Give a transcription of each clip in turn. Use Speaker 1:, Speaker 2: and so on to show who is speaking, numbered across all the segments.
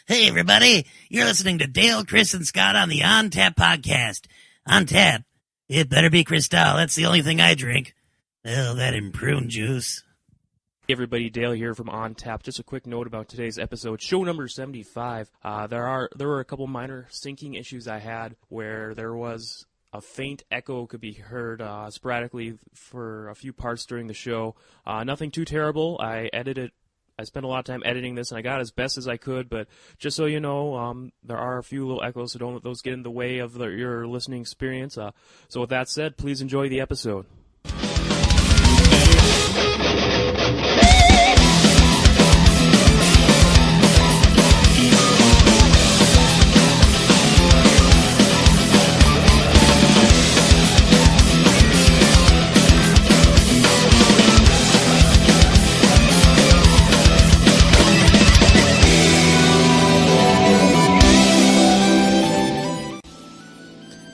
Speaker 1: Hey, everybody. You're listening to Dale, Chris, and Scott on the On Tap podcast. On Tap? It better be Cristal. That's the only thing I drink. Oh, that and prune juice.
Speaker 2: Hey everybody, Dale here from On Tap. Just a quick note about today's episode, show number 75. There were a couple minor syncing issues I had where there was a faint echo could be heard sporadically for a few parts during the show. Nothing too terrible. I spent a lot of time editing this, and I got as best as I could, but just so you know, there are a few little echoes, so don't let those get in the way of your listening experience. So with that said, please enjoy the episode.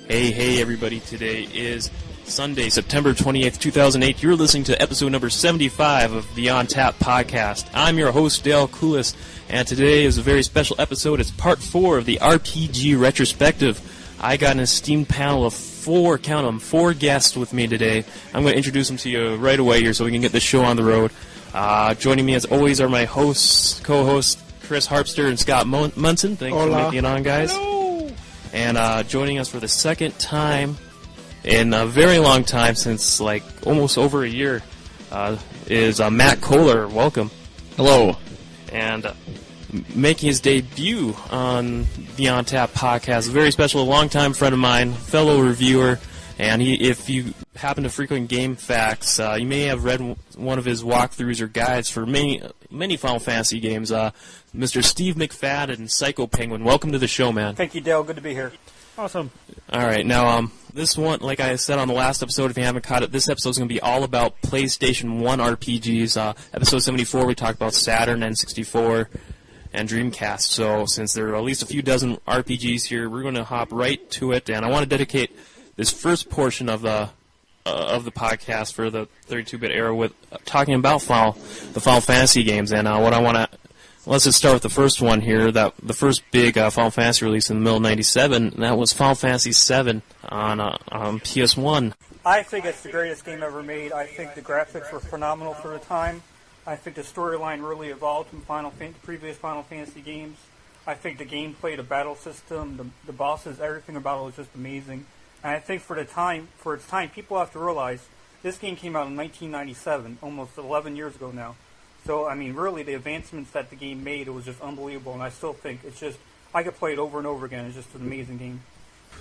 Speaker 2: Hey everybody, today is Sunday, September 28th, 2008. You're listening to episode number 75 of the On Tap podcast. I'm your host, Dale Coulis, and today is a very special episode. It's part 4 of the RPG retrospective. I got an esteemed panel of four guests with me today. I'm going to introduce them to you right away here so we can get this show on the road. Joining me as always are my co-hosts, Chris Harpster and Scott Munson. Thanks for making it on, guys. Hello. And joining us for the second time in a very long time, since like almost over a year, is Matt Kohler. Welcome.
Speaker 3: Hello.
Speaker 2: And making his debut on the On Tap podcast, a very special, longtime friend of mine, fellow reviewer, and if you happen to frequent GameFAQs, you may have read one of his walkthroughs or guides for many Final Fantasy games. Mr. Steve McFadden, Psycho Penguin, welcome to the show, man.
Speaker 4: Thank you, Dale. Good to be here.
Speaker 5: Awesome.
Speaker 2: All right, now this one, like I said on the last episode, if you haven't caught it, this episode is going to be all about PlayStation 1 RPGs. Episode 74, we talked about Saturn, N64, and Dreamcast. So since there are at least a few dozen RPGs here, we're going to hop right to it, and I want to dedicate this first portion of the podcast for the 32-bit era with talking about the Final Fantasy games. And let's just start with the first one here. The first big Final Fantasy release in the middle of '97, and that was Final Fantasy VII on PS1.
Speaker 4: I think it's the greatest game ever made. I think the graphics were phenomenal for the time. I think the storyline really evolved from previous Final Fantasy games. I think the gameplay, the battle system, the bosses, everything about it was just amazing. And I think for its time, people have to realize this game came out in 1997, almost 11 years ago now. So, I mean, really, the advancements that the game made, it was just unbelievable. And I still think I could play it over and over again. It's just an amazing game.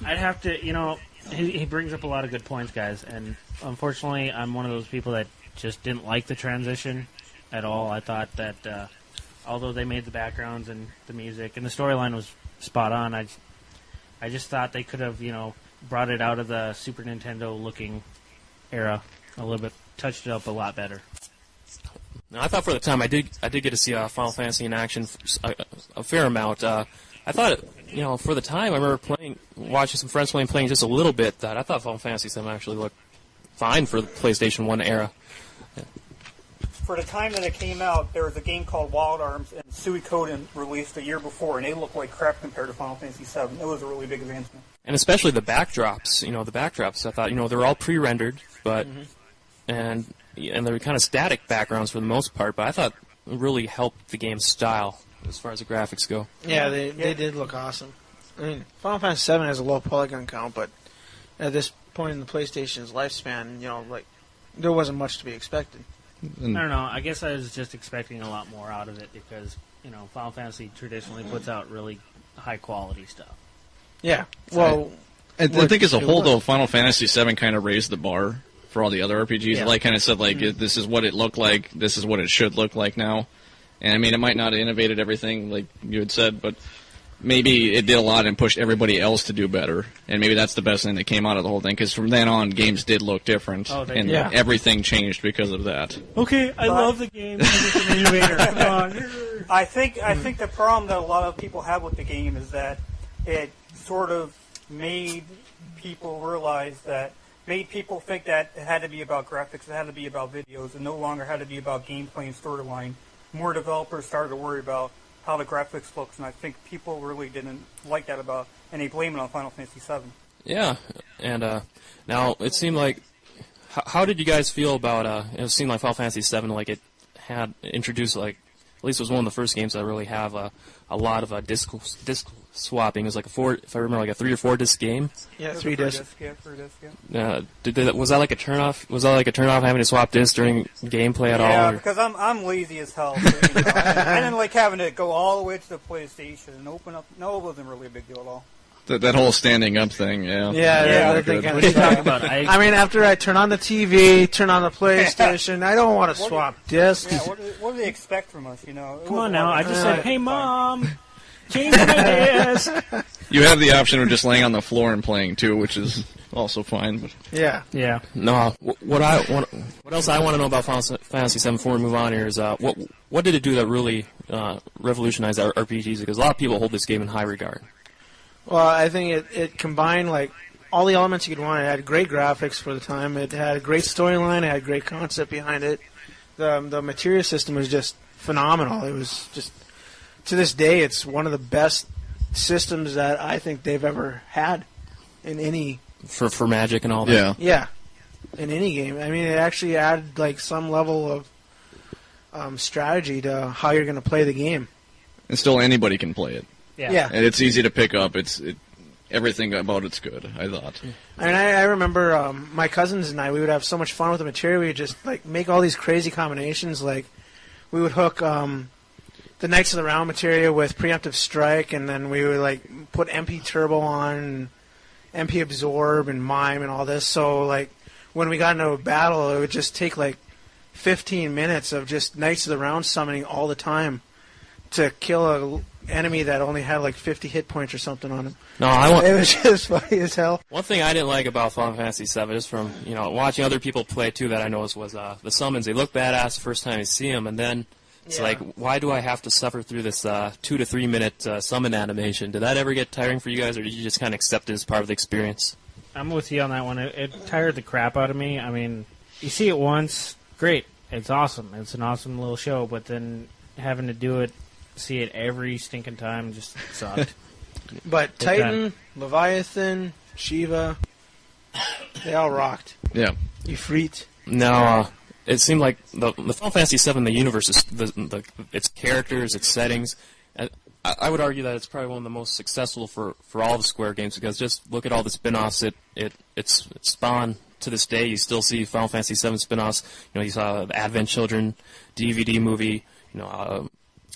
Speaker 5: I'd have to, he brings up a lot of good points, guys. And unfortunately, I'm one of those people that just didn't like the transition at all. I thought that although they made the backgrounds and the music and the storyline was spot on, I just thought they could have, brought it out of the Super Nintendo looking era a little bit, touched it up a lot better.
Speaker 2: Now, I thought for the time I did get to see Final Fantasy in action a fair amount. I thought for the time I remember watching some friends playing just a little bit. That I thought Final Fantasy VII actually looked fine for the PlayStation 1 era. Yeah.
Speaker 4: For the time that it came out, there was a game called Wild Arms, and Suikoden released a year before, and they looked like crap compared to Final Fantasy VII. It was a really big advancement. And
Speaker 2: especially the backdrops. I thought, they were all pre-rendered, but and they're kind of static backgrounds for the most part, but I thought it really helped the game's style as far as the graphics go.
Speaker 3: Yeah, they did look awesome. I mean, Final Fantasy VII has a low polygon count, but at this point in the PlayStation's lifespan, there wasn't much to be expected.
Speaker 5: I don't know. I guess I was just expecting a lot more out of it because, Final Fantasy traditionally puts out really high-quality stuff.
Speaker 3: Yeah. Well,
Speaker 6: I think as a whole, though, Final Fantasy VII kind of raised the bar for all the other RPGs.
Speaker 5: Yeah.
Speaker 6: Like kind of said, this is what it looked like, this is what it should look like now. And I mean, it might not have innovated everything like you had said, but maybe it did a lot and pushed everybody else to do better. And maybe that's the best thing that came out of the whole thing, because from then on, games did look different, and everything changed because of that.
Speaker 5: Okay, I love the game. I'm just an innovator. Come on.
Speaker 4: I think the problem that a lot of people have with the game is that it sort of made people think that it had to be about graphics, it had to be about videos, and no longer had to be about gameplay and storyline. more developers started to worry about how the graphics looks, and I think people really didn't like that about, and they blame it on Final Fantasy VII.
Speaker 2: Yeah, and now it seemed like, how did you guys feel about? It seemed like Final Fantasy VII, like it had introduced, like, at least it was one of the first games that really have a lot of disc swapping. It was like if I remember, like a 3 or 4 disc game.
Speaker 3: Yeah, 3 discs.
Speaker 4: Yeah, 3 discs, yeah.
Speaker 2: Was that like a turnoff? Was that like a turnoff having to swap discs during gameplay at all?
Speaker 4: Yeah,
Speaker 2: or?
Speaker 4: because I'm lazy as hell. So, and then like having to go all the way to the PlayStation and open up. No, it wasn't really a big deal at all.
Speaker 6: That whole standing up thing, yeah.
Speaker 3: Yeah,
Speaker 5: What are you talking about?
Speaker 3: I mean, after I turn on the TV, turn on the PlayStation, I don't want to swap discs.
Speaker 4: Yeah, what do they expect from us? You know?
Speaker 5: Come on now. I just said, "Hey, Mom, change my disc."
Speaker 6: You have the option of just laying on the floor and playing too, which is also fine. But
Speaker 3: Yeah.
Speaker 2: No, what else I want to know about Final Fantasy VII before we move on here is what did it do that really revolutionized RPGs? Because a lot of people hold this game in high regard.
Speaker 3: Well, I think it combined like all the elements you could want. It had great graphics for the time. It had a great storyline. It had a great concept behind it. The materia system was just phenomenal. It was just, to this day, it's one of the best systems that I think they've ever had in any
Speaker 2: For Magic and all that.
Speaker 3: Yeah, in any game. I mean, it actually added like some level of strategy to how you're going to play the game.
Speaker 6: And still anybody can play it.
Speaker 3: Yeah.
Speaker 6: And it's easy to pick up. Everything about it's good, I thought.
Speaker 3: And I remember my cousins and I, we would have so much fun with the material. We would just like make all these crazy combinations. Like we would hook the Knights of the Round materia with preemptive strike, and then we would like put MP Turbo on, and MP Absorb and Mime and all this. So like when we got into a battle, it would just take like 15 minutes of just Knights of the Round summoning all the time to kill a enemy that only had like 50 hit points or something on him. It was just funny as hell.
Speaker 2: One thing I didn't like about Final Fantasy VII is from watching other people play too that I noticed was the summons. They look badass the first time you see them, and then it's like, why do I have to suffer through this 2 to 3 minute summon animation? Did that ever get tiring for you guys, or did you just kind of accept it as part of the experience?
Speaker 5: I'm with you on that one. It tired the crap out of me. I mean, you see it once, great, it's awesome. It's an awesome little show, but then having to see it every stinking time just sucked.
Speaker 3: But Titan, Leviathan, Shiva, they all rocked.
Speaker 6: Yeah.
Speaker 3: Ifrit.
Speaker 2: Now, it seemed like the Final Fantasy VII, the universe, is its characters, its settings. I would argue that it's probably one of the most successful for all the Square games, because just look at all the spin-offs it's spawned to this day. You still see Final Fantasy VII spin-offs. You saw the Advent Children DVD movie,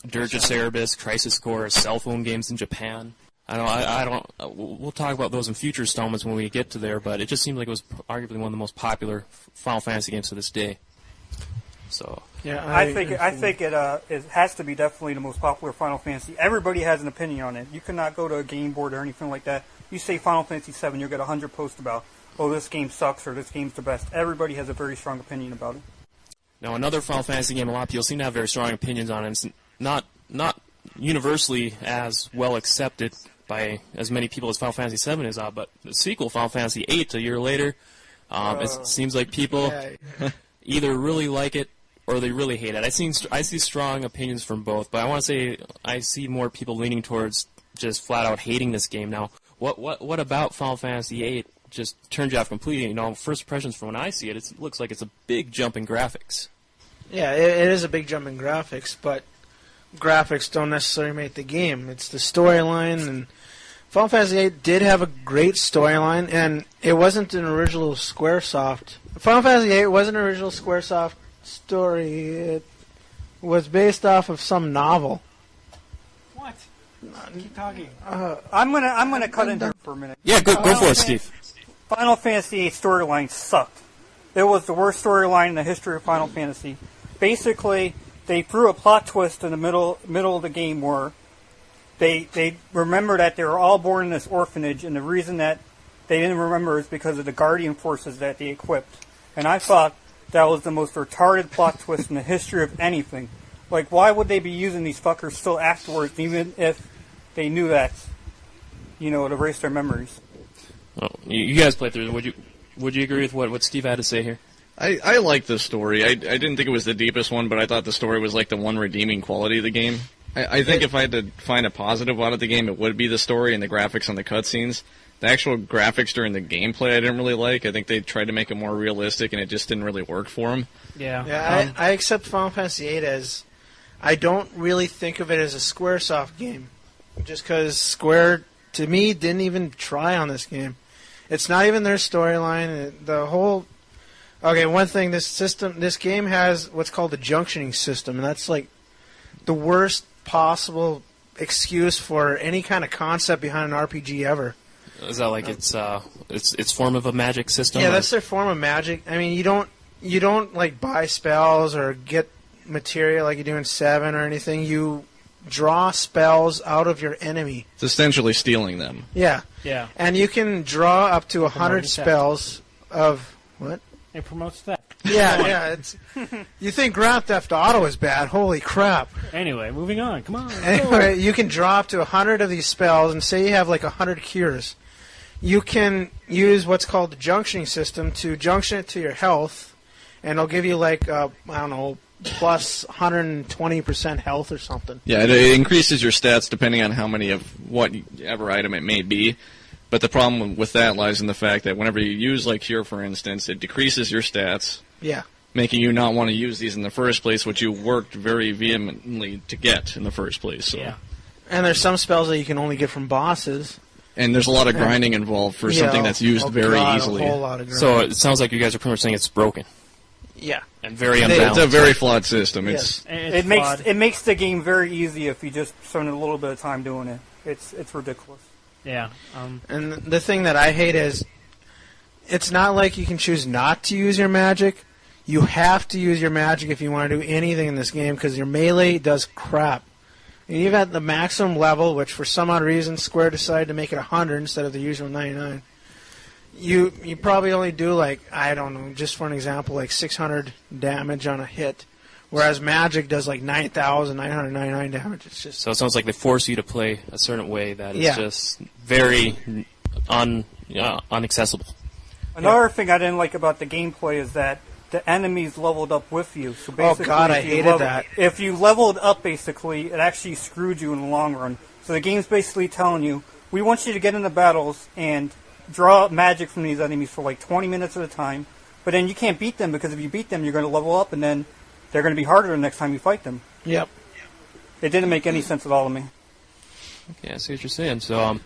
Speaker 2: Dirge of Cerberus, Crisis Core, cell phone games in Japan. I don't. We'll talk about those in future installments when we get to there. But it just seemed like it was arguably one of the most popular Final Fantasy games to this day. So
Speaker 3: yeah,
Speaker 4: I think it has to be definitely the most popular Final Fantasy. Everybody has an opinion on it. You cannot go to a game board or anything like that. You say Final Fantasy VII, you'll get 100 posts about, oh, this game sucks or this game's the best. Everybody has a very strong opinion about it.
Speaker 2: Now, another Final Fantasy game, a lot of people seem to have very strong opinions on it. It's not universally as well accepted by as many people as Final Fantasy VII is, but the sequel, Final Fantasy VIII, a year later, it seems like people either really like it or they really hate it. I see strong opinions from both, but I want to say I see more people leaning towards just flat out hating this game. Now, what about Final Fantasy VIII just turned you off completely? First impressions from when I see it, it looks like it's a big jump in graphics.
Speaker 3: Yeah, it is a big jump in graphics, but graphics don't necessarily make the game. It's the storyline, and Final Fantasy VIII did have a great storyline, and it wasn't an original Squaresoft. Final Fantasy VIII wasn't an original Squaresoft story. It was based off of some novel.
Speaker 4: What? Keep talking. I'm gonna cut in here for a minute.
Speaker 2: Yeah, go for it, Steve.
Speaker 4: Final Fantasy VIII storyline sucked. It was the worst storyline in the history of Final Fantasy. Basically, they threw a plot twist in the middle of the game where they remember that they were all born in this orphanage, and the reason that they didn't remember is because of the Guardian forces that they equipped. And I thought that was the most retarded plot twist in the history of anything. Like, why would they be using these fuckers still afterwards, even if they knew that, to erase their memories?
Speaker 2: Well, you guys played through it. Would you agree with what Steve had to say here?
Speaker 6: I like the story. I didn't think it was the deepest one, but I thought the story was like the one redeeming quality of the game. I think if I had to find a positive out of the game, it would be the story and the graphics on the cutscenes. The actual graphics during the gameplay I didn't really like. I think they tried to make it more realistic, and it just didn't really work for them.
Speaker 3: Yeah, I accept Final Fantasy VIII as... I don't really think of it as a Squaresoft game. Just because Square, to me, didn't even try on this game. It's not even their storyline. The whole... Okay, one thing, this game has what's called the junctioning system, and that's like the worst possible excuse for any kind of concept behind an RPG ever.
Speaker 2: Is that like its form of a magic system?
Speaker 3: Yeah, that's their form of magic. I mean, you don't like buy spells or get material like you do in 7 or anything. You draw spells out of your enemy.
Speaker 6: It's essentially stealing them.
Speaker 3: Yeah.
Speaker 5: Yeah.
Speaker 3: And you can draw up to 100 spells of... What?
Speaker 5: It promotes theft.
Speaker 3: Yeah. It's. You think Grand Theft Auto is bad? Holy crap!
Speaker 5: Anyway, moving on. Come on.
Speaker 3: Anyway, you can draw up to 100 of these spells, and say you have like 100 cures. You can use what's called the junctioning system to junction it to your health, and it'll give you like I don't know, plus 120% health or something.
Speaker 6: Yeah, it increases your stats depending on how many of whatever item it may be. But the problem with that lies in the fact that whenever you use, like Cure, for instance, it decreases your stats.
Speaker 3: Yeah.
Speaker 6: Making you not want to use these in the first place, which you worked very vehemently to get in the first place. So.
Speaker 5: Yeah.
Speaker 3: And there's some spells that you can only get from bosses.
Speaker 6: And there's a lot of grinding involved for something that's used very easily.
Speaker 3: A whole lot of grinding.
Speaker 2: So it sounds like you guys are pretty much saying it's broken.
Speaker 3: Yeah.
Speaker 2: And very unbalanced.
Speaker 6: It's a very flawed system.
Speaker 3: Yes.
Speaker 4: It makes the game very easy if you just spend a little bit of time doing it. It's ridiculous.
Speaker 5: Yeah.
Speaker 3: And the thing that I hate is, it's not like you can choose not to use your magic. You have to use your magic if you want to do anything in this game, because your melee does crap. And you've got the maximum level, which for some odd reason Square decided to make it 100 instead of the usual 99. You probably only do, like, I don't know, just for an example, like 600 damage on a hit. Whereas Magic does like 9,999 damage. It's just
Speaker 2: so it sounds like they force you to play a certain way that is just very inaccessible.
Speaker 4: Another thing I didn't like about the gameplay is that the enemies leveled up with you. So basically,
Speaker 3: I hated that.
Speaker 4: If you leveled up, basically, it actually screwed you in the long run. So the game's basically telling you, we want you to get into battles and draw magic from these enemies for like 20 minutes at a time, but then you can't beat them, because if you beat them, you're going to level up, and then they're going to be harder the next time you fight them.
Speaker 3: Yep.
Speaker 4: It didn't make any sense at all to me.
Speaker 2: Yeah, I see what you're saying. So,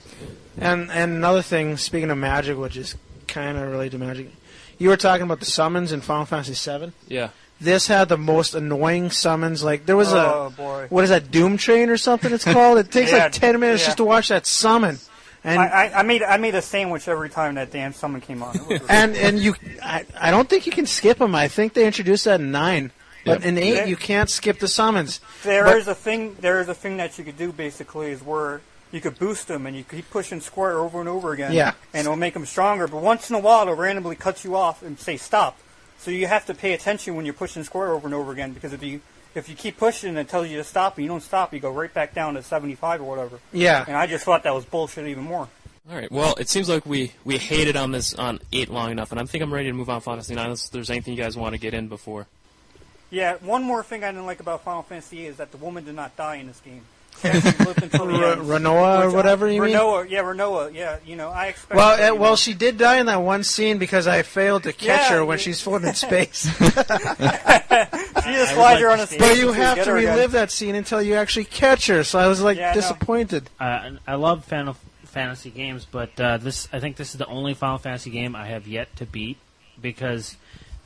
Speaker 3: and another thing, speaking of Magic, which is kind of related to Magic, you were talking about the summons in Final Fantasy VII.
Speaker 2: Yeah.
Speaker 3: This had the most annoying summons. Like, there was
Speaker 4: boy.
Speaker 3: What is that, Doom Train or something it's called? It takes like 10 minutes just to watch that summon. And
Speaker 4: I made a sandwich every time that damn summon came on.
Speaker 3: and you, I don't think you can skip them. I think they introduced that in 9. But in 8, you can't skip the summons.
Speaker 4: There is a thing that you could do, basically, is where you could boost them, and you keep pushing square over and over again.
Speaker 3: Yeah.
Speaker 4: And it'll make them stronger. But once in a while, it'll randomly cut you off and say stop. So you have to pay attention when you're pushing square over and over again, because if you keep pushing and it tells you to stop and you don't stop, you go right back down to 75 or whatever.
Speaker 3: Yeah.
Speaker 4: And I just thought that was bullshit even more.
Speaker 2: All right. Well, it seems like we hated on this on 8 long enough, and I think I'm ready to move on to Fantasy 9 unless there's anything you guys want to get in before.
Speaker 4: Yeah, one more thing I didn't like about Final Fantasy VIII is that the woman did not die in this game. She actually lived until the end.
Speaker 3: Renoa or whatever you mean?
Speaker 4: Renoa, yeah. You know, I expected...
Speaker 3: Well, she did die in that one scene because I failed to catch her when she's floating in space.
Speaker 4: She just flies her on a stage.
Speaker 3: But you have to relive that scene until you actually catch her, so I was disappointed.
Speaker 5: I love Final Fantasy games, but I think this is the only Final Fantasy game I have yet to beat, because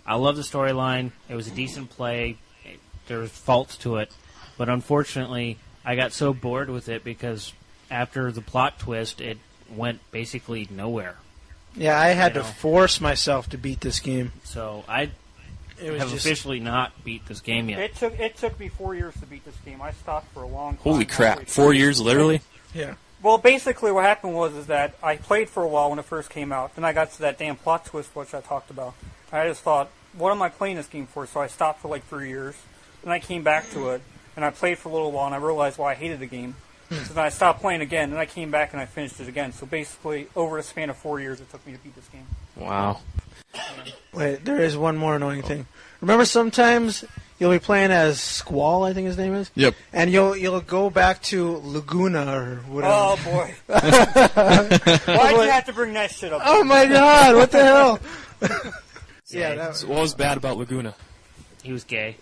Speaker 5: I love the storyline. It was a decent play. There was faults to it, but unfortunately, I got so bored with it because after the plot twist, it went basically nowhere.
Speaker 3: Yeah, I had to force myself to beat this game.
Speaker 5: So I have officially not beat this game yet.
Speaker 4: It took me 4 years to beat this game. I stopped for a long time.
Speaker 2: Holy crap! 4 years, literally?
Speaker 3: Yeah.
Speaker 4: Well, basically what happened was that I played for a while when it first came out. Then I got to that damn plot twist, which I talked about. I just thought, what am I playing this game for? So I stopped for like 3 years. Then I came back to it, and I played for a little while, and I realized why I hated the game. So then I stopped playing again, and I came back and I finished it again. So basically, over a span of 4 years, it took me to beat this game.
Speaker 2: Wow.
Speaker 3: Wait, there is one more annoying thing. Remember, sometimes you'll be playing as Squall, I think his name is.
Speaker 6: Yep.
Speaker 3: And you'll go back to Laguna or whatever.
Speaker 4: Oh boy! Why'd you have to bring that shit up?
Speaker 3: Oh my God! What the hell?
Speaker 2: So what was bad about Laguna?
Speaker 5: He was gay.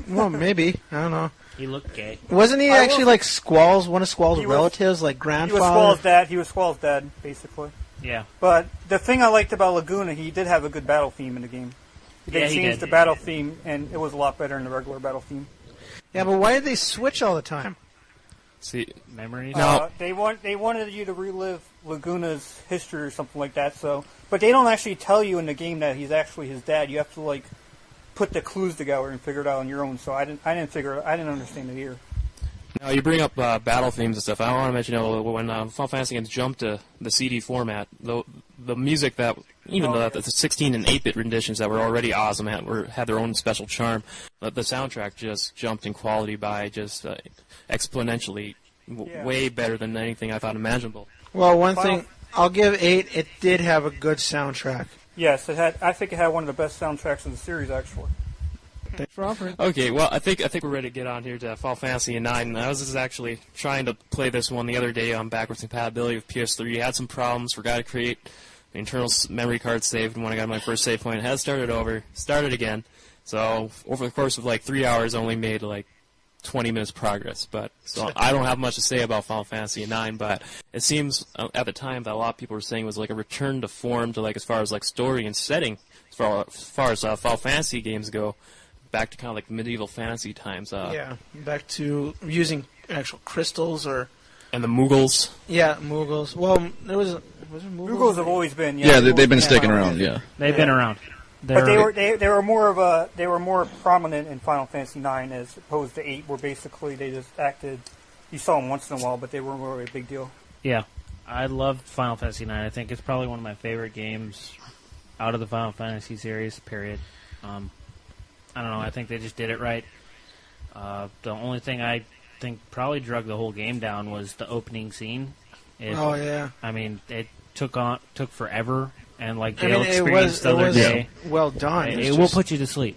Speaker 3: Well, maybe. I don't know.
Speaker 5: He looked gay.
Speaker 3: Wasn't he actually like Squall's, one of Squall's relatives, like
Speaker 4: He
Speaker 3: grandfather?
Speaker 4: was Squall's dad. He was Squall's dad, basically.
Speaker 5: Yeah.
Speaker 4: But the thing I liked about Laguna, he did have a good battle theme in the game. They changed the battle theme, and it was a lot better than the regular battle theme.
Speaker 3: Yeah, but why did they switch all the time?
Speaker 2: See,
Speaker 5: Memories?
Speaker 2: No.
Speaker 4: They wanted you to relive Laguna's history or something like that. But they don't actually tell you in the game that he's actually his dad. You have to like put the clues together and figure it out on your own. So I didn't understand it here.
Speaker 2: now you bring up battle themes and stuff. I want to mention when Final Fantasy games jumped to the CD format, the music that even the 16 and 8-bit renditions that were already awesome had their own special charm. The soundtrack just jumped in quality by just exponentially way better than anything I thought imaginable.
Speaker 3: Well, one thing, I'll give 8, it did have a good soundtrack.
Speaker 4: Yes, I think it had one of the best soundtracks in the series, actually.
Speaker 3: Thanks for offering.
Speaker 2: Okay, well, I think we're ready to get on here to Final Fantasy IX. I was just actually trying to play this one the other day on backwards compatibility with PS3. Had some problems, forgot to create an internal memory card save, and when I got my first save point, had started again. So over the course of like 3 hours, I only made like 20 minutes progress. But so I don't have much to say about Final Fantasy IX, but it seems at the time that a lot of people were saying it was like a return to form to like as far as like story and setting, as far as Final Fantasy games go. Back to kind of like medieval fantasy times.
Speaker 3: Back to using actual crystals or...
Speaker 2: And the Mughals.
Speaker 3: Yeah, Mughals. Well, was there Mughals?
Speaker 4: Mughals have always been.
Speaker 6: Yeah, they've been sticking around, yeah.
Speaker 5: They've been around.
Speaker 4: But they were more prominent in Final Fantasy IX as opposed to 8, where basically they just acted... You saw them once in a while, but they weren't really a big deal.
Speaker 5: Yeah. I loved Final Fantasy IX. I think it's probably one of my favorite games out of the Final Fantasy series, period. I don't know. I think they just did it right. The only thing I think probably drug the whole game down was the opening scene. I mean, it took forever, and like Dale experienced the other day.
Speaker 3: Well done.
Speaker 5: It will put you to sleep.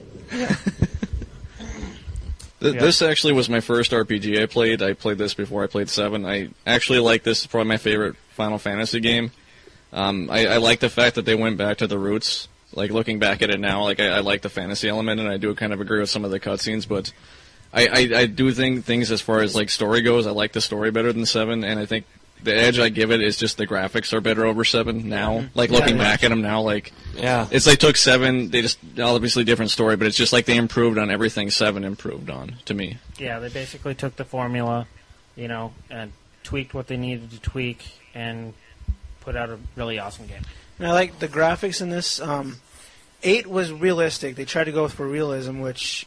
Speaker 6: This actually was my first RPG I played. I played this before I played 7. I actually like this. It's probably my favorite Final Fantasy game. I like the fact that they went back to the roots. Like, looking back at it now, like, I like the fantasy element, and I do kind of agree with some of the cutscenes, but I do think things as far as, like, story goes, I like the story better than 7, and I think the edge I give it is just the graphics are better over 7 now. Like, looking back at them now, like, it's like took 7, they just, obviously different story, but it's just like they improved on everything 7 improved on, to me.
Speaker 5: Yeah, they basically took the formula, and tweaked what they needed to tweak, and put out a really awesome game.
Speaker 3: And I like the graphics in this. 8 was realistic. They tried to go for realism, which...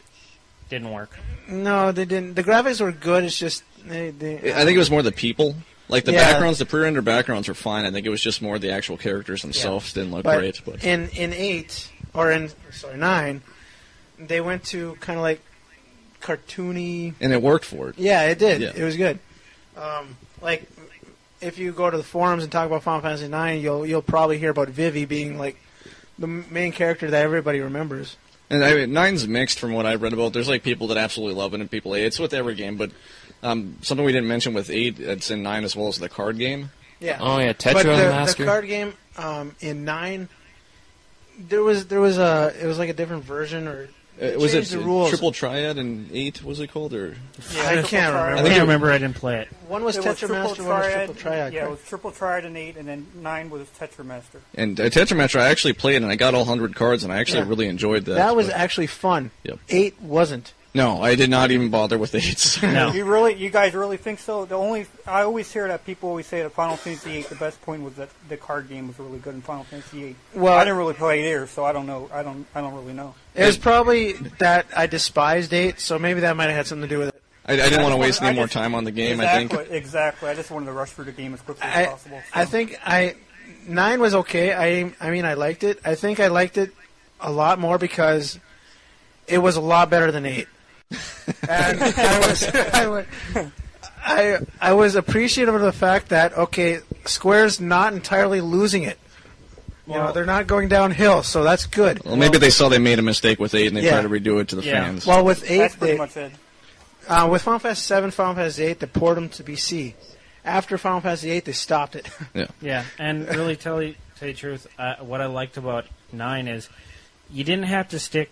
Speaker 5: Didn't work.
Speaker 3: No, they didn't. The graphics were good, it's just... I think
Speaker 6: it was more the people. Like, the backgrounds, the pre-rendered backgrounds were fine. I think it was just more the actual characters themselves didn't look great. But
Speaker 3: in 8, or in 9, they went to kind of like cartoony...
Speaker 6: And it worked for it.
Speaker 3: Yeah, it did.
Speaker 6: Yeah.
Speaker 3: It was good. Like, if you go to the forums and talk about Final Fantasy 9, you'll probably hear about Vivi being, like, the main character that everybody remembers.
Speaker 6: And I mean, 9's mixed from what I've read about. There's like people that absolutely love it and people hate it. It's with every game, but something we didn't mention with 8, it's in 9 as well as the card game.
Speaker 3: Yeah.
Speaker 2: Oh yeah, Tetra
Speaker 3: but
Speaker 2: Master.
Speaker 3: the card game in 9, it was like a different version, or
Speaker 6: was it
Speaker 3: the rules.
Speaker 6: Triple Triad in 8? Was it called, or?
Speaker 3: Yeah, I can't remember.
Speaker 5: I can't remember. I didn't play it.
Speaker 3: One was Tetra Master, one was Triple Triad.
Speaker 4: Yeah, it was Triple Triad in 8, and then 9 was Tetra Master.
Speaker 6: And Tetra Master, I actually played, and I got all 100 cards, and I actually really enjoyed that.
Speaker 3: That was actually fun.
Speaker 6: Yep.
Speaker 3: 8 wasn't.
Speaker 6: No, I did not even bother with 8s.
Speaker 5: No.
Speaker 4: You guys really think so? I always hear that people always say that Final Fantasy VIII, the best point was that the card game was really good in Final Fantasy VIII.
Speaker 3: Well,
Speaker 4: I didn't really play it either, so I don't know. I don't really know.
Speaker 3: It was probably that I despised 8, so maybe that might have had something to do with it.
Speaker 6: I didn't want to waste any more time on the game, I think.
Speaker 4: Exactly. I just wanted to rush through the game as quickly as possible. So.
Speaker 3: I think 9 was okay. I mean, I liked it. I think I liked it a lot more because it was a lot better than 8. And I was appreciative of the fact that, okay, Square's not entirely losing it. they're not going downhill, so that's good.
Speaker 6: Well, maybe they saw they made a mistake with 8 and they
Speaker 3: Yeah.
Speaker 6: tried to redo it to the
Speaker 5: Yeah.
Speaker 6: fans.
Speaker 3: Well, with 8,
Speaker 4: That's pretty much it.
Speaker 3: with Final Fantasy 7, Final Fantasy 8, they poured them to BC. After Final Fantasy 8, they stopped it.
Speaker 5: Yeah, and really tell you the truth, what I liked about 9 is you didn't have to stick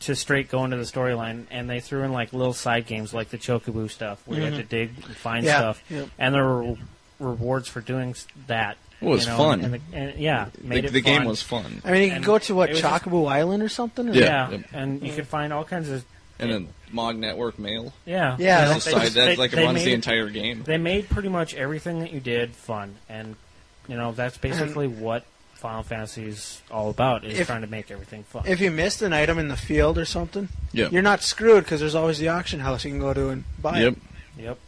Speaker 5: to straight going to the storyline, and they threw in like little side games like the Chocobo stuff, where you had to dig and find stuff, and there were rewards for doing that.
Speaker 6: It was fun.
Speaker 5: Made it
Speaker 6: the game
Speaker 5: fun.
Speaker 6: was fun.
Speaker 3: I mean, you can
Speaker 5: And
Speaker 3: go to,
Speaker 5: it was just-
Speaker 3: Chocobo Island or something? Or?
Speaker 6: Yeah.
Speaker 5: Yeah, and you could find all kinds of...
Speaker 6: And then Mog Network Mail.
Speaker 5: Yeah.
Speaker 3: Yeah,
Speaker 5: You know,
Speaker 6: That's a side that like
Speaker 5: they
Speaker 6: runs
Speaker 5: made
Speaker 6: the entire game.
Speaker 5: They made pretty much everything that you did fun, and that's basically what Final Fantasy is all about, is trying to make everything fun.
Speaker 3: If you missed an item in the field or something,
Speaker 6: Yeah.
Speaker 3: you're not screwed because there's always the auction house you can go to and buy
Speaker 6: Yep.
Speaker 3: it.
Speaker 5: Yep.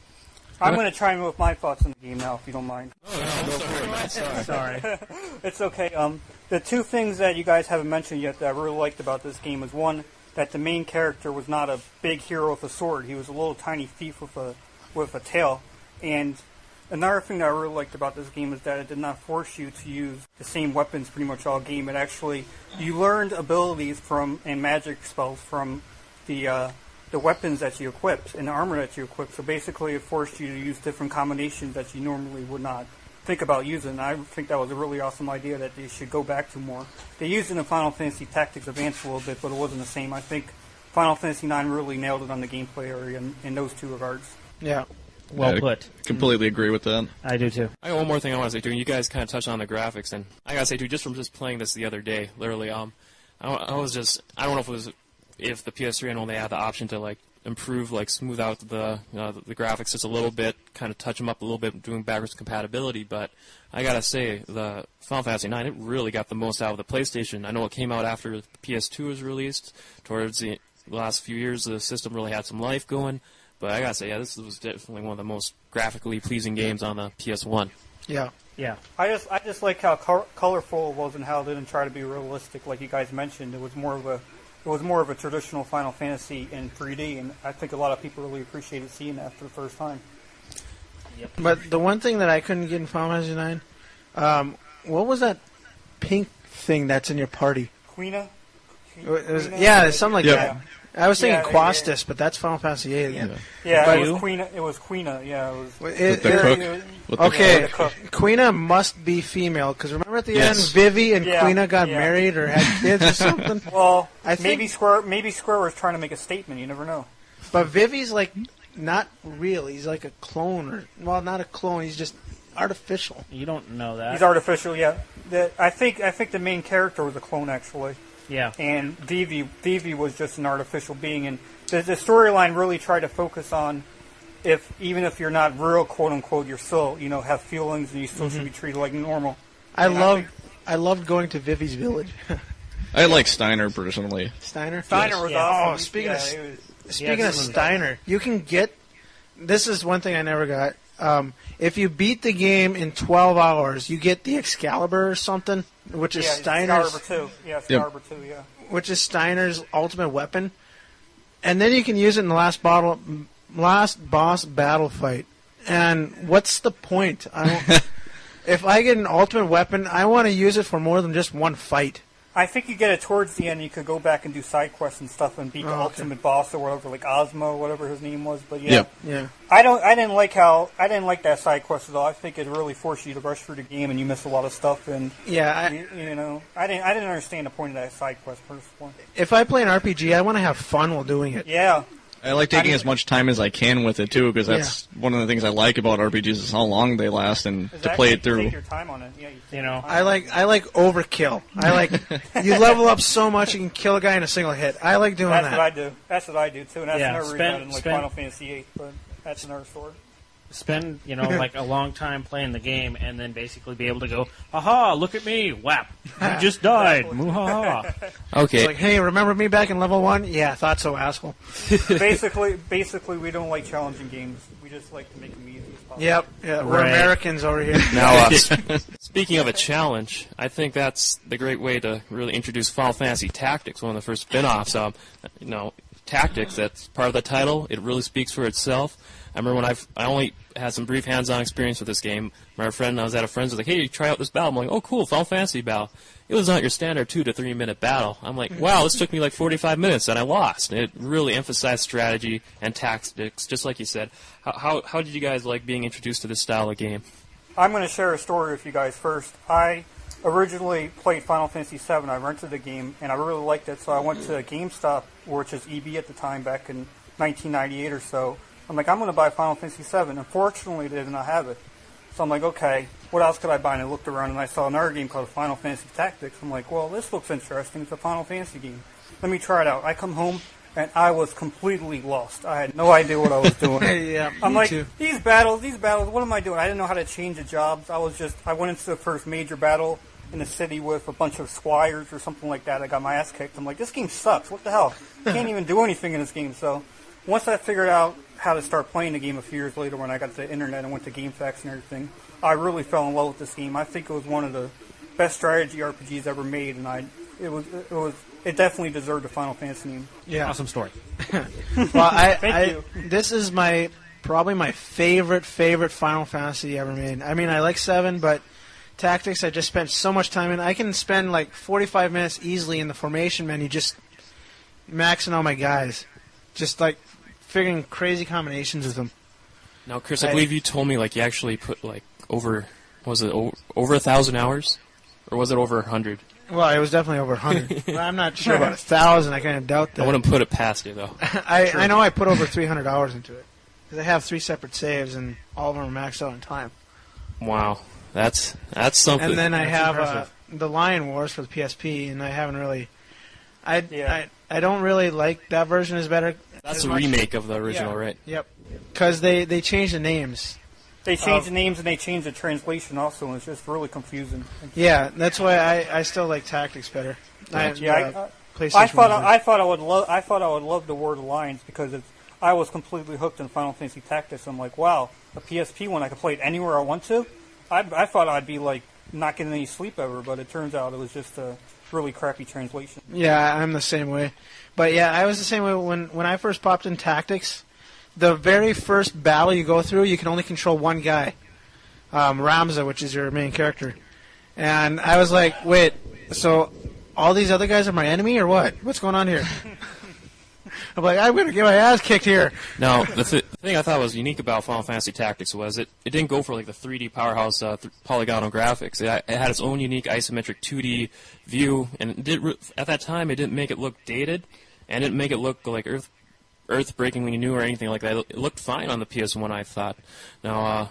Speaker 4: I'm going to chime in with my thoughts on the game now, if you don't mind.
Speaker 5: Sorry.
Speaker 4: It's okay. The two things that you guys haven't mentioned yet that I really liked about this game is, one, that the main character was not a big hero with a sword. He was a little tiny thief with a tail. And another thing that I really liked about this game is that it did not force you to use the same weapons pretty much all game. It actually, you learned abilities and magic spells from the weapons that you equipped and the armor that you equipped. So basically it forced you to use different combinations that you normally would not think about using. I think that was a really awesome idea that they should go back to more. They used it in Final Fantasy Tactics Advance a little bit, but it wasn't the same. I think Final Fantasy IX really nailed it on the gameplay area in those two regards.
Speaker 3: Yeah.
Speaker 5: Well
Speaker 6: I
Speaker 5: put.
Speaker 6: Completely agree with that.
Speaker 5: I do too.
Speaker 2: I got one more thing I want to say too. And you guys kind of touched on the graphics, and I gotta say too, just from playing this the other day, literally, I don't know if the PS3 and only had the option to like improve, like smooth out the graphics just a little bit, kind of touch them up a little bit, doing backwards compatibility. But I gotta say, the Final Fantasy IX, it really got the most out of the PlayStation. I know it came out after the PS2 was released. Towards the last few years, the system really had some life going. But I gotta say, yeah, this was definitely one of the most graphically pleasing games on the PS1.
Speaker 3: Yeah.
Speaker 5: Yeah.
Speaker 4: I just like how colorful it was and how it didn't try to be realistic, like you guys mentioned. It was more of a traditional Final Fantasy in 3D, and I think a lot of people really appreciated seeing that for the first time.
Speaker 3: But the one thing that I couldn't get in Final Fantasy 9, what was that pink thing that's in your party?
Speaker 4: Quina?
Speaker 3: Yeah, it's something like
Speaker 6: Yeah.
Speaker 3: that. I was thinking
Speaker 4: Yeah,
Speaker 3: Quastis, but that's Final Fantasy 8 again.
Speaker 4: Yeah,
Speaker 3: But
Speaker 4: it was Quina. It was Quina. Yeah, it was.
Speaker 6: With the cook. With the
Speaker 3: Okay,
Speaker 4: the cook.
Speaker 3: Quina must be female, because remember at the
Speaker 6: Yes.
Speaker 3: end, Vivi and
Speaker 4: Yeah,
Speaker 3: Quina got
Speaker 4: yeah.
Speaker 3: married or had kids or something?
Speaker 4: Well,
Speaker 3: I think-
Speaker 4: maybe Square was trying to make a statement. You never know.
Speaker 3: But Vivi's like not real. He's like a clone, or well, not a clone. He's just artificial.
Speaker 5: You don't know that.
Speaker 4: He's artificial. Yeah, I think the main character was a clone actually,
Speaker 5: Yeah.
Speaker 4: and Vivi was just an artificial being. And the storyline really tried to focus on even if you're not real, quote unquote, you're still have feelings and you still should be treated like normal.
Speaker 3: I
Speaker 4: And
Speaker 3: loved going to Vivi's village.
Speaker 6: I like Steiner personally.
Speaker 3: Steiner.
Speaker 4: Steiner was
Speaker 5: Yeah.
Speaker 4: awesome.
Speaker 3: Oh, speaking
Speaker 4: Yeah,
Speaker 3: of
Speaker 4: it was-
Speaker 3: Speaking
Speaker 5: Yeah,
Speaker 3: of
Speaker 5: this one's
Speaker 3: Steiner, you can get. This is one thing I never got. If you beat the game in 12 hours, you get the Excalibur or something, which is Steiner's,
Speaker 4: Excalibur 2. Yeah, Excalibur 2. Yeah.
Speaker 3: which is Steiner's ultimate weapon, and then you can use it in the last boss battle fight. And what's the point? If I get an ultimate weapon, I want to use it for more than just one fight.
Speaker 4: I think you get it towards the end. You could go back and do side quests and stuff and beat the ultimate boss or whatever, like Ozma, whatever his name was. But yeah,
Speaker 3: Yeah.
Speaker 4: I didn't like that side quest at all. I think it really forced you to rush through the game and you miss a lot of stuff. And
Speaker 3: Yeah.
Speaker 4: I didn't understand the point of that side quest personally.
Speaker 3: If I play an RPG, I want to have fun while doing it.
Speaker 4: Yeah.
Speaker 6: I like taking as much time as I can with it too, because that's one of the things I like about RPGs is how long they last and to play it through.
Speaker 4: Take your time on it. Yeah,
Speaker 5: You know,
Speaker 3: I like overkill. I like you level up so much you can kill a guy in a single hit. I like doing
Speaker 4: That's
Speaker 3: that.
Speaker 4: what I do. That's what I do too, and that's
Speaker 5: Yeah,
Speaker 4: another reason I didn't like Final Fantasy VIII. But that's another story.
Speaker 5: spend like a long time playing the game, and then basically be able to go, "Aha! Look at me! Whap! You just died! Muhaha!"
Speaker 2: Okay.
Speaker 3: It's like, hey, remember me back in level 1? Yeah, I thought so, asshole.
Speaker 4: basically, we don't like challenging games. We just like to make them easy as possible.
Speaker 3: Yep, yeah, we're
Speaker 5: Right.
Speaker 3: Americans over here.
Speaker 2: Now, speaking of a challenge, I think that's the great way to really introduce Final Fantasy Tactics, one of the first spin-offs. tactics. That's part of the title. It really speaks for itself. I remember when I only had some brief hands-on experience with this game. My friend, I was at a friend's, was like, hey, try out this battle. I'm like, oh, cool, Final Fantasy battle. It was not your standard 2 to 3 minute battle. I'm like, wow, this took me like 45 minutes, and I lost. And it really emphasized strategy and tactics, just like you said. How did you guys like being introduced to this style of game?
Speaker 4: I'm going to share a story with you guys first. I originally played Final Fantasy VII. I rented the game, and I really liked it, so I went to GameStop, which is EB at the time, back in 1998 or so. I'm like, I'm going to buy Final Fantasy VII. Unfortunately, they did not have it. So I'm like, okay, what else could I buy? And I looked around, and I saw another game called Final Fantasy Tactics. I'm like, well, this looks interesting. It's a Final Fantasy game. Let me try it out. I come home, and I was completely lost. I had no idea what I was doing.
Speaker 3: Yeah,
Speaker 4: I'm like,
Speaker 3: too.
Speaker 4: these battles, what am I doing? I didn't know how to change the jobs. I went into the first major battle in the city with a bunch of squires or something like that. I got my ass kicked. I'm like, this game sucks. What the hell? I can't even do anything in this game. So once I figured out how to start playing the game a few years later when I got to the internet and went to GameFAQs and everything, I really fell in love with this game. I think it was one of the best strategy RPGs ever made, and it definitely deserved a Final Fantasy name.
Speaker 3: Yeah.
Speaker 5: Awesome story.
Speaker 3: Well,
Speaker 4: Thank you.
Speaker 3: This is probably my favorite Final Fantasy ever made. I mean, I like 7, but Tactics I just spent so much time in. I can spend like 45 minutes easily in the formation menu just maxing all my guys. Just like figuring crazy combinations with them.
Speaker 2: Now, Chris, I believe you told me like you actually put like over 1,000 hours, or was it over 100?
Speaker 3: Well, it was definitely over 100. But I'm not sure about 1,000. I kind of doubt that.
Speaker 2: I wouldn't put it past you though.
Speaker 3: I know I put over 300 hours into it because I have 3 separate saves and all of them are maxed out in time.
Speaker 2: Wow, that's something.
Speaker 3: And then I
Speaker 5: That's
Speaker 3: have
Speaker 5: impressive.
Speaker 3: the Lion Wars for the PSP, and I haven't really. I don't really like that version. Is better.
Speaker 2: That's a remake of the original, right?
Speaker 3: Yep. Because they changed the names.
Speaker 4: They changed the names and they changed the translation also, and it's just really confusing.
Speaker 3: Yeah, that's why I still like Tactics better.
Speaker 4: I
Speaker 3: PlayStation
Speaker 4: thought
Speaker 3: version.
Speaker 4: I thought I would love the word Alliance because I was completely hooked in Final Fantasy Tactics. I'm like, wow, a PSP one I could play it anywhere I want to. I thought I'd be like not getting any sleep ever, but it turns out it was just a really crappy translation.
Speaker 3: Yeah, I'm the same way. But yeah, I was the same way when I first popped in Tactics. The very first battle you go through, you can only control one guy, Ramza, which is your main character. And I was like, wait, so all these other guys are my enemy or what? What's going on here? I'm like, I'm going to get my ass kicked here.
Speaker 2: Now, the thing I thought was unique about Final Fantasy Tactics was it didn't go for like the 3D powerhouse polygonal graphics. It had its own unique isometric 2D view, and at that time it didn't make it look dated, and it didn't make it look like earth-breakingly new or anything like that. It looked fine on the PS1, I thought. Now,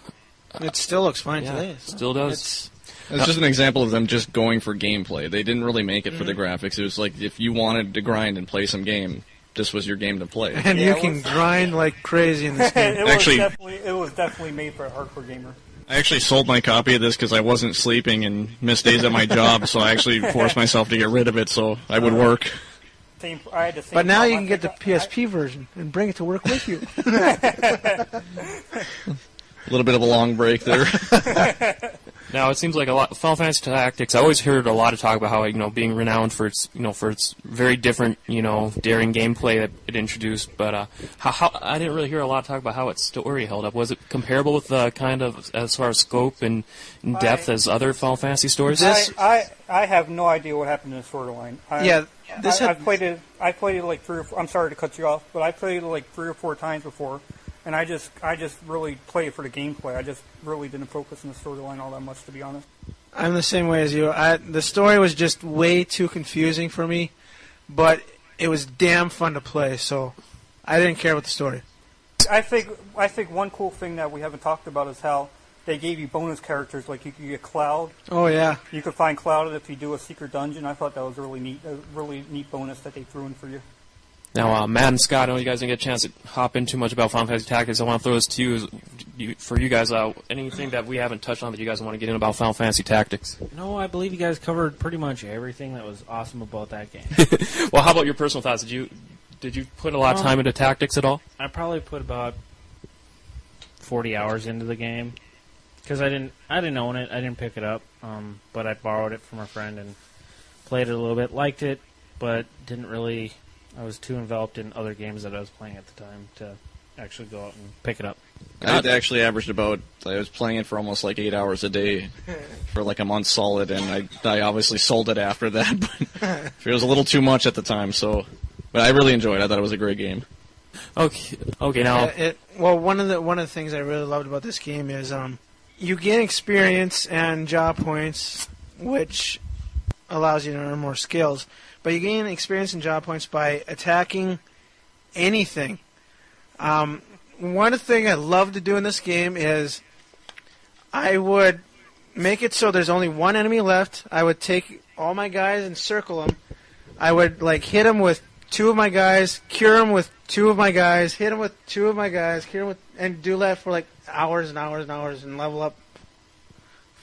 Speaker 3: It still looks fine
Speaker 2: yeah,
Speaker 3: today.
Speaker 2: still does.
Speaker 6: It's just an example of them just going for gameplay. They didn't really make it for the graphics. It was like if you wanted to grind and play some game, this was your game to play.
Speaker 3: And
Speaker 4: Yeah,
Speaker 3: you can grind like crazy in this game.
Speaker 6: Actually-
Speaker 4: it was definitely made for a hardcore gamer.
Speaker 6: I actually sold my copy of this because I wasn't sleeping and missed days at my job, so I actually forced myself to get rid of it so I would work.
Speaker 4: I had the same
Speaker 3: But now you
Speaker 4: problem.
Speaker 3: can get the PSP version and bring it to work with you.
Speaker 6: A little bit of a long break there.
Speaker 2: Now it seems like a lot. Final Fantasy Tactics. I always heard a lot of talk about how being renowned for its very different daring gameplay that it introduced. But how I didn't really hear a lot of talk about how its story held up. Was it comparable with kind of as far as scope and depth as other Final Fantasy stories?
Speaker 4: I have no idea what happened in the storyline. I played it like 3 or 4. I'm sorry to cut you off, but I played it like 3 or 4 times before. And I just really played it for the gameplay. I just really didn't focus on the storyline all that much, to be honest.
Speaker 3: I'm the same way as you. The story was just way too confusing for me, but it was damn fun to play, so I didn't care about the story.
Speaker 4: I think one cool thing that we haven't talked about is how they gave you bonus characters. Like you could get Cloud.
Speaker 3: Oh, yeah.
Speaker 4: You could find Cloud if you do a secret dungeon. I thought that was really neat. A really neat bonus that they threw in for you.
Speaker 2: Now, Matt and Scott, I know you guys didn't get a chance to hop in too much about Final Fantasy Tactics. I want to throw this to you, for you guys. Anything that we haven't touched on that you guys want to get in about Final Fantasy Tactics?
Speaker 5: No, I believe you guys covered pretty much everything that was awesome about that game.
Speaker 2: Well, how about your personal thoughts? Did you put a lot of time into Tactics at all?
Speaker 5: I probably put about 40 hours into the game because I didn't own it. I didn't pick it up, but I borrowed it from a friend and played it a little bit. Liked it, but didn't really I was too enveloped in other games that I was playing at the time to actually go out and pick it up.
Speaker 6: I actually averaged I was playing it for almost like 8 hours a day for like a month solid, and I obviously sold it after that, but it was a little too much at the time, but I really enjoyed it. I thought it was a great game.
Speaker 2: Okay, now...
Speaker 3: Well, one of the things I really loved about this game is you gain experience and job points, which allows you to earn more skills, but you gain experience and job points by attacking anything. One thing I love to do in this game is I would make it so there's only one enemy left. I would take all my guys and circle them. I would hit them with 2 of my guys, cure them with 2 of my guys, hit them with 2 of my guys, cure them with, and do that for hours and hours and hours and level up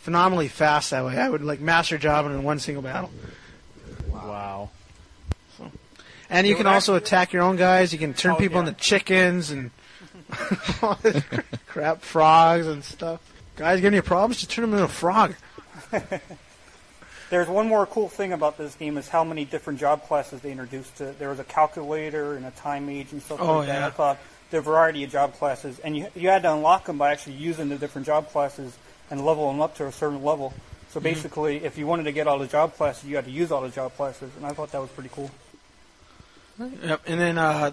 Speaker 3: phenomenally fast that way. I would master job in one single battle.
Speaker 5: Wow.
Speaker 3: And you can also attack your own guys. You can turn people into chickens and all this crap, frogs and stuff. Guys, getting any problems? Just turn them into a frog.
Speaker 4: There's one more cool thing about this game is how many different job classes they introduced. There was a calculator and a time age and stuff like that. I thought the variety of job classes, and you had to unlock them by actually using the different job classes and level them up to a certain level. So basically, if you wanted to get all the job classes, you had to use all the job classes, and I thought that was pretty cool.
Speaker 3: Yep, and then I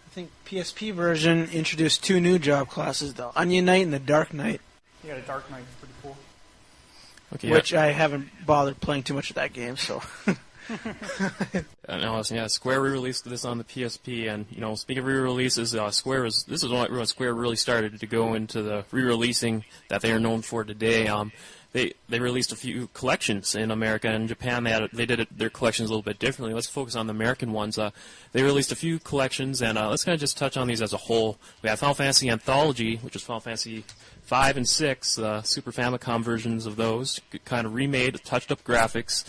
Speaker 3: think PSP version introduced 2 new job classes, the Onion Knight and the Dark Knight.
Speaker 4: Yeah, the Dark Knight is pretty cool.
Speaker 2: Okay,
Speaker 3: which I haven't bothered playing too much of that game, so.
Speaker 2: Square re-released this on the PSP, and speaking of re-releases, this is when Square really started to go into the re-releasing that they are known for today. They released a few collections in America and Japan. They did their collections a little bit differently. Let's focus on the American ones. They released a few collections, and let's kind of just touch on these as a whole. We have Final Fantasy Anthology, which is Final Fantasy 5 and 6, Super Famicom versions of those, kind of remade, touched up graphics,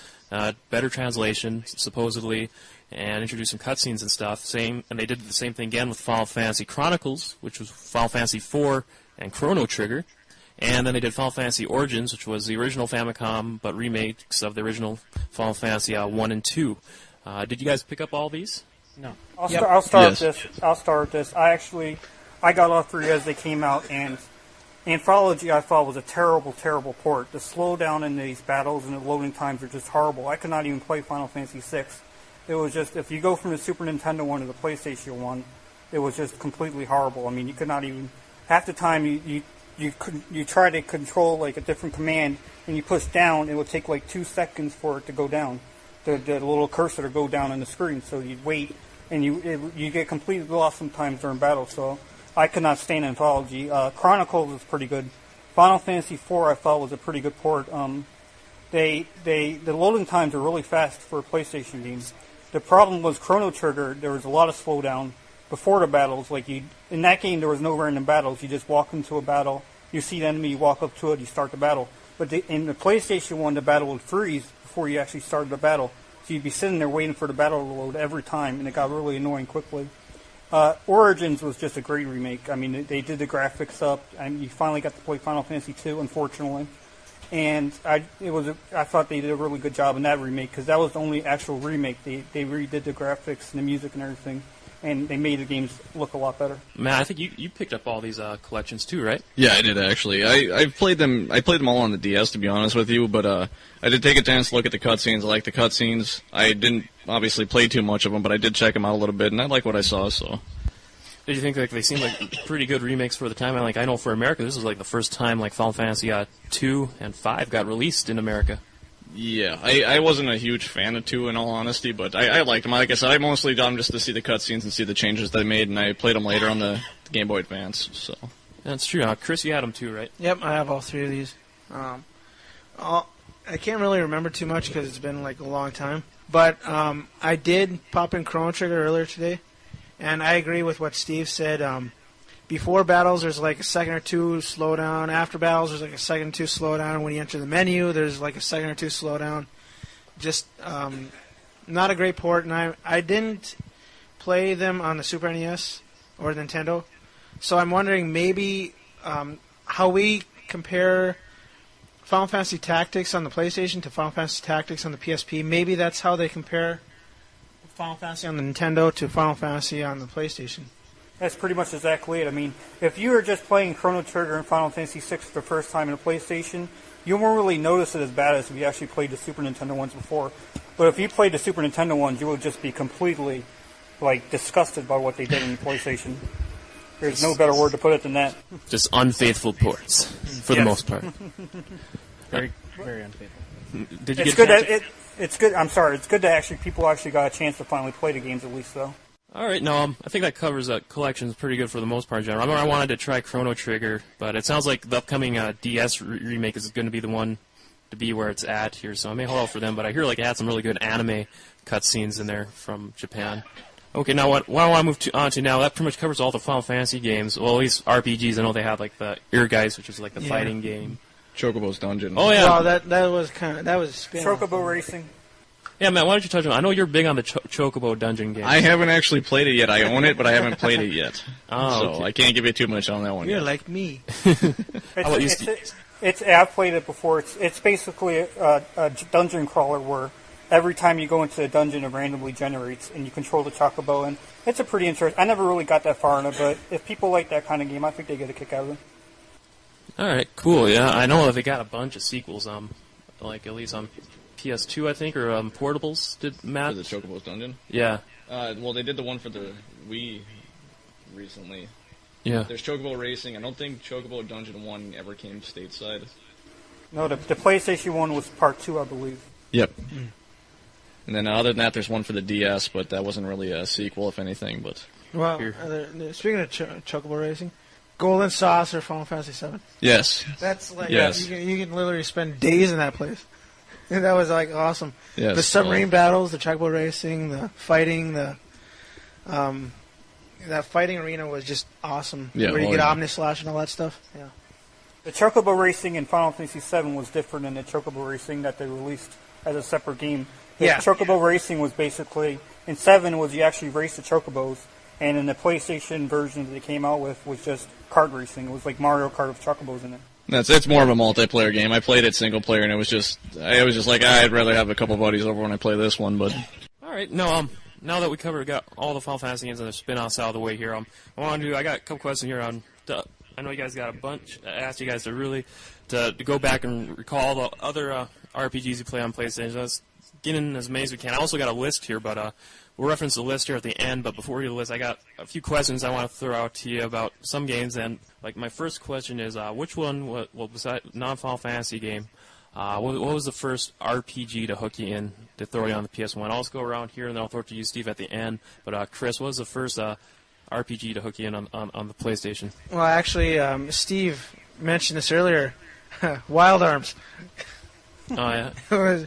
Speaker 2: better translation, supposedly, and introduced some cutscenes and stuff. And they did the same thing again with Final Fantasy Chronicles, which was Final Fantasy 4 and Chrono Trigger. And then they did Final Fantasy Origins, which was the original Famicom, but remakes of the original Final Fantasy 1 and 2. Did you guys pick up all these?
Speaker 5: No.
Speaker 4: I'll start with this. I got all 3 as they came out, and Anthology I thought was a terrible, terrible port. The slowdown in these battles and the loading times are just horrible. I could not even play Final Fantasy 6. It was just, if you go from the Super Nintendo one to the PlayStation one, it was just completely horrible. I mean, you could not even, half the time you try to control a different command and you push down, it would take 2 seconds for it to go down, the little cursor to go down on the screen. So you'd wait, and you get completely lost sometimes during battle. So I could not stand Anthology. Chronicles was pretty good. Final Fantasy 4 I thought was a pretty good port. The loading times are really fast for a PlayStation game. The problem was Chrono Trigger. There was a lot of slowdown before the battles. In that game, there was no random battles. You just walk into a battle, you see the enemy, you walk up to it, you start the battle. But in the PlayStation one, the battle would freeze before you actually started the battle. So you'd be sitting there waiting for the battle to load every time, and it got really annoying quickly. Origins was just a great remake. I mean, they did the graphics up, and you finally got to play Final Fantasy 2, unfortunately. And I thought they did a really good job in that remake, because that was the only actual remake. They redid the graphics and the music and everything, and they made the games look a lot better.
Speaker 2: Man, I think you picked up all these collections too, right?
Speaker 6: Yeah, I did actually. I played them all on the DS, to be honest with you, but I did take a chance to look at the cutscenes. I like the cutscenes. I didn't obviously play too much of them, but I did check them out a little bit, and I like what I saw. So,
Speaker 2: did you think they seemed like pretty good remakes for the time? I know for America, this was the first time Final Fantasy 2 and 5 got released in America.
Speaker 6: Yeah, I wasn't a huge fan of 2 in all honesty, but I liked them. Like I said, I mostly done just to see the cutscenes and see the changes they made, and I played them later on the Game Boy Advance. So
Speaker 2: that's true. Chris, you had them too, right?
Speaker 3: Yep, I have all 3 of these. I can't really remember too much because it's been a long time, but I did pop in Chrono Trigger earlier today, and I agree with what Steve said. Before battles, there's a second or 2 slowdown. After battles, there's a second or 2 slowdown. When you enter the menu, there's a second or 2 slowdown. Just not a great port, and I didn't play them on the Super NES or Nintendo, so I'm wondering maybe how we compare Final Fantasy Tactics on the PlayStation to Final Fantasy Tactics on the PSP. Maybe that's how they compare Final Fantasy on the Nintendo to Final Fantasy on the PlayStation.
Speaker 4: That's pretty much exactly it. I mean, if you were just playing Chrono Trigger and Final Fantasy VI for the first time in a PlayStation, you won't really notice it as bad as if you actually played the Super Nintendo ones before. But if you played the Super Nintendo ones, you would just be completely, disgusted by what they did in the PlayStation. There's no better word to put it than that.
Speaker 2: Just unfaithful ports, for the most part.
Speaker 5: Very, very unfaithful.
Speaker 2: Did you
Speaker 4: It's
Speaker 2: get
Speaker 4: good. It's good. I'm sorry. It's good that people actually got a chance to finally play the games at least, though.
Speaker 2: All right, no, I think that covers that collection's pretty good for the most part in general. I remember I wanted to try Chrono Trigger, but it sounds like the upcoming DS remake is going to be the one to be where it's at here, so I may hold out for them, but I hear it had some really good anime cutscenes in there from Japan. Okay, now what I want to move on to now, that pretty much covers all the Final Fantasy games, well, at least RPGs. I know they have the Ehrgeist, which is the fighting game.
Speaker 6: Chocobo's Dungeon.
Speaker 2: Oh, yeah.
Speaker 3: Well, that was
Speaker 4: Chocobo Racing.
Speaker 2: Yeah, Matt, why don't you touch on it? I know you're big on the Chocobo Dungeon game.
Speaker 6: I haven't actually played it yet. I own it, but I haven't played it yet.
Speaker 2: Oh,
Speaker 6: so I can't give you too much on that one
Speaker 3: You're
Speaker 6: yet.
Speaker 3: like me.
Speaker 4: I've played it before. It's basically a dungeon crawler where every time you go into a dungeon, it randomly generates, and you control the Chocobo. And it's a pretty interesting. I never really got that far in it, but if people like that kind of game, I think they get a kick out of it.
Speaker 2: All right, cool. Yeah, I know that they got a bunch of sequels. At least on PS2, I think, or portables. Did Matt?
Speaker 6: For the Chocobo's Dungeon?
Speaker 2: Yeah.
Speaker 6: Well, they did the one for the Wii recently.
Speaker 2: Yeah.
Speaker 6: There's Chocobo Racing. I don't think Chocobo Dungeon 1 ever came stateside.
Speaker 4: No, the PlayStation 1 was part 2, I believe.
Speaker 6: Yep. And then other than that, there's one for the DS, but that wasn't really a sequel, if anything. But
Speaker 3: Well, speaking of Chocobo Racing, Golden Saucer, Final Fantasy VII.
Speaker 6: yes.
Speaker 3: That's
Speaker 6: Yes.
Speaker 3: you can literally spend days in that place. And that was awesome.
Speaker 6: Yes.
Speaker 3: The submarine battles, the Chocobo Racing, the fighting, that fighting arena was just awesome.
Speaker 6: Yeah,
Speaker 3: where you
Speaker 6: oh,
Speaker 3: get
Speaker 6: yeah.
Speaker 3: Omnislash and all that stuff. Yeah.
Speaker 4: The Chocobo Racing in Final Fantasy VII was different than the Chocobo Racing that they released as a separate game. The Chocobo Racing was basically, in 7 was you actually race the Chocobos, and in the PlayStation version that they came out with was just kart racing. It was like Mario Kart with Chocobos in it.
Speaker 6: It's more of a multiplayer game. I played it single player, and it was just like I'd rather have a couple buddies over when I play this one. But
Speaker 2: All right, no, now that we got all the Final Fantasy games and the spin-offs out of the way here, I got a couple questions here on. I know you guys got a bunch. I asked you guys to go back and recall the other RPGs you play on PlayStation. Let's get in as many as we can. I also got a list here, but we'll reference the list here at the end. But before we do the list, I got a few questions I want to throw out to you about some games. And my first question is, which one, besides non-Final Fantasy game, what was the first RPG to hook you in, to throw you on the PS1? I'll just go around here, and then I'll throw it to you, Steve, at the end. But Chris, what was the first RPG to hook you in on the PlayStation?
Speaker 3: Well, actually, Steve mentioned this earlier. Wild Arms.
Speaker 2: Oh, yeah?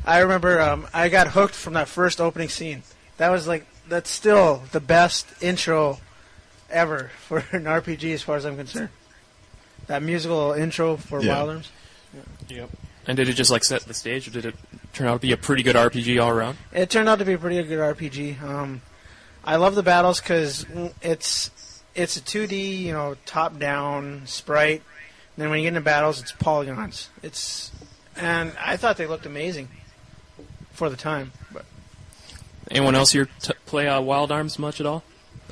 Speaker 3: I remember I got hooked from that first opening scene. That's still the best intro ever for an RPG as far as I'm concerned. That musical intro for Wild Arms.
Speaker 2: Yep. And did it just set the stage, or did it turn out to be a pretty good RPG all around?
Speaker 3: It turned out to be a pretty good RPG. I love the battles because it's a 2D, top-down sprite. And then when you get into battles, it's polygons. And I thought they looked amazing for the time. But
Speaker 2: anyone else here play Wild Arms much at all?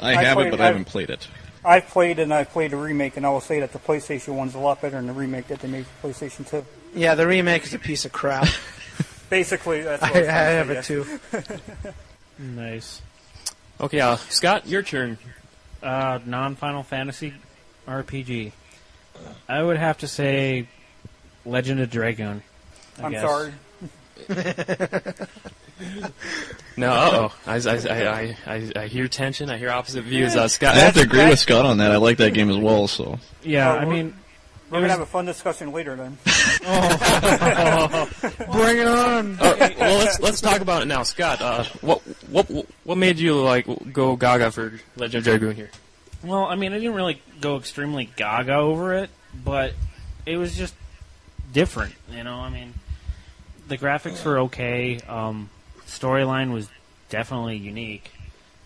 Speaker 6: I have it, but I haven't played it.
Speaker 4: I've played a remake, and I will say that the PlayStation 1's a lot better than the remake that they made for PlayStation 2.
Speaker 3: Yeah, the remake is a piece of crap.
Speaker 4: Basically, that's what
Speaker 3: I have it too.
Speaker 5: Nice.
Speaker 2: Okay, Scott, your turn.
Speaker 5: Non-Final Fantasy RPG. I would have to say Legend of Dragoon.
Speaker 4: I'm sorry.
Speaker 2: No, I hear tension. I hear opposite views. Scott,
Speaker 6: I have to agree with Scott on that. I like that game as well. So
Speaker 5: Yeah,
Speaker 4: we're going to have a fun discussion later then.
Speaker 3: Bring it on!
Speaker 2: Well, let's talk about it now, Scott. What made you go gaga for Legend of Dragoon here?
Speaker 5: Well, I didn't really go extremely gaga over it, but it was just different, the graphics were okay, storyline was definitely unique,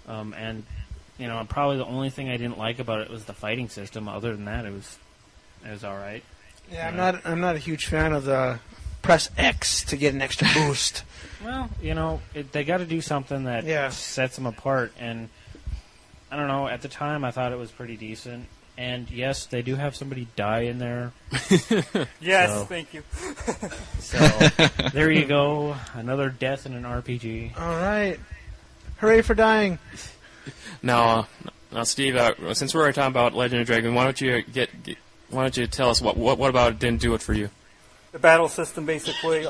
Speaker 5: and probably the only thing I didn't like about it was the fighting system. Other than that, it was all right.
Speaker 3: Yeah, I'm not a huge fan of the press X to get an extra boost.
Speaker 5: Well, they got to do something that sets them apart. And I don't know. At the time, I thought it was pretty decent. And yes, they do have somebody die in there.
Speaker 4: Yes, thank you.
Speaker 5: So there you go, another death in an RPG.
Speaker 3: All right, hooray for dying!
Speaker 2: Now, Steve, since we're already talking about Legend of Dragoon, why don't you tell us what about it didn't do it for you?
Speaker 4: The battle system, basically,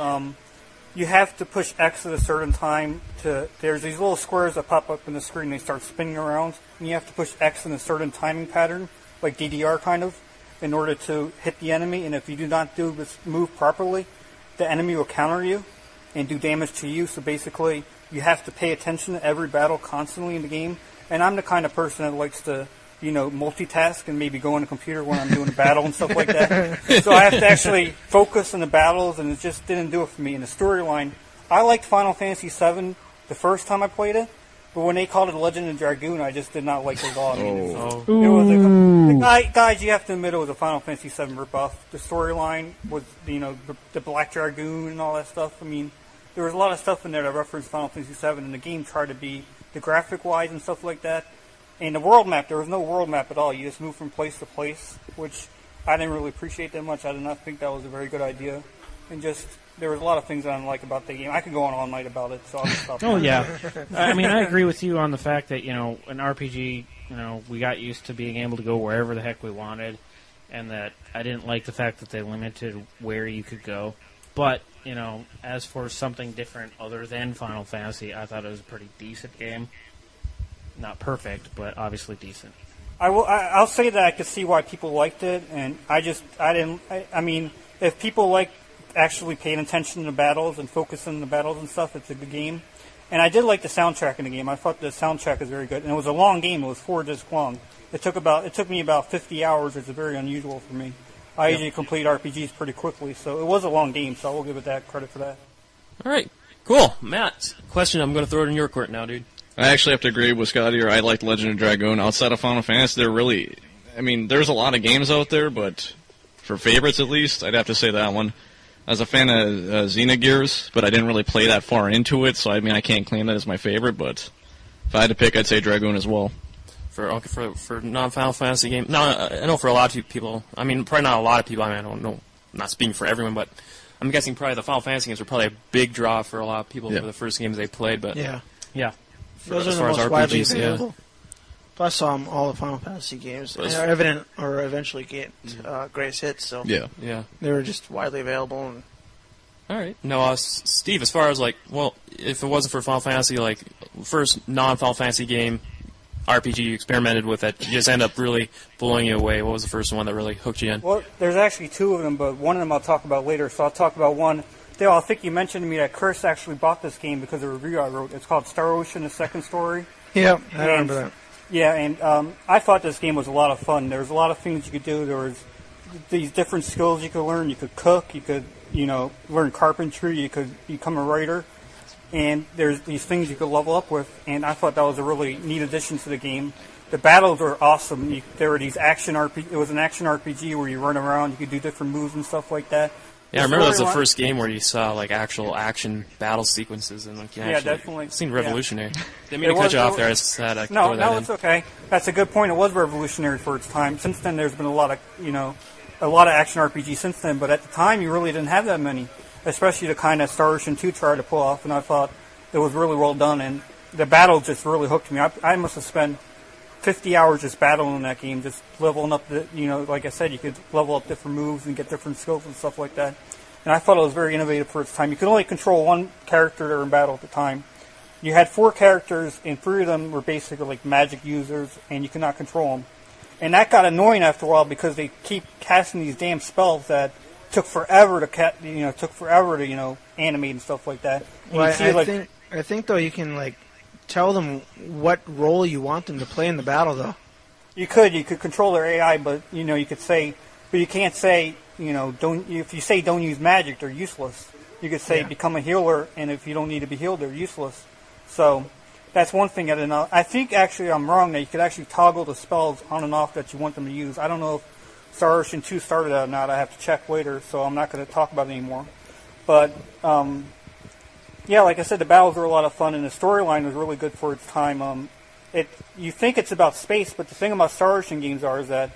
Speaker 4: you have to push X at a certain time. There's these little squares that pop up in the screen. They start spinning around, and you have to push X in a certain timing pattern, like DDR kind of, in order to hit the enemy. And if you do not do this move properly, the enemy will counter you and do damage to you. So basically, you have to pay attention to every battle constantly in the game. And I'm the kind of person that likes to, multitask and maybe go on a computer when I'm doing a battle and stuff like that. So I have to actually focus on the battles, and it just didn't do it for me. In the storyline, I liked Final Fantasy VII the first time I played it, but when they called it Legend of Dragoon, I just did not like it at all. Guys, you have to admit it was a Final Fantasy VII ripoff. The storyline was, the Black Dragoon and all that stuff. I mean, there was a lot of stuff in there that referenced Final Fantasy VII, and the game tried to be the graphic-wise and stuff like that. And the world map, there was no world map at all. You just moved from place to place, which I didn't really appreciate that much. I did not think that was a very good idea. And just, there was a lot of things I didn't like about the game. I could go on all night about it, so I'll just stop.
Speaker 5: Oh, yeah. I mean, I agree with you on the fact that, an RPG, we got used to being able to go wherever the heck we wanted, and that I didn't like the fact that they limited where you could go. But, as for something different other than Final Fantasy, I thought it was a pretty decent game. Not perfect, but obviously decent.
Speaker 4: I'll say that I could see why people liked it, and I mean, if people actually paying attention to the battles and focusing on the battles and stuff, it's a good game. And I did like the soundtrack in the game. I thought the soundtrack was very good, and it was a long game. It was 4 discs long. It took me about 50 hours. It's very unusual for me. I usually complete RPGs pretty quickly, so it was a long game. So I will give it that credit for that.
Speaker 2: All right, cool, Matt. Question. I'm going to throw it in your court now, dude.
Speaker 6: I actually have to agree with Scott here. I liked Legend of Dragoon. Outside of Final Fantasy, there's a lot of games out there, but for favorites at least, I'd have to say that one. I was a fan of Xenogears, but I didn't really play that far into it, so I can't claim that as my favorite, but if I had to pick, I'd say Dragoon as well.
Speaker 2: For non-Final Fantasy game, no, I know for a lot of people, probably not a lot of people, I don't know, I'm not speaking for everyone, but I'm guessing probably the Final Fantasy games were probably a big draw for a lot of people for the first games they played, but...
Speaker 3: Yeah.
Speaker 2: Those
Speaker 3: are the most widely available. Plus, all the Final Fantasy games are eventually get greatest hits. So
Speaker 2: yeah,
Speaker 3: they were just widely available. And
Speaker 2: all right, no, Steve. As far as if it wasn't for Final Fantasy, first non-Final Fantasy game RPG you experimented with that you just end up really blowing you away. What was the first one that really hooked you in?
Speaker 4: Well, there's actually 2 of them, but one of them I'll talk about later. So I'll talk about one. Dale, I think you mentioned to me that Chris actually bought this game because of a review I wrote. It's called Star Ocean: The Second Story.
Speaker 3: Yeah, I remember that.
Speaker 4: Yeah, and I thought this game was a lot of fun. There was a lot of things you could do. There was these different skills you could learn. You could cook. You could, learn carpentry. You could become a writer. And there's these things you could level up with. And I thought that was a really neat addition to the game. The battles were awesome. There were these action RPG. It was an action RPG where you run around. You could do different moves and stuff like that.
Speaker 2: Yeah, I remember that was the first game where you saw actual action battle sequences and
Speaker 4: definitely.
Speaker 2: It seemed revolutionary. Didn't mean to cut you off there. I just had to throw that in.
Speaker 4: It's okay. That's a good point. It was revolutionary for its time. Since then, there's been a lot of action RPGs since then. But at the time, you really didn't have that many, especially the kind of Star Ocean 2 tried to pull off. And I thought it was really well done. And the battle just really hooked me. I must have spent 50 hours just battling in that game, just leveling up like I said, you could level up different moves and get different skills and stuff like that. And I thought it was very innovative for its time. You could only control one character that were in battle at the time. You had 4 characters, and 3 of them were basically magic users, and you could not control them. And that got annoying after a while because they keep casting these damn spells that took forever to animate and stuff like that. And
Speaker 3: well, I think though you can tell them what role you want them to play in the battle, though.
Speaker 4: You could control their AI, but you could say, but you can't say, if you say don't use magic, they're useless. You could say become a healer, and if you don't need to be healed, they're useless. So that's one thing I didn't know. I think actually I'm wrong that you could actually toggle the spells on and off that you want them to use. I don't know if Star Ocean 2 started that or not. I have to check later, so I'm not going to talk about it anymore. But yeah, like I said, the battles were a lot of fun, and the storyline was really good for its time. You think it's about space, but the thing about Star Ocean games is that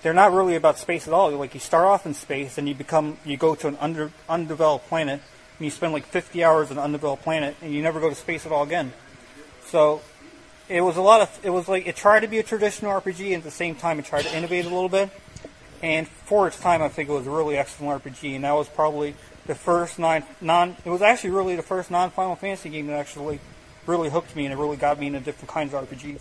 Speaker 4: they're not really about space at all. Like, you start off in space, and you go to an undeveloped planet, and you spend like 50 hours on an undeveloped planet, and you never go to space at all again. So it was it tried to be a traditional RPG, and at the same time it tried to innovate a little bit. And for its time, I think it was a really excellent RPG, and that was probably the first it was actually really the first non-Final Fantasy game that actually really hooked me, and it really got me into different kinds of RPGs.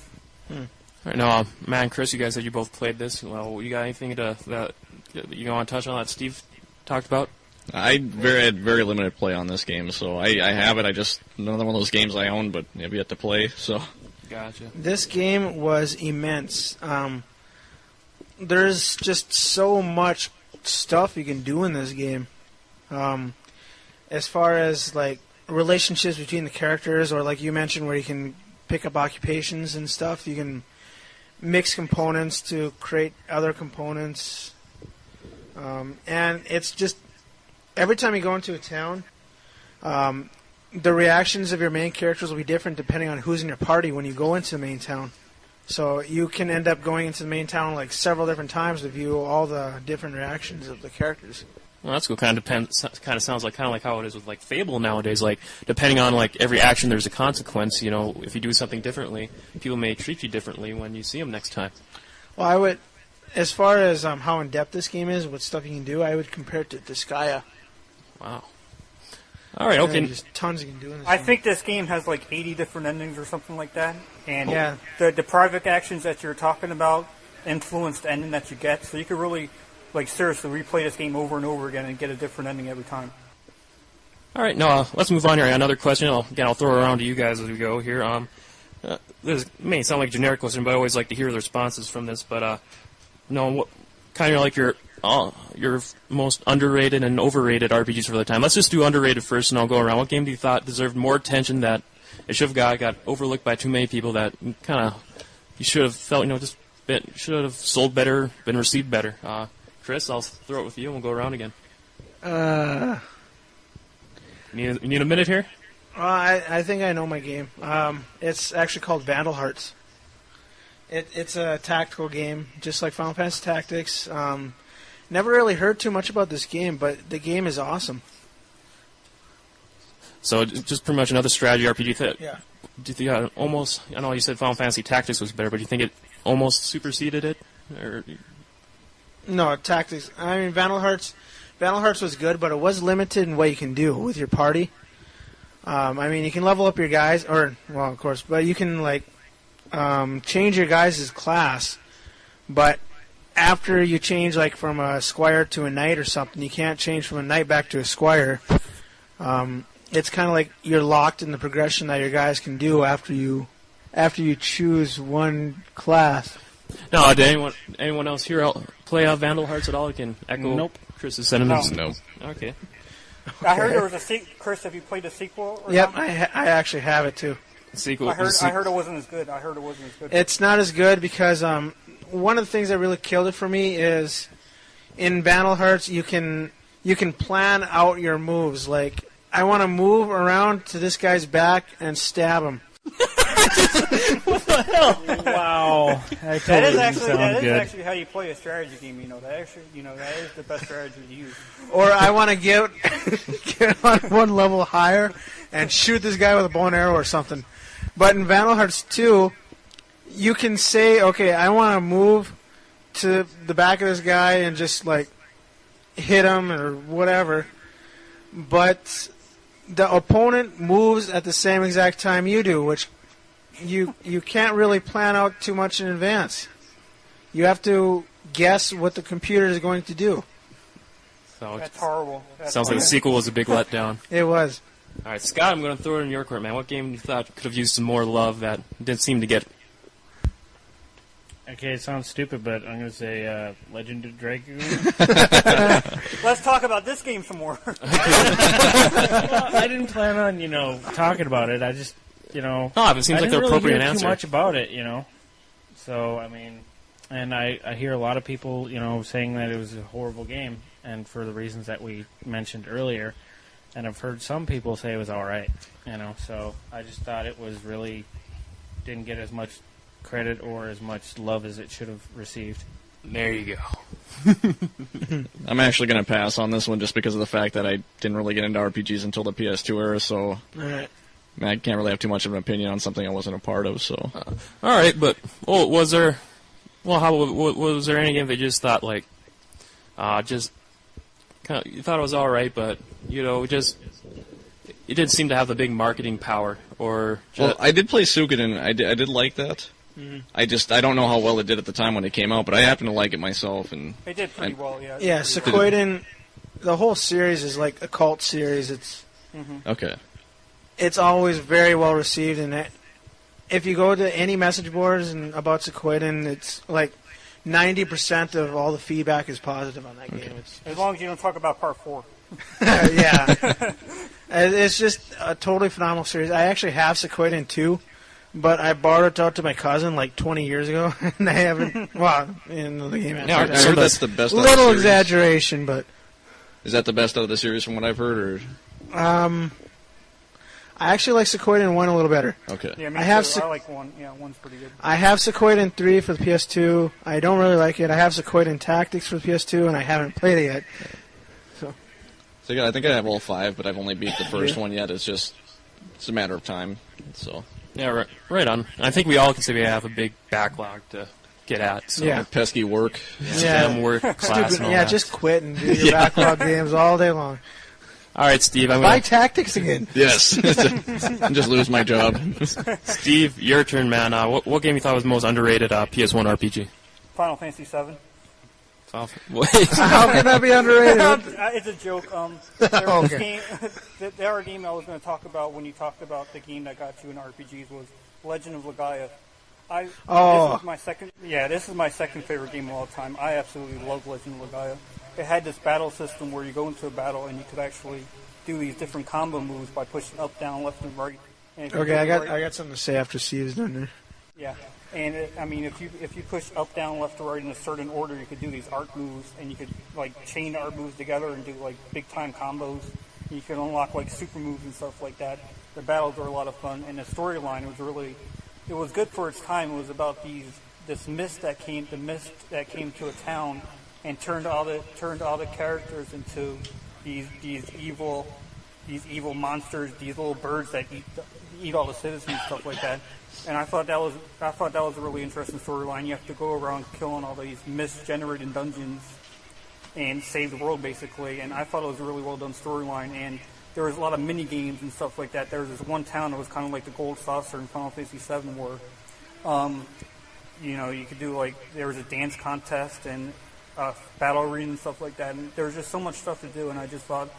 Speaker 2: All right, now, Matt and Chris, you guys said you both played this. Well, you got anything that you want to touch on that Steve talked about?
Speaker 6: I had very limited play on this game, so I have it. Another one of those games I own, but have yet to play. So,
Speaker 2: gotcha.
Speaker 3: This game was immense. There's just so much stuff you can do in this game. As far as like relationships between the characters, or like you mentioned, where you can pick up occupations and stuff, you can mix components to create other components, and it's just every time you go into a town, the reactions of your main characters will be different depending on who's in your party when you go into the main town. So you can end up going into the main town like several different times to view all the different reactions of the characters.
Speaker 2: Well, that's cool. Kind of sounds like how it is with like Fable nowadays. Like, depending on like every action, there's a consequence. You know, if you do something differently, people may treat you differently when you see them next time.
Speaker 3: Well, I would, as far as how in depth this game is, what stuff you can do, I would compare it to Disgaea.
Speaker 2: Wow. All right. Okay.
Speaker 3: There's tons you can do in this
Speaker 4: I
Speaker 3: game.
Speaker 4: think this game has like 80 different endings or something like that, and
Speaker 3: Yeah.
Speaker 4: the private actions that you're talking about influence the ending that you get. So you could really, like, seriously replay this game over and over again and get a different ending every time.
Speaker 2: All right. Now let's move on here. Another question. I'll throw it around to you guys as we go here. This may sound like a generic question, but I always like to hear the responses from this. But what kind of like your most underrated and overrated RPGs for the time? Let's just do underrated first, and I'll go around. What game do you thought deserved more attention that it should have got overlooked by too many people, that kind of you should have felt should have sold better, been received better? Chris, I'll throw it with you, and we'll go around again. You need a minute here?
Speaker 3: I think I know my game. It's actually called Vandal Hearts. It's a tactical game, just like Final Fantasy Tactics. Never really heard too much about this game, but the game is awesome.
Speaker 2: So just pretty much another strategy RPG.
Speaker 3: Yeah.
Speaker 2: Do you think almost? I know you said Final Fantasy Tactics was better, but do you think it almost superseded it? Or
Speaker 3: No, Tactics. I mean, Vandal Hearts was good, but it was limited in what you can do with your party. I mean, you can level up your guys, of course, but you can like change your guys' class, but after you change like from a squire to a knight or something, you can't change from a knight back to a squire. It's kind of like you're locked in the progression that your guys can do after you choose one class.
Speaker 2: no, did anyone else here play Vandal Hearts at all? You can echo
Speaker 5: Nope.
Speaker 2: Chris's sentiments.
Speaker 6: No.
Speaker 2: Okay.
Speaker 4: I heard there was a sequel. Chris, have you played a sequel? Or
Speaker 3: Yep,
Speaker 4: something?
Speaker 3: I actually have it too.
Speaker 2: Sequel.
Speaker 4: I heard it wasn't as good.
Speaker 3: It's not as good because one of the things that really killed it for me is in Vandal Hearts you can plan out your moves. Like, I want to move around to this guy's back and stab him.
Speaker 5: Wow.
Speaker 4: That is actually how you play a strategy game. That is the best strategy to use.
Speaker 3: Or I want to get on one level higher and shoot this guy with a bow and arrow or something. But in Vandal Hearts 2, you can say, okay, I want to move to the back of this guy and just like hit him or whatever. But the opponent moves at the same exact time you do, which you can't really plan out too much in advance. You have to guess what the computer is going to do.
Speaker 2: So
Speaker 4: That's horrible.
Speaker 2: sounds like the sequel was a big letdown.
Speaker 3: It was.
Speaker 2: All right, Scott, I'm going to throw it in your court, man. What game you thought could have used some more love that didn't seem to get?
Speaker 5: Okay, it sounds stupid, but I'm going to say Legend of Dragoon.
Speaker 4: Let's talk about this game some more.
Speaker 5: Well, I didn't plan on, talking about it. I just,
Speaker 2: No, but it seems like the appropriate
Speaker 5: I didn't really hear
Speaker 2: answer.
Speaker 5: too much about it, So, I mean, and I hear a lot of people, saying that it was a horrible game, and for the reasons that we mentioned earlier. and I've heard some people say it was all right. So I just thought it was really didn't get as much credit or as much love as it should have received.
Speaker 2: There you go.
Speaker 6: I'm actually going to pass on this one just because of the fact that I didn't really get into RPGs until the PS2 era, so
Speaker 3: All right.
Speaker 6: I can't really have too much of an opinion on something I wasn't a part of. So,
Speaker 2: All right, but was there any game that you just thought like, just kind of you thought it was all right, but just it didn't seem to have the big marketing power, or
Speaker 6: well, I did play Suikoden. I did like that.
Speaker 3: Mm-hmm.
Speaker 6: I don't know how well it did at the time when it came out, but I happen to like it myself. And
Speaker 4: It did pretty well, yeah.
Speaker 3: Yeah, Suikoden, the whole series is like a cult series.
Speaker 6: okay.
Speaker 3: It's always very well received, and if you go to any message boards and about Suikoden, it's like 90% of all the feedback is positive on that game.
Speaker 4: As long as you don't talk about Part 4.
Speaker 3: Yeah. It's just a totally phenomenal series. I actually have Suikoden 2, but I borrowed it out to my cousin like 20 years ago, and I haven't. Well, in the game.
Speaker 6: I heard that's the best.
Speaker 3: Little
Speaker 6: out of the series.
Speaker 3: exaggeration, but
Speaker 6: Is that the best out of the series from what I've heard, or
Speaker 3: I actually like Suikoden 1 a little better.
Speaker 6: okay?
Speaker 4: Yeah, me
Speaker 3: I have
Speaker 4: too. I like 1. Yeah, 1's pretty good.
Speaker 3: I have Suikoden 3 for the PS2. I don't really like it. I have Suikoden Tactics for the PS2, and I haven't played it yet.
Speaker 6: So yeah, I think I have all 5, but I've only beat the first one yet. It's a matter of time. So
Speaker 2: yeah, right on. I think we all can say we have a big backlog to get at. So.
Speaker 3: Yeah.
Speaker 6: pesky work.
Speaker 2: STEM work, class,
Speaker 3: Stupid.
Speaker 2: and all
Speaker 3: Yeah,
Speaker 2: that.
Speaker 3: just quit and do your backlog games all day long.
Speaker 2: All right, Steve. I'm
Speaker 3: Buy
Speaker 2: gonna
Speaker 3: Tactics again.
Speaker 6: Yes, and just lose my job.
Speaker 2: Steve, your turn, man. What game you thought was most underrated PSone RPG?
Speaker 4: Final Fantasy 7.
Speaker 2: Wait.
Speaker 3: How can that be underrated?
Speaker 4: It's a joke. There was
Speaker 3: Okay.
Speaker 4: the other game I was going to talk about when you talked about the game that got you in RPGs was Legend of Legaia. This is my second. Yeah, this is my second favorite game of all time. I absolutely love Legend of Legaia. It had this battle system where you go into a battle and you could actually do these different combo moves by pushing up, down, left, and right. And if you
Speaker 3: Okay,
Speaker 4: do
Speaker 3: I got
Speaker 4: right-
Speaker 3: I got something to say after Steve's done there.
Speaker 4: Yeah, and if you push up, down, left, or right in a certain order, you could do these arc moves, and you could like chain the arc moves together and do like big time combos. And you could unlock like super moves and stuff like that. The battles were a lot of fun, and the storyline was good for its time. It was about this mist that came to a town and turned all the characters into these evil monsters, these little birds that eat all the citizens and stuff like that. And I thought that was a really interesting storyline. You have to go around killing all these mist-generated dungeons and save the world, basically. And I thought it was a really well-done storyline. And there was a lot of mini-games and stuff like that. There was this one town that was kind of like the Gold Saucer in Final Fantasy VII where, you could do, there was a dance contest and battle arena and stuff like that. And there was just so much stuff to do, and I just thought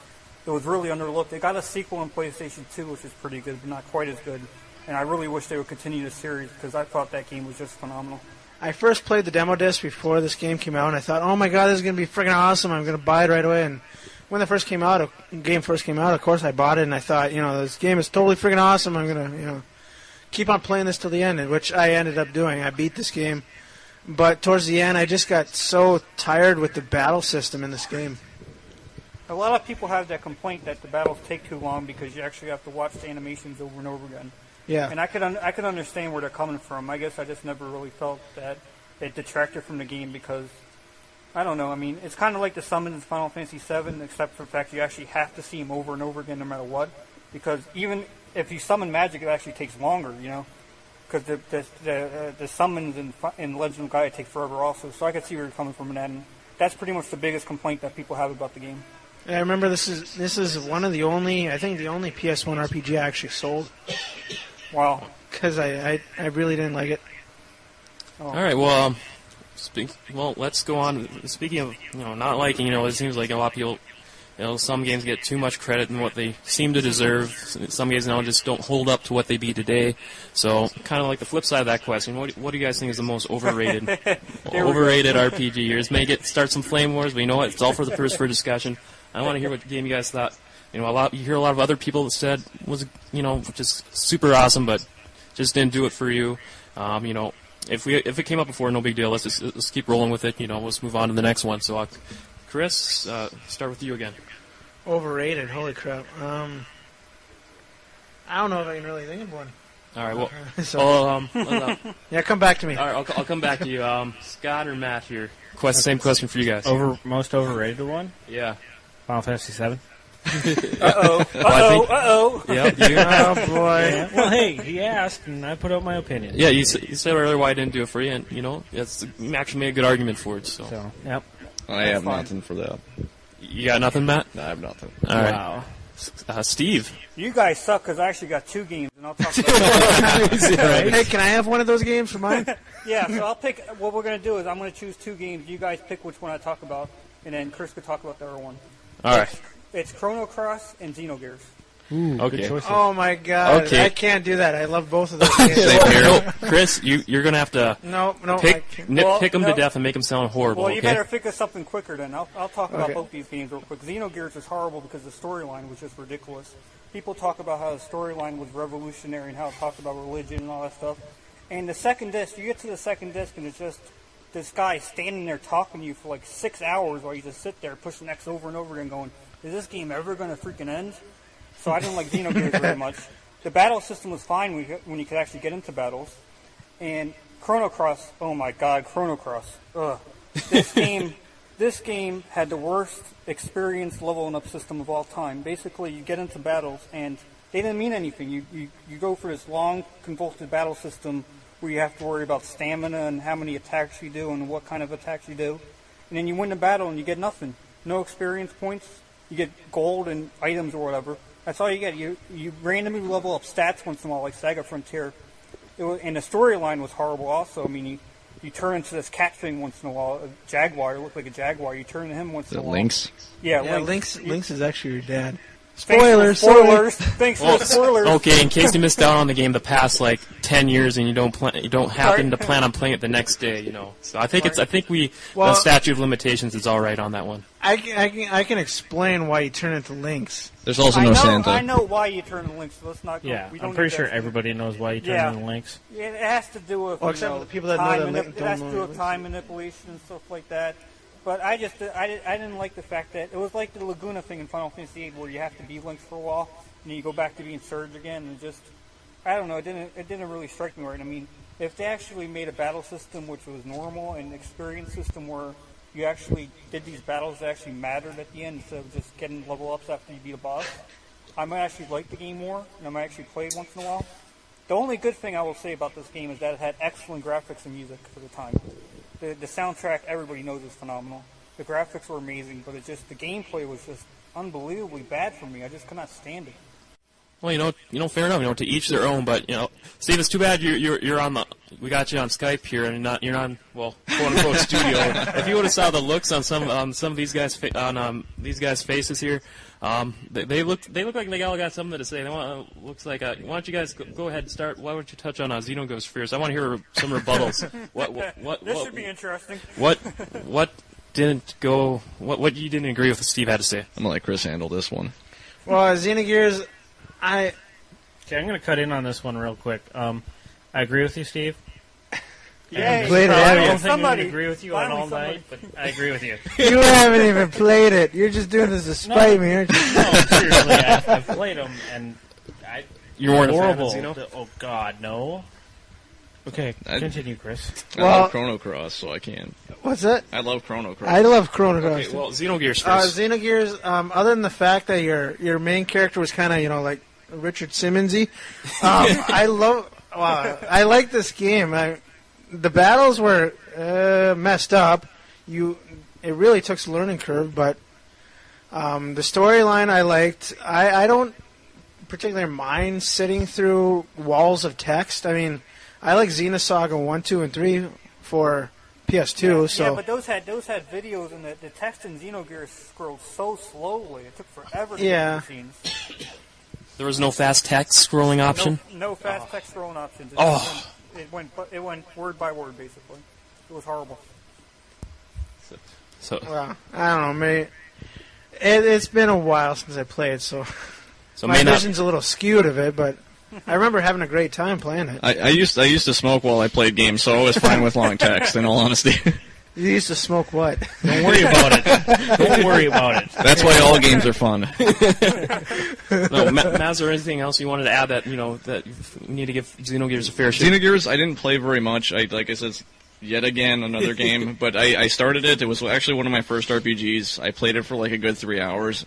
Speaker 4: it was really underlooked. They got a sequel in PlayStation 2, which is pretty good, but not quite as good. And I really wish they would continue the series because I thought that game was just phenomenal.
Speaker 3: I first played the demo disc before this game came out, and I thought, oh my god, this is going to be freaking awesome. I'm going to buy it right away. And when the game first came out, of course I bought it, and I thought, this game is totally freaking awesome. I'm going to, keep on playing this till the end, which I ended up doing. I beat this game. But towards the end, I just got so tired with the battle system in this game.
Speaker 4: A lot of people have that complaint that the battles take too long because you actually have to watch the animations over and over again.
Speaker 3: Yeah.
Speaker 4: And I could understand where they're coming from. I guess I just never really felt that it detracted from the game because, I don't know, I mean, it's kind of like the summons in Final Fantasy VII, except for the fact you actually have to see them over and over again no matter what. Because even if you summon magic, it actually takes longer, because the summons in Legend of Gaia take forever also. So I could see where you're coming from in that. And that's pretty much the biggest complaint that people have about the game.
Speaker 3: I remember this is one of the only PS1 RPG I actually sold.
Speaker 4: Wow.
Speaker 3: Because I really didn't like it.
Speaker 4: Oh.
Speaker 2: All right. Well, let's go on. Speaking of not liking, it seems like a lot of people, some games get too much credit in what they seem to deserve. Some games just don't hold up to what they be today. So, kind of like the flip side of that question, what do you guys think is the most overrated RPG? Yours may start some flame wars, but you know what? It's all for the first for discussion. I want to hear what game you guys thought. You hear a lot of other people that said was just super awesome, but just didn't do it for you. If it came up before, no big deal. Let's keep rolling with it. Let's move on to the next one. So, Chris, start with you again.
Speaker 3: Overrated. Holy crap. I don't know if I can really think of one.
Speaker 2: All right. Well,
Speaker 3: So- yeah, come back to me.
Speaker 2: all right. I'll come back to you. Scott or Matt here. Same question for you guys.
Speaker 5: Most overrated one?
Speaker 2: Yeah.
Speaker 5: Final Fantasy VII.
Speaker 4: Uh-oh.
Speaker 2: Yeah. You,
Speaker 3: Oh, boy.
Speaker 5: Yeah. Well, hey, he asked, and I put out my opinion.
Speaker 2: yeah. You said earlier why I didn't do it for you, and you actually made a good argument for it. So
Speaker 5: So, yep.
Speaker 6: I have
Speaker 4: fine.
Speaker 6: nothing for that.
Speaker 2: you got nothing, Matt?
Speaker 6: No, I have nothing.
Speaker 2: All right.
Speaker 5: Wow.
Speaker 2: Steve.
Speaker 4: You guys suck because I actually got 2 games, and I'll talk about it.
Speaker 3: Hey, can I have one of those games for mine?
Speaker 4: Yeah, so I'll pick. What we're going to do is I'm going to choose 2 games. You guys pick which one I talk about, and then Chris could talk about the other one.
Speaker 2: All right.
Speaker 4: It's Chrono Cross and Xenogears.
Speaker 2: Okay.
Speaker 5: Good choices.
Speaker 3: Oh, my God.
Speaker 2: Okay.
Speaker 3: I can't do that. I love both of those games.
Speaker 6: Same here.
Speaker 2: No, Chris, you're gonna have to
Speaker 3: No, I
Speaker 2: pick
Speaker 3: can't.
Speaker 2: nitpick them
Speaker 4: no.
Speaker 2: to death and make them sound horrible.
Speaker 4: Well, you
Speaker 2: okay?
Speaker 4: better think of something quicker then. I'll talk about
Speaker 3: Okay.
Speaker 4: both these games real quick. Xenogears is horrible because the storyline was just ridiculous. People talk about how the storyline was revolutionary and how it talked about religion and all that stuff. And the second disc, you get to the second disc and it's just this guy standing there talking to you for like 6 hours while you just sit there pushing X over and over again going, is this game ever going to freaking end? So I didn't like Xenogears very much. The battle system was fine when you could actually get into battles. And Chrono Cross, oh my god, Chrono Cross. Ugh. This game had the worst experience leveling up system of all time. Basically, you get into battles and they didn't mean anything. You go for this long, convoluted battle system where you have to worry about stamina and how many attacks you do and what kind of attacks you do. And then you win the battle and you get nothing. No experience points. You get gold and items or whatever. That's all you get. You randomly level up stats once in a while, like Saga Frontier. And the storyline was horrible also. I mean, you turn into this cat thing once in a while, a jaguar. It looked like a jaguar. You turn to him once in a while.
Speaker 6: Lynx?
Speaker 4: Yeah,
Speaker 3: Yeah,
Speaker 4: Lynx.
Speaker 3: Lynx is actually your dad.
Speaker 4: Spoilers.
Speaker 3: Spoilers.
Speaker 4: Spoilers. Thanks for the spoilers.
Speaker 2: Okay, in case you missed out on the game the past like 10 years and you don't happen to plan on playing it the next day, So I think the
Speaker 3: Well-
Speaker 2: statute of limitations is all right on that one.
Speaker 3: I can explain why you turn into Lynx.
Speaker 6: There's also
Speaker 4: I
Speaker 6: no
Speaker 4: know,
Speaker 6: Santa.
Speaker 4: I know why you turn to Lynx. So let's not go.
Speaker 5: Yeah,
Speaker 4: we don't
Speaker 5: I'm pretty
Speaker 4: need
Speaker 5: sure
Speaker 4: that.
Speaker 5: everybody knows why you turn
Speaker 4: Yeah.
Speaker 5: into links.
Speaker 4: It has to do with
Speaker 3: Well, except for the people that know
Speaker 4: time
Speaker 3: that Link
Speaker 4: it
Speaker 3: don't
Speaker 4: has to
Speaker 3: know
Speaker 4: do with
Speaker 3: Lynx.
Speaker 4: time manipulation and stuff like that. But I didn't like the fact that it was like the Laguna thing in Final Fantasy VIII, where you have to be Lynx for a while and then you go back to being Surge again, and just I don't know. It didn't really strike me right. I mean, if they actually made a battle system which was normal and experience system where you actually did these battles that actually mattered at the end instead of just getting level ups after you beat a boss, I might actually like the game more, and I might actually play it once in a while. The only good thing I will say about this game is that it had excellent graphics and music for the time. The soundtrack, everybody knows, is phenomenal. The graphics were amazing, but the gameplay was just unbelievably bad for me. I just could not stand it.
Speaker 2: Well, fair enough. To each their own. But Steve, it's too bad you're on the. We got you on Skype here, and you're not quote unquote studio. If you would have saw the looks on some of these guys these guys' faces here, they look like they all got something to say. Looks like why don't you guys go ahead and start? Why don't you touch on Xenogears first? I want to hear some rebuttals.
Speaker 4: This should be interesting.
Speaker 2: What didn't go? What you didn't agree with what Steve had to say?
Speaker 6: I'm gonna let Chris handle this one.
Speaker 3: Well, Xenogears,
Speaker 5: Okay, I'm going to cut in on this one real quick. I agree with you, Steve.
Speaker 4: Yay!
Speaker 3: played it,
Speaker 5: I
Speaker 3: have you?
Speaker 5: don't think I'm going
Speaker 4: Somebody-
Speaker 5: to agree with you on
Speaker 4: finally
Speaker 5: all night, but I agree with you.
Speaker 3: You haven't even played it. You're just doing this to spite me, aren't you?
Speaker 5: No, seriously, I've played them, and
Speaker 2: You weren't a fan of
Speaker 5: horrible.
Speaker 2: Xeno?
Speaker 5: Oh, God, no. Okay, continue, Chris.
Speaker 6: I
Speaker 3: Well-
Speaker 6: love Chrono Cross, so I can't.
Speaker 3: What's that?
Speaker 6: I love Chrono Cross.
Speaker 3: I love Chrono Cross.
Speaker 2: Okay, well, Xenogears first.
Speaker 3: Xenogears, other than the fact that your main character was kind of, like Richard Simmonsy, I like this game. The battles were messed up. It really took some learning curve, but the storyline I liked. I don't particularly mind sitting through walls of text. I mean, I like Xenosaga 1, 2, and 3 for PS2. So
Speaker 4: Yeah, but those had videos, and the text in Xenogears scrolled so slowly. It took forever to
Speaker 3: Yeah.
Speaker 4: get the scenes.
Speaker 2: There was no fast text scrolling option.
Speaker 4: No fast text scrolling options. It went word by word, basically. It was horrible.
Speaker 2: So
Speaker 3: well, I don't know, mate. It's been a while since I played, so my
Speaker 2: may not.
Speaker 3: vision's a little skewed of it, but I remember having a great time playing it.
Speaker 6: I used to smoke while I played games, so I was fine with long text. In all honesty,
Speaker 3: You used to smoke what?
Speaker 5: Don't worry about it. Don't worry about it.
Speaker 6: That's why all games are fun.
Speaker 2: No, Maz, or anything else you wanted to add that that you need to give Xenogears a fair shake?
Speaker 6: Xenogears, I didn't play very much. Like I said, yet again another game. But I started it. It was actually one of my first RPGs. I played it for like a good 3 hours.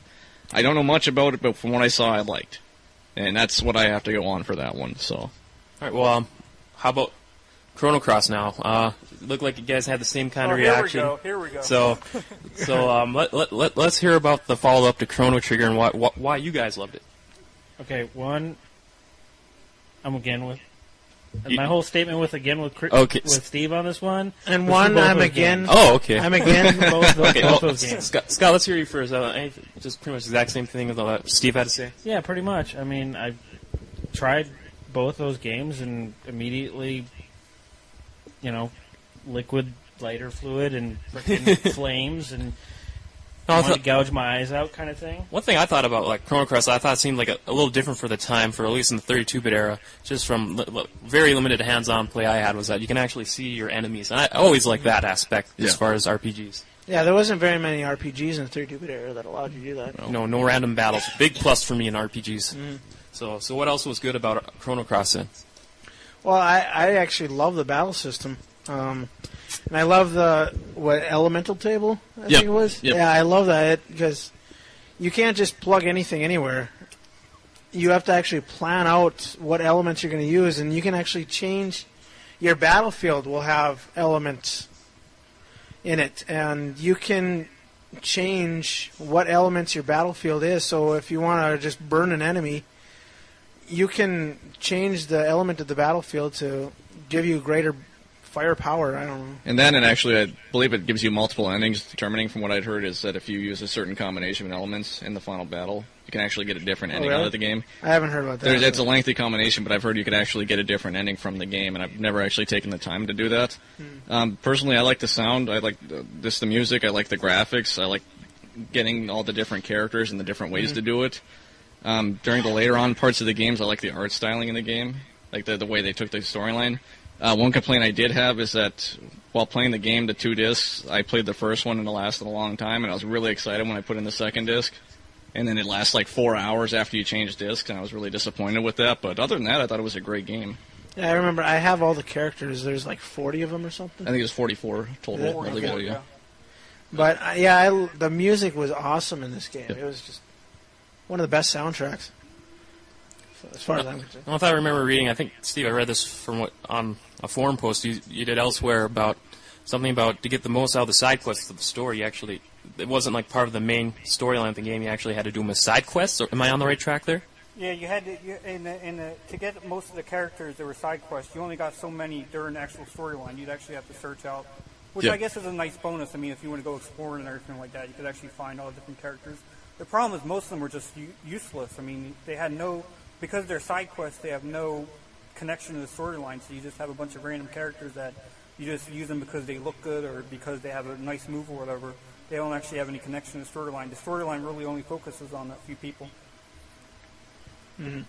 Speaker 6: I don't know much about it, but from what I saw, I liked, and that's what I have to go on for that one. So,
Speaker 2: all right. Well, how about Chrono Cross now? Looked like you guys had the same kind of reaction.
Speaker 4: Here we go.
Speaker 2: So let's hear about the follow-up to Chrono Trigger and why you guys loved it.
Speaker 5: Okay, one, I'm again with my whole statement with Steve on this one.
Speaker 3: And one, I'm again.
Speaker 2: Oh, okay.
Speaker 3: I'm again.
Speaker 5: both
Speaker 2: Okay,
Speaker 5: those games.
Speaker 2: Scott, let's hear you first. Just pretty much the exact same thing as that Steve had to say.
Speaker 5: Yeah, pretty much. I mean, I tried both those games and immediately, liquid lighter fluid and frickin' flames and wanted to gouge my eyes out kind of thing.
Speaker 2: One thing I thought about like Chrono Cross, I thought it seemed like a little different for the time, for at least in the 32-bit era, just from very limited hands-on play I had, was that you can actually see your enemies. And I always like that aspect as far as RPGs.
Speaker 3: Yeah, there wasn't very many RPGs in the 32-bit era that allowed you to do that.
Speaker 2: No random battles. Big plus for me in RPGs. So what else was good about Chrono Cross then?
Speaker 3: Well, I actually love the battle system. And I love the elemental table, I think it was.
Speaker 6: Yep.
Speaker 3: Yeah, I love that because you can't just plug anything anywhere. You have to actually plan out what elements you're going to use, and you can actually change. Your battlefield will have elements in it, and you can change what elements your battlefield is. So if you want to just burn an enemy, you can change the element of the battlefield to give you greater firepower. I don't know.
Speaker 6: And then I believe it gives you multiple endings, determining from what I'd heard is that if you use a certain combination of elements in the final battle, you can actually get a different ending out of the game.
Speaker 3: I haven't heard about that.
Speaker 6: It's a lengthy combination, but I've heard you could actually get a different ending from the game, and I've never actually taken the time to do that. Personally, I like the sound. I like the music. I like the graphics. I like getting all the different characters and the different ways to do it. During the later on parts of the games, I like the art styling in the game, like the way they took the storyline. One complaint I did have is that while playing the game, the 2 discs, I played the first one and it lasted a long time, and I was really excited when I put in the second disc. And then it lasts like 4 hours after you change discs, and I was really disappointed with that. But other than that, I thought it was a great game.
Speaker 3: Yeah, I remember I have all the characters. There's like 40 of them or something.
Speaker 6: I think it was 44 total.
Speaker 3: Yeah. But the music was awesome in this game. It was just one of the best soundtracks. As far as I'm concerned.
Speaker 2: Well, if I remember reading, I think, Steve, I read this from on a forum post you did elsewhere about something about to get the most out of the side quests of the story. It wasn't like part of the main storyline of the game. You actually had to do them as side quests. Or am I on the right track there?
Speaker 4: Yeah, you had to to get most of the characters that were side quests. You only got so many during the actual storyline. You'd actually have to search out, which I guess is a nice bonus. I mean, if you want to go exploring and everything like that, you could actually find all the different characters. The problem is most of them were just useless. I mean, they had because they're side quests, they have no connection to the storyline, so you just have a bunch of random characters that you just use them because they look good or because they have a nice move or whatever. They don't actually have any connection to the storyline. The storyline really only focuses on a few people.
Speaker 3: Mm-hmm.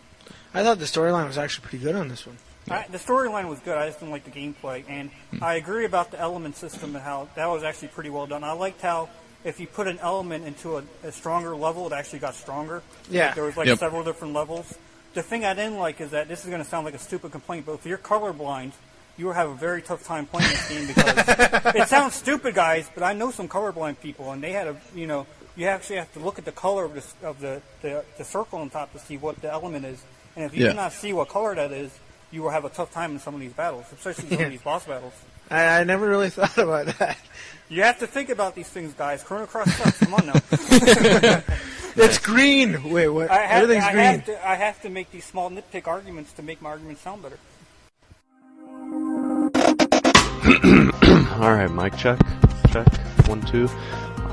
Speaker 3: I thought the storyline was actually pretty good on this one.
Speaker 4: The storyline was good. I just didn't like the gameplay. And I agree about the element system and how that was actually pretty well done. I liked how if you put an element into a stronger level, it actually got stronger.
Speaker 3: Yeah.
Speaker 4: There was several different levels. The thing I didn't like is that this is going to sound like a stupid complaint, but if you're colorblind, you will have a very tough time playing this game because it sounds stupid, guys, but I know some colorblind people, and they had you actually have to look at the color of the circle on top to see what the element is. And if you cannot see what color that is, you will have a tough time in some of these battles, especially some of these boss battles.
Speaker 3: I never really thought about that.
Speaker 4: You have to think about these things, guys. Chrono Cross sucks. Come on now.
Speaker 3: It's green. Wait, what? Everything's green.
Speaker 4: I have to make these small nitpick arguments to make my arguments sound better.
Speaker 7: All right, mic check. 1, 2.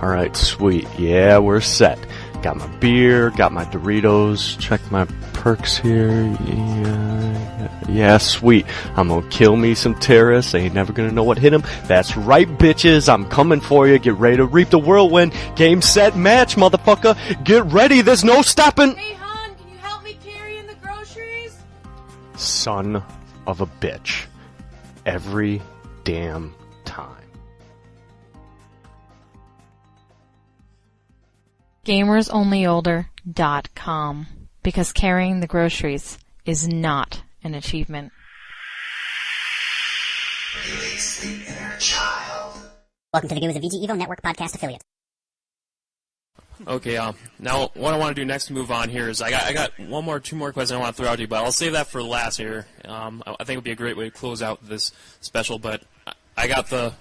Speaker 7: All right, sweet. Yeah, we're set. Got my beer, got my Doritos, check my perks here. Yeah, sweet. I'm gonna kill me some terrorists. They ain't never gonna know what hit them. That's right, bitches. I'm coming for you. Get ready to reap the whirlwind. Game, set, match, motherfucker. Get ready. There's no stopping.
Speaker 8: Hey, hon, can you help me carry in the groceries?
Speaker 7: Son of a bitch. Every damn time.
Speaker 9: GamersOnlyOlder.com, because carrying the groceries is not an achievement.
Speaker 10: Release the inner child. Welcome to the Game of the VG Evo Network podcast affiliate.
Speaker 2: Okay, now what I want to do next to move on here is I got two more questions I want to throw out to you, but I'll save that for last here. I think it would be a great way to close out this special, but I got the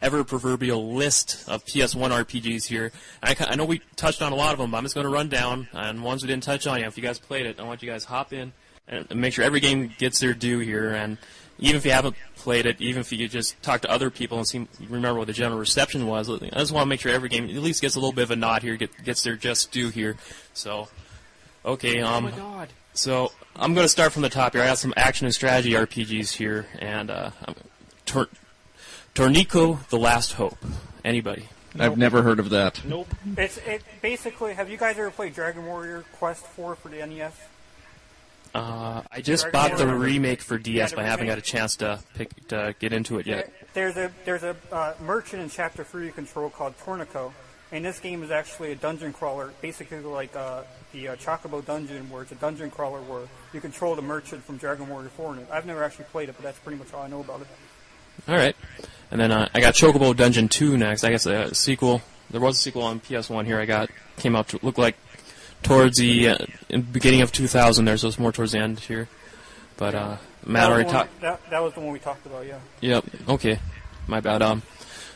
Speaker 2: ever-proverbial list of PS1 RPGs here. I know we touched on a lot of them, but I'm just going to run down on ones we didn't touch on yet. If you guys played it, I want you guys to hop in and make sure every game gets their due here, and even if you haven't played it, even if you just talk to other people and remember what the general reception was, I just want to make sure every game at least gets a little bit of a nod here, gets their just due here. So, okay.
Speaker 5: Oh my God.
Speaker 2: So I'm going to start from the top here. I got some action and strategy RPGs here, and Tornico: The Last Hope. Anybody?
Speaker 6: Nope. I've never heard of that.
Speaker 5: Nope.
Speaker 4: It basically. Have you guys ever played Dragon Warrior Quest 4 for the NES?
Speaker 2: I just bought the remake for DS, but I haven't got a chance to get into it yet.
Speaker 4: There's a merchant in Chapter 3 you control called Tornico, and this game is actually a dungeon crawler, basically like the Chocobo Dungeon, where it's a dungeon crawler where you control the merchant from Dragon Warrior 4 in it. I've never actually played it, but that's pretty much all I know about it.
Speaker 2: All right. And then I got Chocobo Dungeon 2 next. I guess a sequel. There was a sequel on PS1 here. Came out to look like towards the beginning of 2000 there, so it's more towards the end here. But Matt already talked.
Speaker 4: That was the one we talked about, yeah.
Speaker 2: Yep. Okay. My bad. All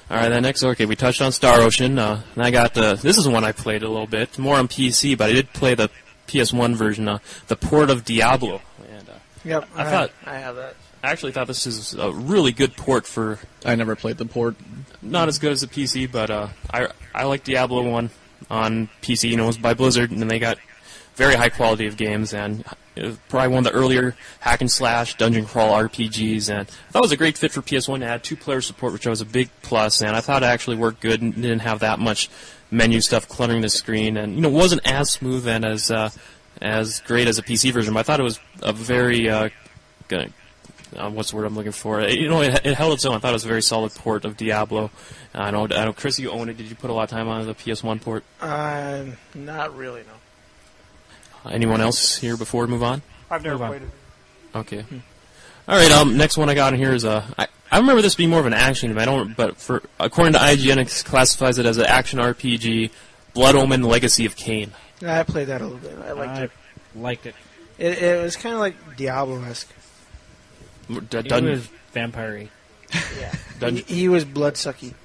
Speaker 2: right. Then next, okay, we touched on Star Ocean. And I got this is one I played a little bit more on PC, but I did play the PS1 version, the port of Diablo. And
Speaker 3: yep.
Speaker 2: I
Speaker 3: have that.
Speaker 2: I actually thought this is a really good port for.
Speaker 6: I never played the port.
Speaker 2: Not as good as the PC, but I like Diablo 1 on PC. It was by Blizzard, and they got very high quality of games, and it was probably one of the earlier hack and slash dungeon crawl RPGs. And I thought it was a great fit for PS1 to add 2-player support, which was a big plus. And I thought it actually worked good and didn't have that much menu stuff cluttering the screen, and wasn't as smooth and as great as a PC version. But I thought it was a very what's the word I'm looking for? It held its own. I thought it was a very solid port of Diablo. I know, Chris, you own it. Did you put a lot of time on the PS1 port?
Speaker 3: Not really, no.
Speaker 2: Anyone else here before we move on?
Speaker 4: I've never played it.
Speaker 2: Okay. All right. Next one I got in here is I remember this being more of an action game. But according to IGN, it classifies it as an action RPG. Blood Omen: Legacy of Kain.
Speaker 3: I played that a little bit. I liked it. It was kind of like Diablo-esque.
Speaker 5: It was vampire-y.
Speaker 3: Yeah. He was bloodsucky.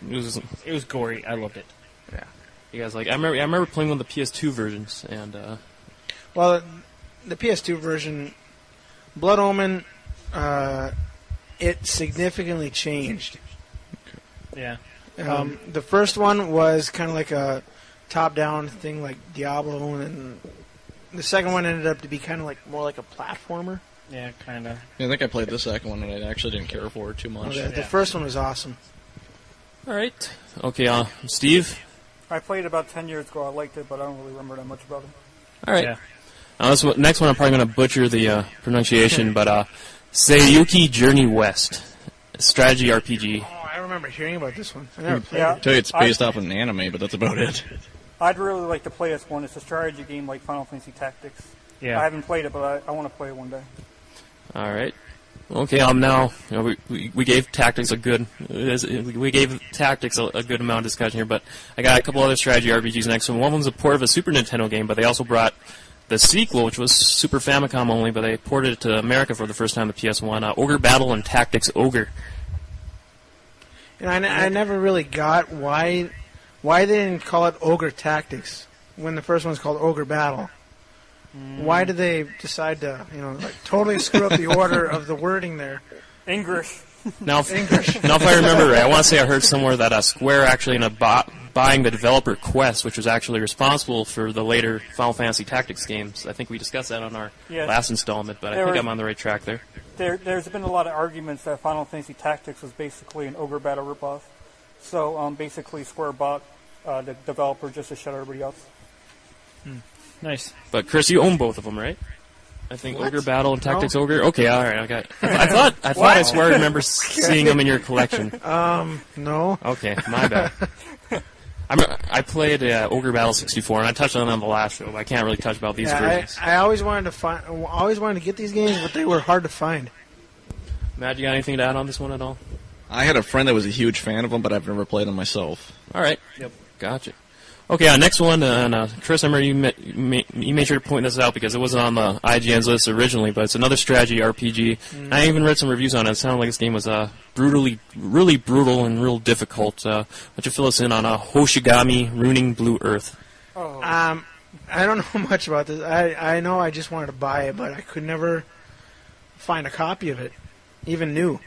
Speaker 5: It was gory. I loved it.
Speaker 3: Yeah.
Speaker 2: You guys like? I remember playing one of the PS2 versions, and
Speaker 3: well, the PS2 version, Blood Omen, it significantly changed.
Speaker 5: Yeah.
Speaker 3: The first one was kind of like a top-down thing, like Diablo, and the second one ended up to be kind of like more like a platformer.
Speaker 5: Yeah, kind of.
Speaker 6: I think I played the second one, and I actually didn't care for it too much.
Speaker 3: The first one was awesome.
Speaker 2: All right. Okay, Steve?
Speaker 4: I played it about 10 years ago. I liked it, but I don't really remember that much about it.
Speaker 2: All right.
Speaker 5: Yeah.
Speaker 2: Next one I'm probably going to butcher the pronunciation, but Seiyuki Journey West, strategy RPG.
Speaker 3: Oh, I remember hearing about this one. I never played
Speaker 6: I
Speaker 3: it.
Speaker 6: tell you, it's based off of an anime, but that's about it.
Speaker 4: I'd really like to play this one. It's a strategy game like Final Fantasy Tactics.
Speaker 5: Yeah.
Speaker 4: I haven't played it, but I want to play it one day.
Speaker 2: All right. Okay. Now we gave Tactics a good amount of discussion here, but I got a couple other strategy RPGs next. One was a port of a Super Nintendo game, but they also brought the sequel, which was Super Famicom only, but they ported it to America for the first time, the PS1. Ogre Battle and Tactics Ogre.
Speaker 3: And I never really got why they didn't call it Ogre Tactics when the first one's called Ogre Battle. Why did they decide to, totally screw up the order of the wording there?
Speaker 4: English.
Speaker 2: Now, if I remember right, I want to say I heard somewhere that Square actually ended up buying the developer Quest, which was actually responsible for the later Final Fantasy Tactics games. I think we discussed that on our last installment, but I think I'm on the right track there.
Speaker 4: There's been a lot of arguments that Final Fantasy Tactics was basically an Ogre Battle ripoff. So basically Square bought the developer just to shut everybody else.
Speaker 5: Nice.
Speaker 2: But Chris, you own both of them, right? I think Ogre Battle and Tactics Ogre. Okay, all right. Okay. I thought I swear I remember seeing them in your collection.
Speaker 3: No.
Speaker 2: Okay, my bad. I played Ogre Battle 64, and I touched on it on the last show, but I can't really touch about these versions.
Speaker 3: I always wanted to get these games, but they were hard to find.
Speaker 2: Matt, you got anything to add on this one at all?
Speaker 6: I had a friend that was a huge fan of them, but I've never played them myself.
Speaker 2: All right. Yep. Gotcha. Okay, next one, Chris, I remember you made sure to point this out because it wasn't on the IGN's list originally, but it's another strategy RPG. I even read some reviews on it. It sounded like this game was really brutal and real difficult. Why don't you fill us in on Hoshigami Ruining Blue Earth?
Speaker 3: Oh. I don't know much about this. I know I just wanted to buy it, but I could never find a copy of it, even new,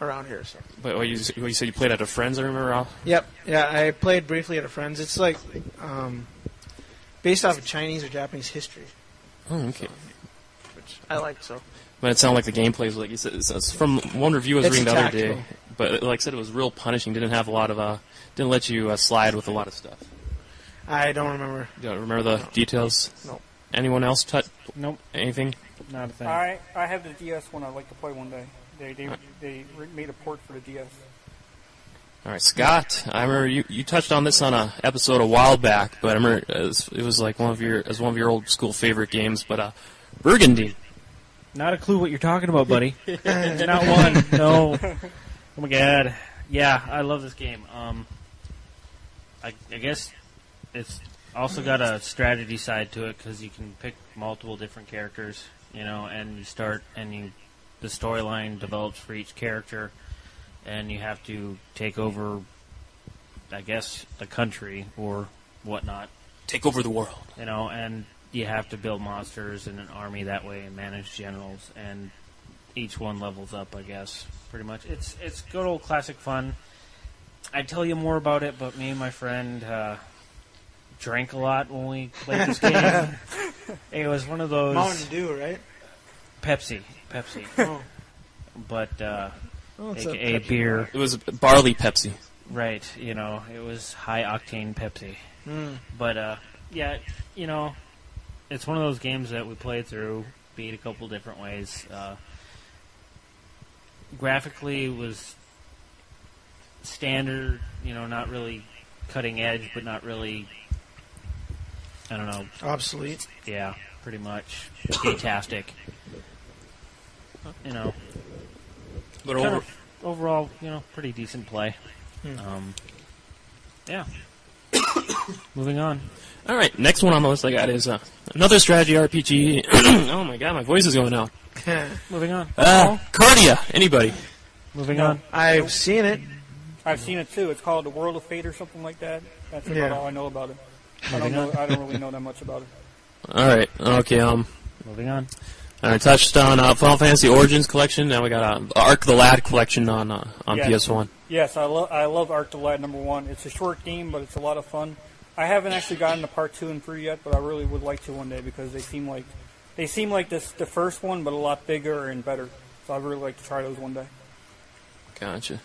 Speaker 3: around here. So.
Speaker 2: But you said you played at a friend's, I remember?
Speaker 3: Yep. Yeah, I played briefly at a friend's. It's like based off of Chinese or Japanese history.
Speaker 2: Oh, okay.
Speaker 3: So, which I like, so.
Speaker 2: But it sounded like the gameplay was like you said. It's from one review I was reading the other day. But like I said, it was real punishing. Didn't have a lot of didn't let you slide with a lot of stuff.
Speaker 3: I don't remember.
Speaker 2: You don't remember the details?
Speaker 3: No.
Speaker 2: Anyone else?
Speaker 5: Nope.
Speaker 2: Anything?
Speaker 5: Not a thing.
Speaker 4: I have the DS one I'd like to play one day. They made a port for the DS.
Speaker 2: All right, Scott. I remember you touched on this on an episode a while back, but I remember it was like one of your old school favorite games. But Burgundy.
Speaker 5: Not a clue what you're talking about, buddy. Not one. No. Oh my god. Yeah, I love this game. I guess it's also got a strategy side to it because you can pick multiple different characters, and you start and the storyline develops for each character, and you have to take over, I guess, the country or whatnot.
Speaker 2: Take over the world.
Speaker 5: And you have to build monsters and an army that way and manage generals, and each one levels up, I guess, pretty much. It's good old classic fun. I'd tell you more about it, but me and my friend drank a lot when we played this game. It was one of those...
Speaker 3: Mountain Dew, right?
Speaker 5: Pepsi.
Speaker 3: Oh.
Speaker 5: But,
Speaker 3: it's
Speaker 5: a beer.
Speaker 2: It was barley Pepsi.
Speaker 5: Right, it was high-octane Pepsi. But, yeah, it's one of those games that we played through, beat a couple different ways. Graphically, it was standard, not really cutting edge, but not really, I don't know.
Speaker 3: Obsolete.
Speaker 5: Yeah, pretty much. Gatastic. But overall, pretty decent play. Yeah. Moving on.
Speaker 2: All right, next one on the list I got is another strategy RPG. Oh my god, my voice is going out.
Speaker 5: Moving on.
Speaker 2: Cardia. Anybody?
Speaker 5: Moving on.
Speaker 3: I've seen it.
Speaker 4: I've seen it too. It's called The World of Fate or something like that. That's about all I know about it. I don't really know that much about it.
Speaker 2: All right. Okay.
Speaker 5: Moving on.
Speaker 2: I touched on Final Fantasy Origins collection. Now we got Arc the Lad collection on PS1.
Speaker 4: Yes, I love Arc the Lad #1. It's a short game, but it's a lot of fun. I haven't actually gotten to part 2 and 3 yet, but I really would like to one day because they seem like the first one, but a lot bigger and better. So I'd really like to try those one day.
Speaker 2: Gotcha.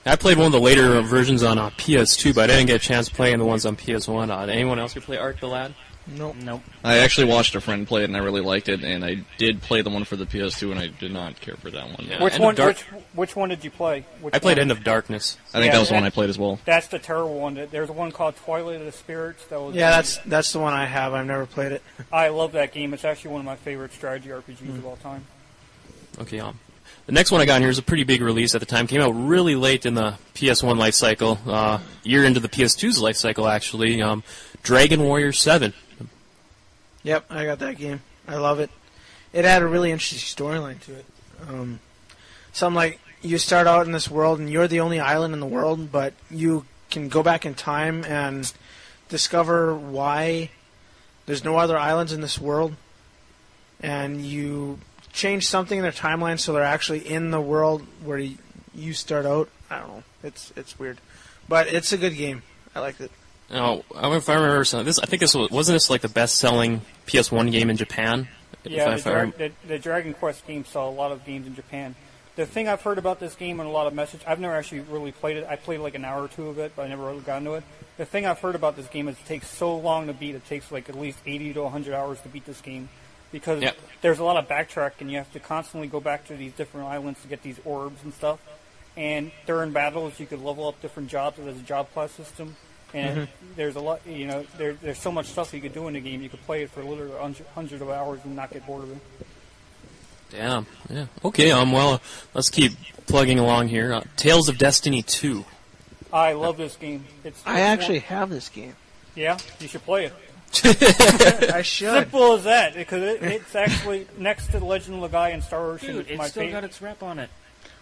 Speaker 2: I played one of the later versions on PS2, but I didn't get a chance playing the ones on PS1. Anyone else who play Arc the Lad?
Speaker 5: Nope.
Speaker 6: I actually watched a friend play it, and I really liked it, and I did play the one for the PS2, and I did not care for that one.
Speaker 2: Yeah.
Speaker 4: Which one did you play?
Speaker 2: I played End of Darkness.
Speaker 6: I think that was the one I played as well.
Speaker 4: That's the terrible one. There's one called Twilight of the Spirits.
Speaker 3: That's the one I have. I've never played it.
Speaker 4: I love that game. It's actually one of my favorite strategy RPGs of all time.
Speaker 2: Okay, the next one I got in here is a pretty big release at the time. Came out really late in the PS1 life cycle, year into the PS2's life cycle, actually. Dragon Warrior 7.
Speaker 3: Yep, I got that game. I love it. It had a really interesting storyline to it. Something like you start out in this world and you're the only island in the world, but you can go back in time and discover why there's no other islands in this world. And you change something in their timeline so they're actually in the world where you start out. I don't know. It's weird. But it's a good game. I liked it.
Speaker 2: Oh, if I remember something, I think wasn't this like the best-selling PS1 game in Japan?
Speaker 4: Yeah, the Dragon Quest game saw a lot of games in Japan. The thing I've heard about this game and a lot of message, I've never actually really played it. I played like an hour or two of it, but I never really got into it. The thing I've heard about this game is it takes so long to beat. It takes like at least 80 to 100 hours to beat this game because there's a lot of backtracking. You have to constantly go back to these different islands to get these orbs and stuff. And during battles, you could level up different jobs. There's a job class system. And there's a lot, there's so much stuff you could do in the game. You could play it for literally hundreds of hours and not get bored of it.
Speaker 2: Damn. Yeah. Okay. Well, let's keep plugging along here. Tales of Destiny 2.
Speaker 4: I love this game.
Speaker 3: I actually have this game.
Speaker 4: Yeah, you should play it.
Speaker 3: I should.
Speaker 4: Simple as that, because it's actually next to Legend of Dragoon and Star Ocean.
Speaker 5: Dude, it's still got its rep on it.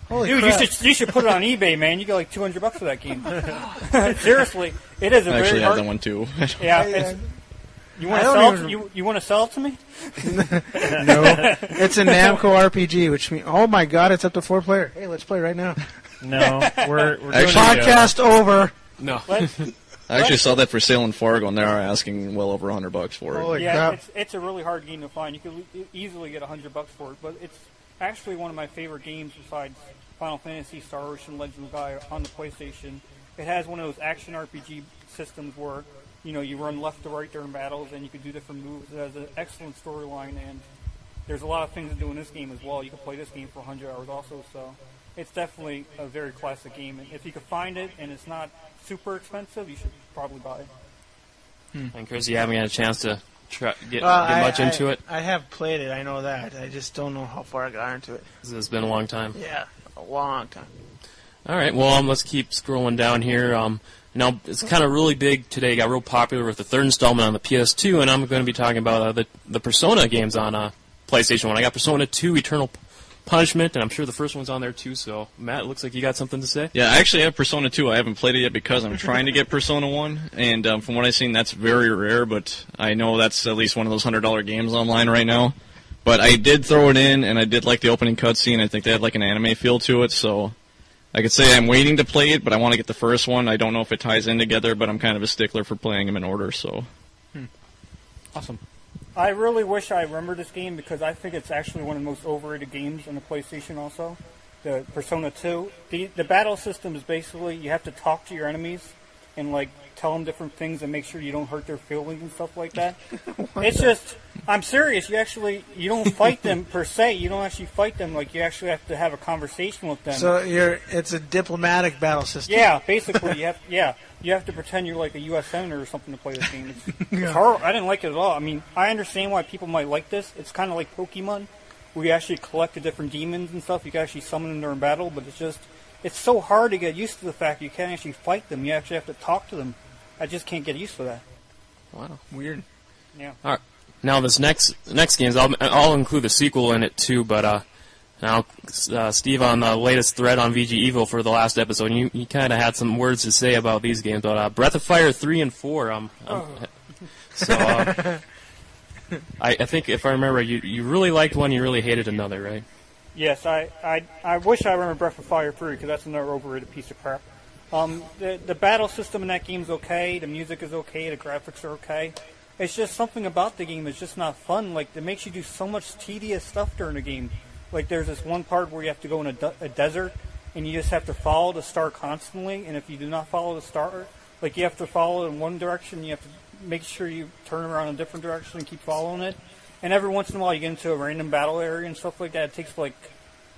Speaker 3: Holy
Speaker 4: Dude,
Speaker 3: crap.
Speaker 4: you should put it on eBay, man. You get like $200 for that game. Seriously, it is a
Speaker 6: I
Speaker 4: very
Speaker 6: actually have
Speaker 4: hard.
Speaker 6: that one too.
Speaker 4: Yeah, you want to sell? You want to sell it to me?
Speaker 3: No, it's a Namco RPG, which means, oh my god, it's up to 4 player. Hey, let's play right now.
Speaker 5: No, we're doing
Speaker 3: Podcast over.
Speaker 2: No.
Speaker 6: I actually saw that for sale in Fargo, and they are asking well over $100 for it.
Speaker 3: Holy
Speaker 4: Yeah,
Speaker 3: crap.
Speaker 4: it's a really hard game to find. You could easily get $100 for it, but it's actually one of my favorite games besides Final Fantasy, Star Ocean, Legend of Gaia on the PlayStation. It has one of those action RPG systems where you run left to right during battles, and you can do different moves. It has an excellent storyline, and there's a lot of things to do in this game as well. You can play this game for 100 hours also, so it's definitely a very classic game. And if you can find it and it's not super expensive, you should probably buy it.
Speaker 2: And Chris, you haven't had a chance to get much into it?
Speaker 3: I have played it, I know that. I just don't know how far I got into it.
Speaker 2: It's been a long time.
Speaker 3: Yeah, a long time.
Speaker 2: All right, well, let's keep scrolling down here. Now, it's kind of really big today. It got real popular with the third installment on the PS2, and I'm going to be talking about the Persona games on PlayStation 1. I got Persona 2 Eternal Punishment, and I'm sure the first one's on there too, so Matt, it looks like you got something to say?
Speaker 6: Yeah, I actually have Persona 2. I haven't played it yet because I'm trying to get Persona 1, and from what I've seen, that's very rare, but I know that's at least one of those $100 games online right now. But I did throw it in, and I did like the opening cutscene. I think they had like an anime feel to it, so I could say I'm waiting to play it, but I want to get the first one. I don't know if it ties in together, but I'm kind of a stickler for playing them in order, so.
Speaker 5: Awesome.
Speaker 4: I really wish I remembered this game because I think it's actually one of the most overrated games on the PlayStation also. The Persona 2. The battle system is basically you have to talk to your enemies and like tell them different things and make sure you don't hurt their feelings and stuff like that. It's just, I'm serious, you don't fight them per se, you don't actually fight them, like you actually have to have a conversation with them.
Speaker 3: So it's a diplomatic battle system.
Speaker 4: Yeah, basically, you have to pretend you're like a U.S. senator or something to play this game. It's horrible. I didn't like it at all. I mean, I understand why people might like this. It's kind of like Pokemon, where you actually collect the different demons and stuff. You can actually summon them during battle, but it's so hard to get used to the fact you can't actually fight them. You actually have to talk to them. I just can't get used to that.
Speaker 2: Wow.
Speaker 3: Weird.
Speaker 4: Yeah.
Speaker 2: All right. Now, this next games, I'll include the sequel in it too, but now, Steve, on the latest thread on VG Evo for the last episode, you kind of had some words to say about these games, but Breath of Fire 3 and 4, I think if I remember, you really liked one, you really hated another, right?
Speaker 4: Yes, I wish I remember Breath of Fire 3 because that's another overrated piece of crap. The battle system in that game is okay, the music is okay, the graphics are okay. It's just something about the game that's just not fun. Like, it makes you do so much tedious stuff during the game. Like, there's this one part where you have to go in a desert, and you just have to follow the star constantly, and if you do not follow the star, like, you have to follow in one direction, you have to make sure you turn around in a different direction and keep following it. And every once in a while you get into a random battle area and stuff like that. It takes, like,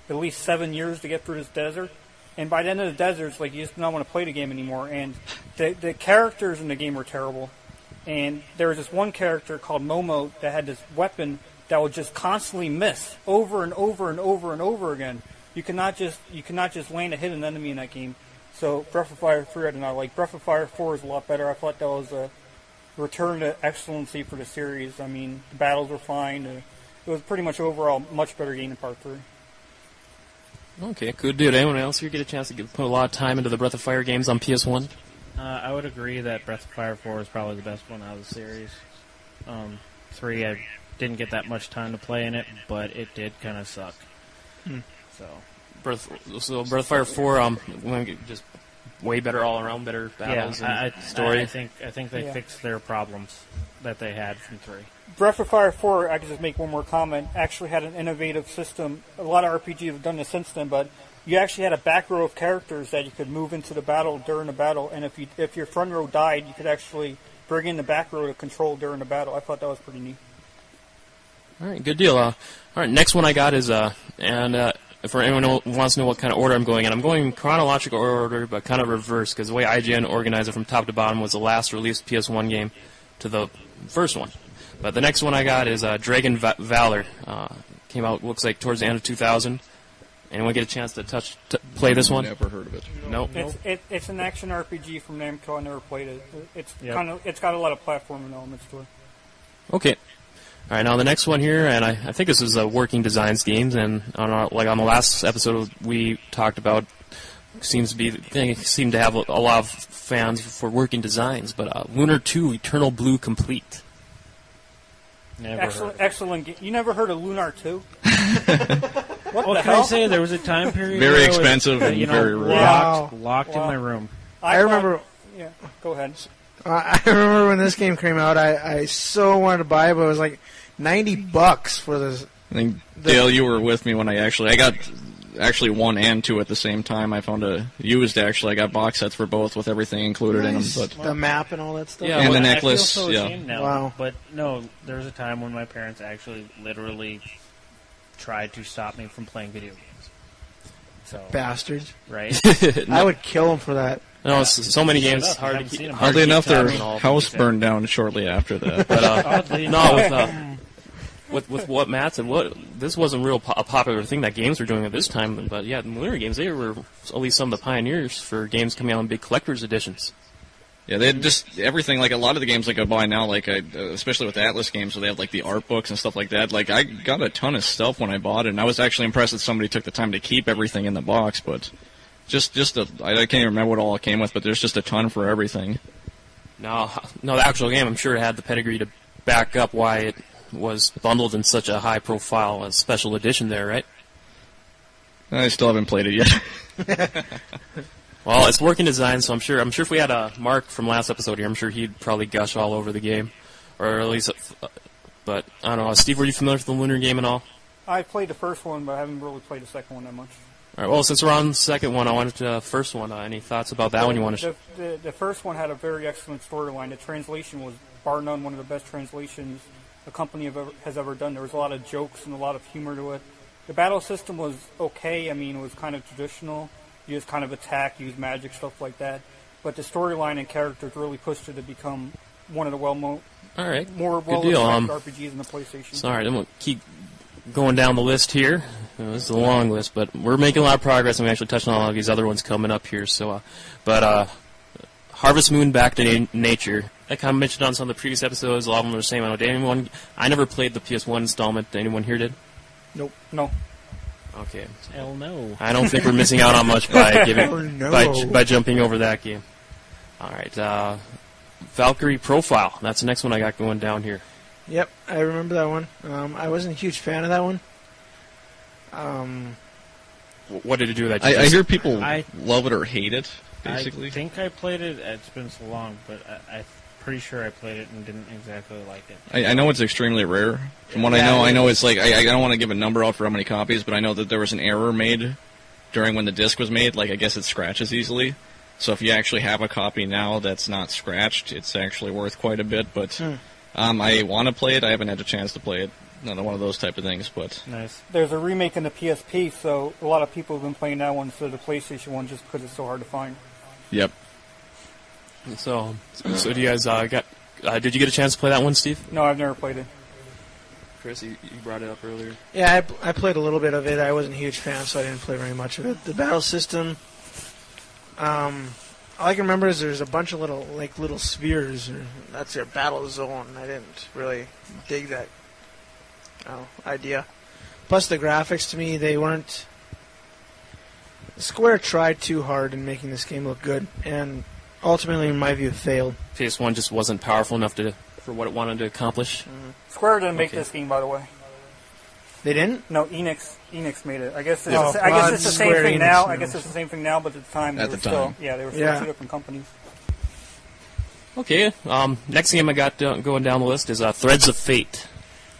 Speaker 4: at least 7 years to get through this desert. And by the end of the desert, it's like you just don't want to play the game anymore. And the characters in the game were terrible. And there was this one character called Momo that had this weapon that would just constantly miss over and over and over and over again. You cannot just land a hit an enemy in that game. So Breath of Fire 3 I did not like. Breath of Fire 4 is a lot better. I thought that was a return to excellency for the series. I mean, the battles were fine. It was pretty much overall much better game than Part 3.
Speaker 2: Okay, good dude. Anyone else here get a chance to put a lot of time into the Breath of Fire games on PS1?
Speaker 5: I would agree that Breath of Fire 4 is probably the best one out of the series. 3, I didn't get that much time to play in it, but it did kind of suck. So
Speaker 2: Breath of Fire 4, just way better all around, better battles and story.
Speaker 5: I think they fixed their problems that they had from 3.
Speaker 4: Breath of Fire 4, I can just make one more comment, actually had an innovative system. A lot of RPGs have done this since then, but you actually had a back row of characters that you could move into the battle during the battle, and if your front row died, you could actually bring in the back row to control during the battle. I thought that was pretty neat.
Speaker 2: All right, good deal. All right, next one I got is, and for anyone who wants to know what kind of order I'm going in, I'm going in chronological order, but kind of reverse, because the way IGN organized it from top to bottom was the last released PS1 game to the first one. But the next one I got is Dragon Valor. Came out, looks like, towards the end of 2000. Anyone get a chance to play this one?
Speaker 6: Never heard of it.
Speaker 2: Nope.
Speaker 4: It's an action RPG from Namco. I never played it. It's got a lot of platforming elements to it.
Speaker 2: Okay. All right, now the next one here, and I think this is Working Designs Games, and on the last episode we talked about, seem to have a lot of fans for Working Designs, but Lunar 2 Eternal Blue Complete.
Speaker 4: Excellent game. You never heard of Lunar 2?
Speaker 5: What can I say? There was a time period
Speaker 6: very expensive and very rare.
Speaker 5: Locked in my room.
Speaker 3: I remember.
Speaker 4: Yeah, go ahead.
Speaker 3: I remember when this game came out. I so wanted to buy it, but it was like $90 for this.
Speaker 6: I think Dale, you were with me when I got 1 and 2 at the same time. I found I got box sets for both with everything included in them. But
Speaker 3: the map and all that stuff.
Speaker 2: Yeah,
Speaker 6: and the necklace.
Speaker 5: I feel so ashamed now,
Speaker 3: wow.
Speaker 5: But no, there was a time when my parents actually literally tried to stop me from playing video games. So
Speaker 3: bastards,
Speaker 5: right?
Speaker 3: I would kill them for that.
Speaker 2: No, so many games. It's hard to keep.
Speaker 6: Oddly enough, their house burned down shortly after that.
Speaker 2: But with what Matt said, this wasn't a popular thing that games were doing at this time. But yeah, the Lunar games, they were at least some of the pioneers for games coming out in big collector's editions.
Speaker 6: Yeah, they had just everything. Like a lot of the games like I buy now, especially with the Atlas games, where they have like the art books and stuff like that. Like I got a ton of stuff when I bought it, and I was actually impressed that somebody took the time to keep everything in the box. But I can't even remember what all it came with, but there's just a ton for everything.
Speaker 2: No, the actual game, I'm sure it had the pedigree to back up why it was bundled in such a high-profile special edition there, right?
Speaker 6: I still haven't played it yet.
Speaker 2: Well, it's Working Design, so I'm sure if we had a Mark from last episode here, I'm sure he'd probably gush all over the game, or at least. But I don't know, Steve, were you familiar with the Lunar game at all?
Speaker 4: I played the first one, but I haven't really played the second one that much.
Speaker 2: All right. Well, since we're on the second one, I wanted to first one. Any thoughts about that one you want to?
Speaker 4: The first one had a very excellent storyline. The translation was bar none one of the best translations a company has ever done. There was a lot of jokes and a lot of humor to it. The battle system was okay. I mean, it was kind of traditional. You just kind of attack, use magic, stuff like that. But the storyline and characters really pushed it to become one of the more well-respected RPGs in the PlayStation.
Speaker 2: Sorry, I'm going to keep going down the list here. This is a long list, but we're making a lot of progress, and we actually touched on a lot of these other ones coming up here. So, Harvest Moon Back to Nature. I kind of mentioned on some of the previous episodes. A lot of them are the same. I never played the PS1 installment. Anyone here did?
Speaker 3: Nope.
Speaker 4: No.
Speaker 2: Okay.
Speaker 5: Hell no.
Speaker 2: I don't think we're missing out on much by by jumping over that game. All right. Valkyrie Profile. That's the next one I got going down here.
Speaker 3: Yep, I remember that one. I wasn't a huge fan of that one.
Speaker 2: What did it do that?
Speaker 6: I hear people love it or hate it. Basically,
Speaker 5: I think I played it. It's been so long, but I'm pretty sure I played it and didn't exactly like it.
Speaker 6: I know it's extremely rare. From what I know it's like I don't want to give a number out for how many copies, but I know that there was an error made during when the disc was made. Like I guess it scratches easily. So if you actually have a copy now that's not scratched, it's actually worth quite a bit. But I want to play it. I haven't had a chance to play it. Another one of those type of things, but
Speaker 5: nice.
Speaker 4: There's a remake in the PSP, so a lot of people have been playing that one instead of the PlayStation one just because it's so hard to find.
Speaker 6: Yep.
Speaker 2: So do you guys did you get a chance to play that one, Steve?
Speaker 4: No, I've never played it.
Speaker 2: Chris, you brought it up earlier.
Speaker 3: Yeah, I played a little bit of it. I wasn't a huge fan, so I didn't play very much of it. The battle system, all I can remember is there's a bunch of little spheres. That's your battle zone. I didn't really dig that idea. Plus the graphics, to me, they weren't. Square tried too hard in making this game look good, and ultimately, in my view, failed.
Speaker 2: PS1 just wasn't powerful enough for what it wanted to accomplish.
Speaker 4: Square didn't make this game, by the way.
Speaker 3: They didn't?
Speaker 4: No, Enix made it. I guess it's the same thing now. I guess it's the same thing now, but at the time they were still two different companies.
Speaker 2: Okay. Next game I got going down the list is Threads of Fate.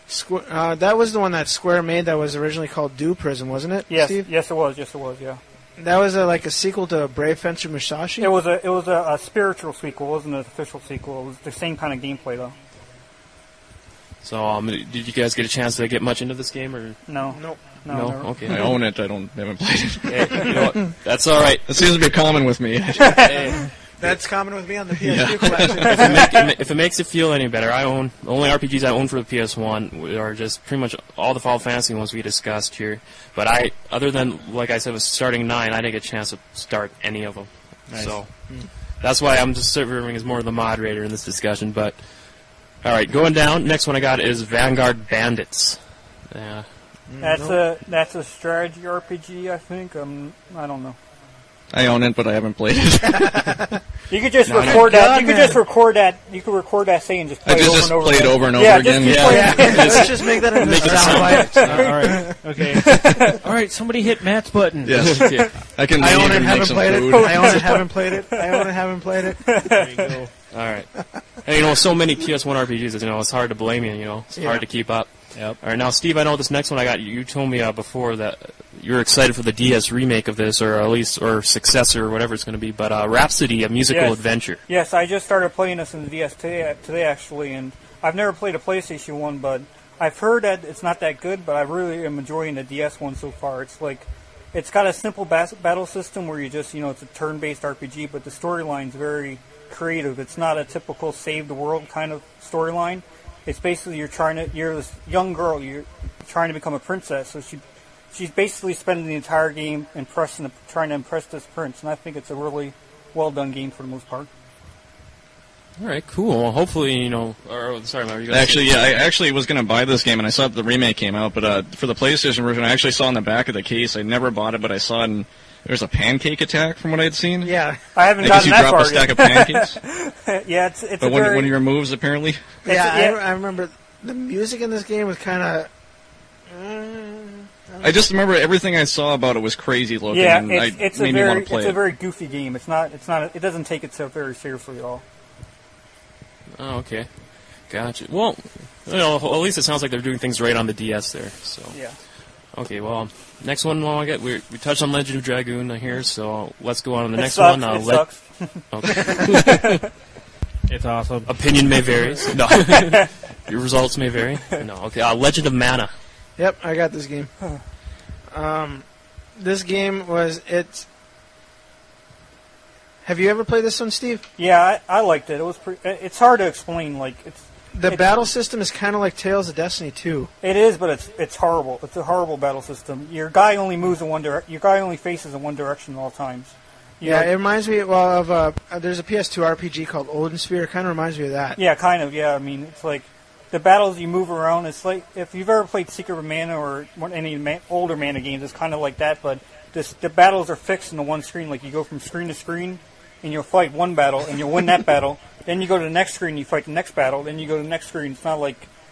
Speaker 3: That was the one that Square made. That was originally called Do Prison, wasn't it?
Speaker 4: Yes,
Speaker 3: Steve?
Speaker 4: yes, it was. Yeah.
Speaker 3: That was like a sequel to Brave Fencer Musashi.
Speaker 4: It was a spiritual sequel. It wasn't an official sequel. It was the same kind of gameplay though.
Speaker 2: So, did you guys get a chance to get much into this game, or
Speaker 4: no?
Speaker 3: Nope.
Speaker 2: No?
Speaker 4: never.
Speaker 2: Okay.
Speaker 6: I own it. I haven't played it.
Speaker 2: Hey, you know what? That's all right.
Speaker 6: It seems to be common with me.
Speaker 2: Hey,
Speaker 3: That's common with me on the PS2
Speaker 6: Yeah.
Speaker 3: collection.
Speaker 2: if it makes it feel any better, the only RPGs I own for the PS1 are just pretty much all the Final Fantasy ones we discussed here. But other than, like I said, was starting 9, I didn't get a chance to start any of them.
Speaker 5: Nice.
Speaker 2: So that's why I'm just serving as more of the moderator in this discussion. But all right, going down. Next one I got is Vanguard Bandits. Yeah.
Speaker 4: That's a strategy RPG, I think. I don't know.
Speaker 6: I own it, but I haven't played it.
Speaker 4: You could just
Speaker 2: No,
Speaker 4: record
Speaker 3: God,
Speaker 4: that. You could
Speaker 3: man.
Speaker 4: just record that. You could record that saying just play
Speaker 6: I
Speaker 4: it over
Speaker 6: just
Speaker 4: and over.
Speaker 6: play it
Speaker 4: again.
Speaker 6: over and over
Speaker 4: Yeah,
Speaker 6: again.
Speaker 4: just keep
Speaker 6: Yeah.
Speaker 4: playing it.
Speaker 3: Let's just make that into a soundbite.
Speaker 5: All right. Okay. All right. Somebody hit Matt's button.
Speaker 6: Yes.
Speaker 2: Yeah.
Speaker 6: I can
Speaker 3: I own
Speaker 6: even
Speaker 3: it,
Speaker 6: make
Speaker 3: haven't
Speaker 6: some
Speaker 3: played
Speaker 6: food.
Speaker 3: it. I own it, haven't played it. I own it, haven't played it.
Speaker 5: There you go.
Speaker 2: All right. And, so many PS1 RPGs. It's hard to blame you. It's hard to keep up.
Speaker 5: Yep.
Speaker 2: All right, now, Steve, I know this next one I got. You told me before that you're excited for the DS remake of this, or at least, or successor, or whatever it's going to be. But Rhapsody, a musical
Speaker 4: Yes.
Speaker 2: adventure.
Speaker 4: Yes, I just started playing this in the DS today actually, and I've never played a PlayStation one, but I've heard that it's not that good. But I really am enjoying the DS one so far. It's got a simple battle system where you just it's a turn-based RPG, but the storyline's very creative. It's not a typical save the world kind of storyline. It's basically you're this young girl, you're trying to become a princess, so she's basically spending the entire game trying to impress this prince, and I think it's a really well done game for the most part.
Speaker 2: All right, cool. Well, hopefully, sorry, Matt, were you gonna
Speaker 6: Actually,
Speaker 2: say-
Speaker 6: yeah, I actually was going to buy this game, and I saw that the remake came out, but for the PlayStation version, I actually saw in the back of the case, I never bought it, but I saw it, and there's a pancake attack from what I had seen.
Speaker 3: Yeah.
Speaker 4: I haven't
Speaker 6: I guess
Speaker 4: gotten
Speaker 6: you
Speaker 4: that
Speaker 6: drop
Speaker 4: far
Speaker 6: a stack
Speaker 4: yet.
Speaker 6: of pancakes,
Speaker 4: Yeah, it's
Speaker 6: but
Speaker 4: a very
Speaker 6: one of your moves, apparently.
Speaker 3: Yeah,
Speaker 4: yeah.
Speaker 3: I remember the music in this game was kind of...
Speaker 6: I just remember everything I saw about it was crazy looking,
Speaker 4: yeah,
Speaker 6: and
Speaker 4: it's
Speaker 6: made me want to play
Speaker 4: it's a
Speaker 6: it.
Speaker 4: very goofy game. It doesn't take itself very seriously at all.
Speaker 2: Oh, okay. Gotcha. Well, at least it sounds like they're doing things right on the DS there. So.
Speaker 4: Yeah.
Speaker 2: Okay, well, next one we touched on Legend of Dragoon here, so let's go on to the
Speaker 4: It
Speaker 2: next
Speaker 4: sucks.
Speaker 2: one.
Speaker 4: It sucks.
Speaker 2: Okay.
Speaker 5: It's awesome.
Speaker 2: Opinion may vary. No. Your results may vary. No. Okay. Legend of Mana.
Speaker 3: Yep, I got this game. This game it's... Have you ever played this one, Steve?
Speaker 4: Yeah, I liked it. It was it's hard to explain.
Speaker 3: The battle system is kind of like Tales of Destiny 2.
Speaker 4: It is, but it's horrible. It's a horrible battle system. Your guy only moves in one direction. Your guy only faces in one direction at all times.
Speaker 3: Yeah, it reminds me of there's a PS2 RPG called Odin Sphere. It kind of reminds me of that.
Speaker 4: Yeah, kind of. Yeah, I mean, it's like the battles you move around. It's like if you've ever played Secret of Mana or any older Mana games, it's kind of like that. But the battles are fixed in the one screen. Like you go from screen to screen, and you'll fight one battle, and you'll win that battle. Then you go to the next screen, you fight the next battle. Then you go to the next screen.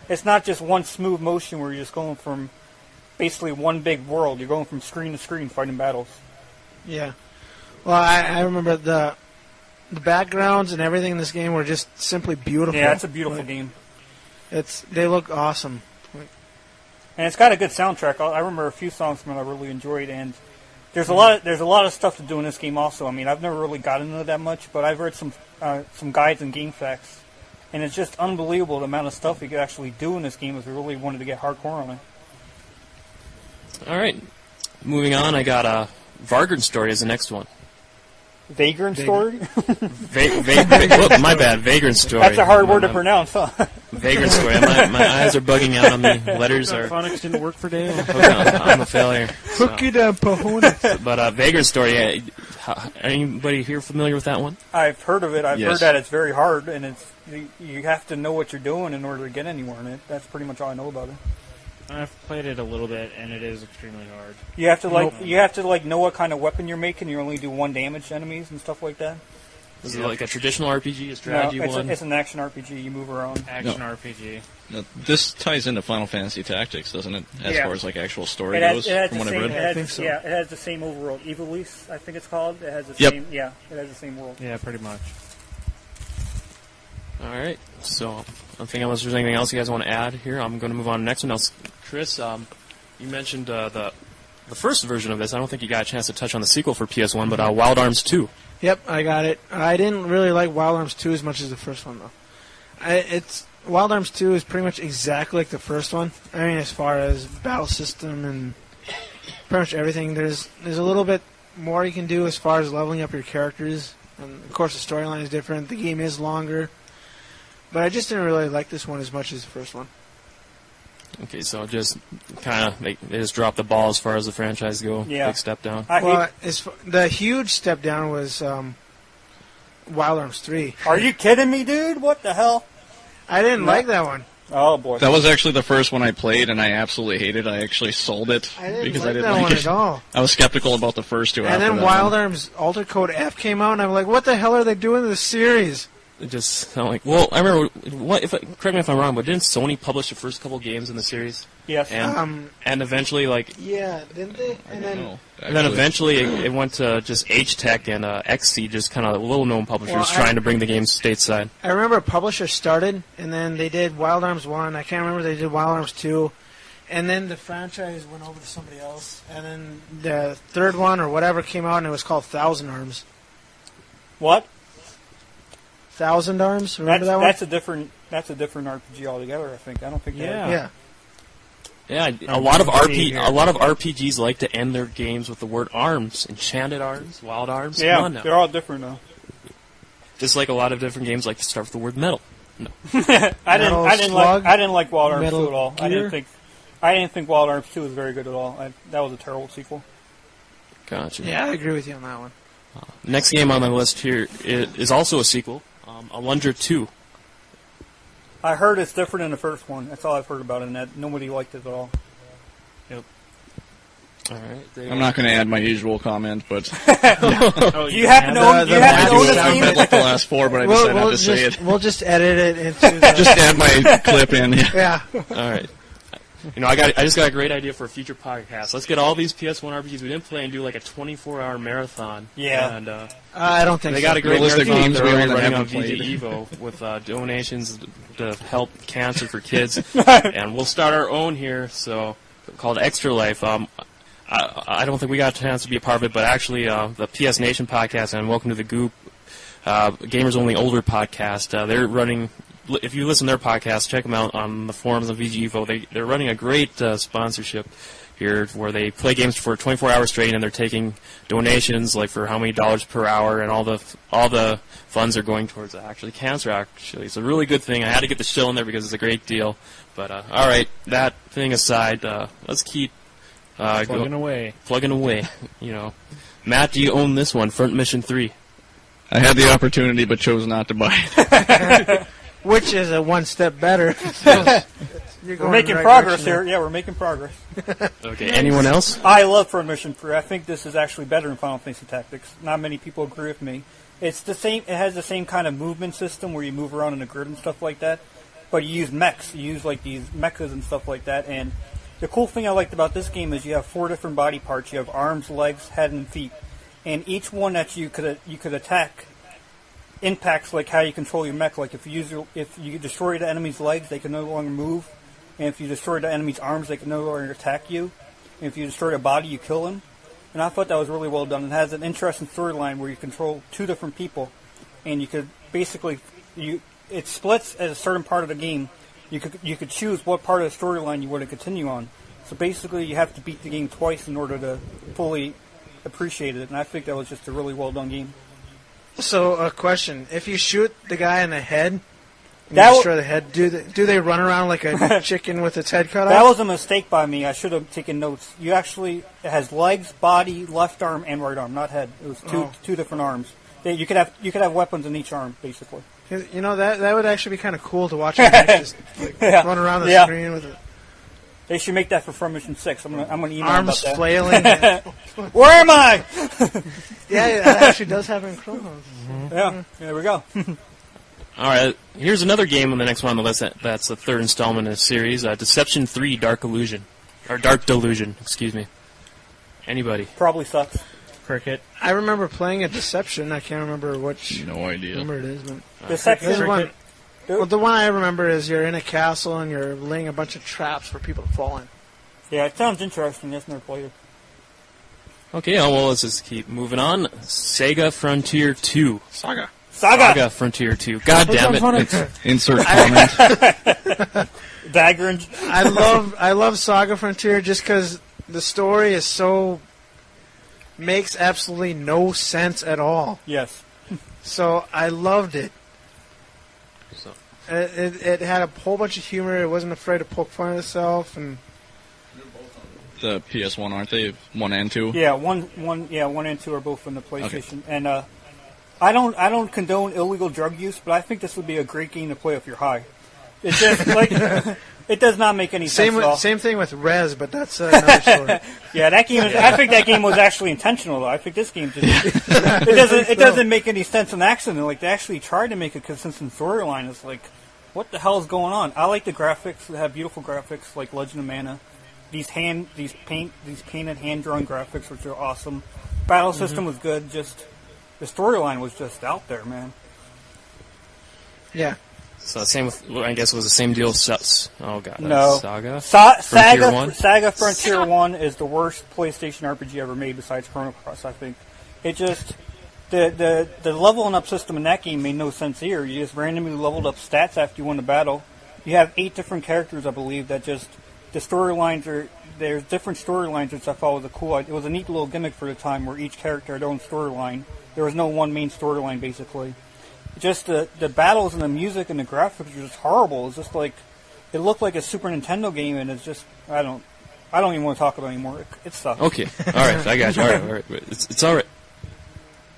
Speaker 4: It's not just one smooth motion where you're just going from basically one big world. You're going from screen to screen fighting battles.
Speaker 3: Yeah. Well, I remember the backgrounds and everything in this game were just simply beautiful.
Speaker 4: Yeah, it's a beautiful game.
Speaker 3: They look awesome.
Speaker 4: And it's got a good soundtrack. I remember a few songs from it I really enjoyed, and there's a lot of stuff to do in this game also. I mean, I've never really got into it that much, but I've read some guides and GameFAQs, and it's just unbelievable the amount of stuff you could actually do in this game if you really wanted to get hardcore on it.
Speaker 2: All right. Moving on, I got Vagrant Story as the next one.
Speaker 4: Vagrant Story?
Speaker 2: Whoop, my bad. Vagrant Story.
Speaker 4: That's a hard word to pronounce, huh?
Speaker 2: Vagrant Story. My eyes are bugging out on me. Letters are...
Speaker 5: Phonics didn't work for Dale.
Speaker 2: I'm a failure.
Speaker 3: Cookie down Pahona.
Speaker 2: But Vagrant Story, anybody here familiar with that one?
Speaker 4: I've heard of it. I've
Speaker 6: Yes.
Speaker 4: heard that it's very hard, and you have to know what you're doing in order to get anywhere in it. That's pretty much all I know about it.
Speaker 5: I've played it a little bit, and it is extremely hard.
Speaker 4: You have to know what kind of weapon you're making. You only do 1 damage to enemies and stuff like that.
Speaker 2: Is it like a traditional RPG, a strategy one?
Speaker 4: It's an action RPG. You move around.
Speaker 5: Action RPG.
Speaker 6: Now, this ties into Final Fantasy Tactics, doesn't it? As
Speaker 4: Yeah.
Speaker 6: far as like actual story
Speaker 4: It has
Speaker 6: goes, from
Speaker 4: the
Speaker 6: what
Speaker 4: same.
Speaker 6: I've read.
Speaker 3: I think so.
Speaker 4: Yeah, it has the same overworld. Evilise, I think it's called. It has the
Speaker 6: Yep.
Speaker 4: same. Yeah, it has the same world.
Speaker 5: Yeah, pretty much.
Speaker 2: All right. So, I don't think unless there's anything else you guys want to add here, I'm going to move on to the next one. Now, Chris, you mentioned the first version of this. I don't think you got a chance to touch on the sequel for PS1, but Wild Arms 2.
Speaker 3: Yep, I got it. I didn't really like Wild Arms 2 as much as the first one, though. Wild Arms 2 is pretty much exactly like the first one. I mean, as far as battle system and pretty much everything. There's a little bit more you can do as far as leveling up your characters. And, of course, the storyline is different. The game is longer. But I just didn't really like this one as much as the first one.
Speaker 2: Okay, so just kind of they just dropped the ball as far as the franchise go.
Speaker 4: Yeah.
Speaker 2: Big step down.
Speaker 3: The huge step down was Wild Arms 3.
Speaker 4: Are you kidding me, dude? What the hell?
Speaker 3: I didn't like that one.
Speaker 4: Oh, boy.
Speaker 6: That was actually the first one I played, and I absolutely hated it. I actually sold it because I didn't
Speaker 3: that
Speaker 6: like
Speaker 3: one
Speaker 6: it.
Speaker 3: at all.
Speaker 6: I was skeptical about the first two.
Speaker 3: And then Wild Arms Altered Code F came out, and I'm like, what the hell are they doing to this series?
Speaker 2: It just sounded like. Well, I remember. Correct me if I'm wrong, but didn't Sony publish the first couple games in the series?
Speaker 4: Yes.
Speaker 2: And eventually, like.
Speaker 3: Yeah, didn't they?
Speaker 6: And then
Speaker 2: eventually it went to just H-Tech and XC, just kind of little-known publishers trying to bring the games stateside.
Speaker 3: I remember Publisher started, and then they did Wild Arms 1. I can't remember if they did Wild Arms 2. And then the franchise went over to somebody else. And then the third one or whatever came out, and it was called Thousand Arms.
Speaker 4: What?
Speaker 3: Thousand Arms? Remember that one?
Speaker 4: That's a different RPG altogether, I think. I don't think
Speaker 3: Yeah.
Speaker 2: Yeah, a lot of RPGs like to end their games with the word arms. Enchanted Arms, Wild Arms.
Speaker 4: Yeah,
Speaker 2: Come on now.
Speaker 4: they're all different now.
Speaker 2: Just like a lot of different games like to start with the word metal. No.
Speaker 4: I didn't like Wild Arms 2 at all.
Speaker 3: Gear?
Speaker 4: I didn't think Wild Arms 2 was very good at all. That was a terrible sequel.
Speaker 2: Gotcha.
Speaker 3: Yeah, I agree with you on that one.
Speaker 2: Next game on my list here is also a sequel, Alundra 2.
Speaker 4: I heard it's different than the first one. That's all I've heard about it, and that nobody liked it at all.
Speaker 2: Yep. All right.
Speaker 6: I'm not going to add my usual comment, but
Speaker 4: Do you happen to own this game?
Speaker 6: I like the last four, but I decided not to say it.
Speaker 3: We'll just edit it into the...
Speaker 6: Just add my clip in.
Speaker 3: Yeah.
Speaker 2: All right. You know, I just got a great idea for a future podcast. Let's get all these PSone RPGs we didn't play and do like a 24-hour marathon.
Speaker 4: Yeah.
Speaker 2: And
Speaker 3: I don't think
Speaker 2: they got a great
Speaker 6: list of
Speaker 2: marathon
Speaker 6: games
Speaker 2: they're
Speaker 6: we
Speaker 2: already
Speaker 6: all
Speaker 2: running on
Speaker 6: haven't played.
Speaker 2: VG with donations to help cancer for kids. And we'll start our own here, so called Extra Life. I don't think we got a chance to be a part of it, but actually the PS Nation podcast and Welcome to the Goop, Gamers Only Older podcast, they're running... If you listen to their podcast, check them out on the forums on VG Evo. They're running a great sponsorship here where they play games for 24 hours straight, and they're taking donations like for how many dollars per hour, and all the funds are going towards actually cancer. Actually, it's a really good thing. I had to get the shill in there because it's a great deal. But all right, that thing aside, let's keep
Speaker 5: plugging away.
Speaker 2: Plugging away. You know, Matt, do you own this one, Front Mission 3?
Speaker 6: I had the opportunity, but chose not to buy it.
Speaker 3: Which is a one step better.
Speaker 4: We're making progress here. Yeah, we're making progress.
Speaker 2: Okay, anyone else?
Speaker 4: I love Front Mission 3. I think this is actually better than Final Fantasy Tactics. Not many people agree with me. It's the same. It has the same kind of movement system where you move around in a grid and stuff like that. But you use mechs. You use like these mechas and stuff like that. And the cool thing I liked about this game is you have 4 different body parts. You have arms, legs, head, and feet. And each one that you could attack impacts like how you control your mech. Like if you destroy the enemy's legs, they can no longer move, and if you destroy the enemy's arms, they can no longer attack you. And if you destroy their body, you kill them. And I thought that was really well done. It has an interesting storyline where you control 2 different people, and you could basically it splits at a certain part of the game. You could choose what part of the storyline you want to continue on. So basically, you have to beat the game twice in order to fully appreciate it. And I think that was just a really well done game.
Speaker 3: So, a question. If you shoot the guy in the head, and you destroy the head, do they run around like a chicken with its head cut off?
Speaker 4: That was a mistake by me. I should have taken notes. It has legs, body, left arm, and right arm, not head. It was two different arms. You could have weapons in each arm, basically.
Speaker 3: You know, that would actually be kind of cool to watch just run around the screen with it.
Speaker 4: They should make that for Front Mission 6. I'm gonna email
Speaker 3: arms
Speaker 4: about that.
Speaker 3: flailing.
Speaker 4: Where am I?
Speaker 3: Yeah, that actually does happen in Chrono.
Speaker 4: Mm-hmm. Yeah, there we go.
Speaker 2: All right, here's another game on the next one on the list. That's the third installment in the series, Deception 3: Dark Illusion, or Dark Delusion. Excuse me. Anybody?
Speaker 4: Probably sucks.
Speaker 5: Cricket.
Speaker 3: I remember playing a Deception. I can't remember which.
Speaker 6: No idea.
Speaker 3: Number it is, but
Speaker 4: Deception.
Speaker 3: Well, the one I remember is you're in a castle and you're laying a bunch of traps for people to fall in.
Speaker 4: Yeah, it sounds interesting. I've never played it.
Speaker 2: Okay, well, let's just keep moving on. Sega Frontier 2.
Speaker 3: Saga
Speaker 2: Frontier 2. God damn it.
Speaker 6: Insert comment.
Speaker 4: Dagger.
Speaker 3: I love Saga Frontier just because the story is so makes absolutely no sense at all.
Speaker 4: Yes.
Speaker 3: So I loved it.
Speaker 2: So.
Speaker 3: It had a whole bunch of humor. It wasn't afraid to poke fun at itself, and
Speaker 6: The PS1, aren't they? 1 and 2?
Speaker 4: Yeah, one and two are both on the PlayStation. Okay. And I don't condone illegal drug use, but I think this would be a great game to play if you're high. It's just like it does not make any sense at all.
Speaker 3: Same thing with Rez, but that's another story.
Speaker 4: Yeah, that game. I think that game was actually intentional, though. I think this game it doesn't make any sense in accident. Like they actually tried to make a consistent storyline. It's like, what the hell is going on? I like the graphics. They have beautiful graphics, like Legend of Mana. These painted hand-drawn graphics, which are awesome. Battle system was good. Just the storyline was just out there, man.
Speaker 3: Yeah.
Speaker 2: So same with, I guess, was the same deal. Oh god,
Speaker 4: no.
Speaker 2: Saga.
Speaker 4: Saga Frontier 1 is the worst PlayStation RPG ever made, besides Chrono Cross. I think it just the leveling up system in that game made no sense here. You just randomly leveled up stats after you won the battle. You have 8 different characters, I believe. That just the storylines there's different storylines, which I thought was cool. It was a neat little gimmick for the time, where each character had their own storyline. There was no one main storyline, basically. Just the battles and the music and the graphics are just horrible. It's just like it looked like a Super Nintendo game, and it's just I don't even want to talk about it anymore. It sucks.
Speaker 2: Okay, all right, I got you. All right. It's all right.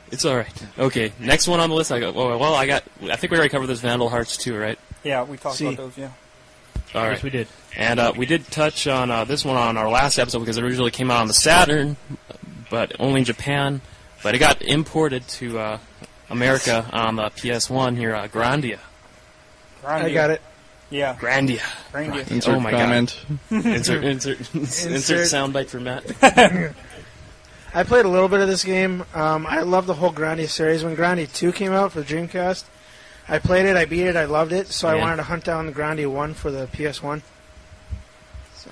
Speaker 2: It's all right. Okay, next one on the list. I think we already covered this Vandal Hearts 2, right?
Speaker 4: Yeah, we talked about those. Yeah.
Speaker 2: All right.
Speaker 5: Yes, we did.
Speaker 2: And we did touch on this one on our last episode because it originally came out on the Saturn, but only in Japan. But it got imported to America on the PS1 here, Grandia.
Speaker 3: I got it.
Speaker 4: Yeah.
Speaker 2: Grandia.
Speaker 6: Insert
Speaker 2: oh my
Speaker 6: comment.
Speaker 2: God. insert soundbite for Matt.
Speaker 3: I played a little bit of this game. I love the whole Grandia series. When Grandia 2 came out for Dreamcast, I played it, I beat it, I loved it, so I wanted to hunt down the Grandia 1 for the PS1.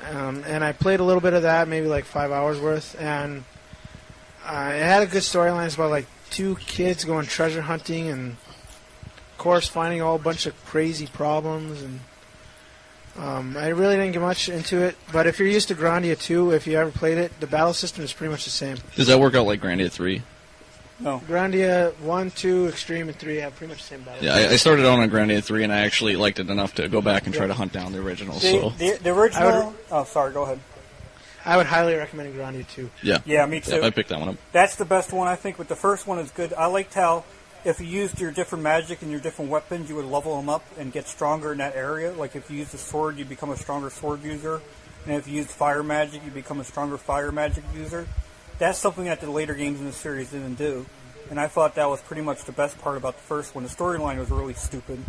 Speaker 3: And I played a little bit of that, maybe like 5 hours worth, and it had a good storyline. It's about like 2 kids going treasure hunting and, of course, finding a whole bunch of crazy problems. And I really didn't get much into it, but if you're used to Grandia 2, if you ever played it, the battle system is pretty much the same.
Speaker 6: Does that work out like Grandia 3?
Speaker 3: No. Grandia 1, 2, Extreme, and 3 have pretty much the same battle.
Speaker 6: Yeah, I started on Grandia 3, and I actually liked it enough to go back and try to hunt down the original.
Speaker 4: The original... Oh, sorry, go ahead.
Speaker 3: I would highly recommend Grandia 2.
Speaker 6: Yeah,
Speaker 4: me too.
Speaker 6: Yeah, I picked that one up.
Speaker 4: That's the best one, I think, but the first one is good. I liked how if you used your different magic and your different weapons, you would level them up and get stronger in that area. Like if you used the sword, you become a stronger sword user. And if you used fire magic, you become a stronger fire magic user. That's something that the later games in the series didn't do. And I thought that was pretty much the best part about the first one. The storyline was really stupid.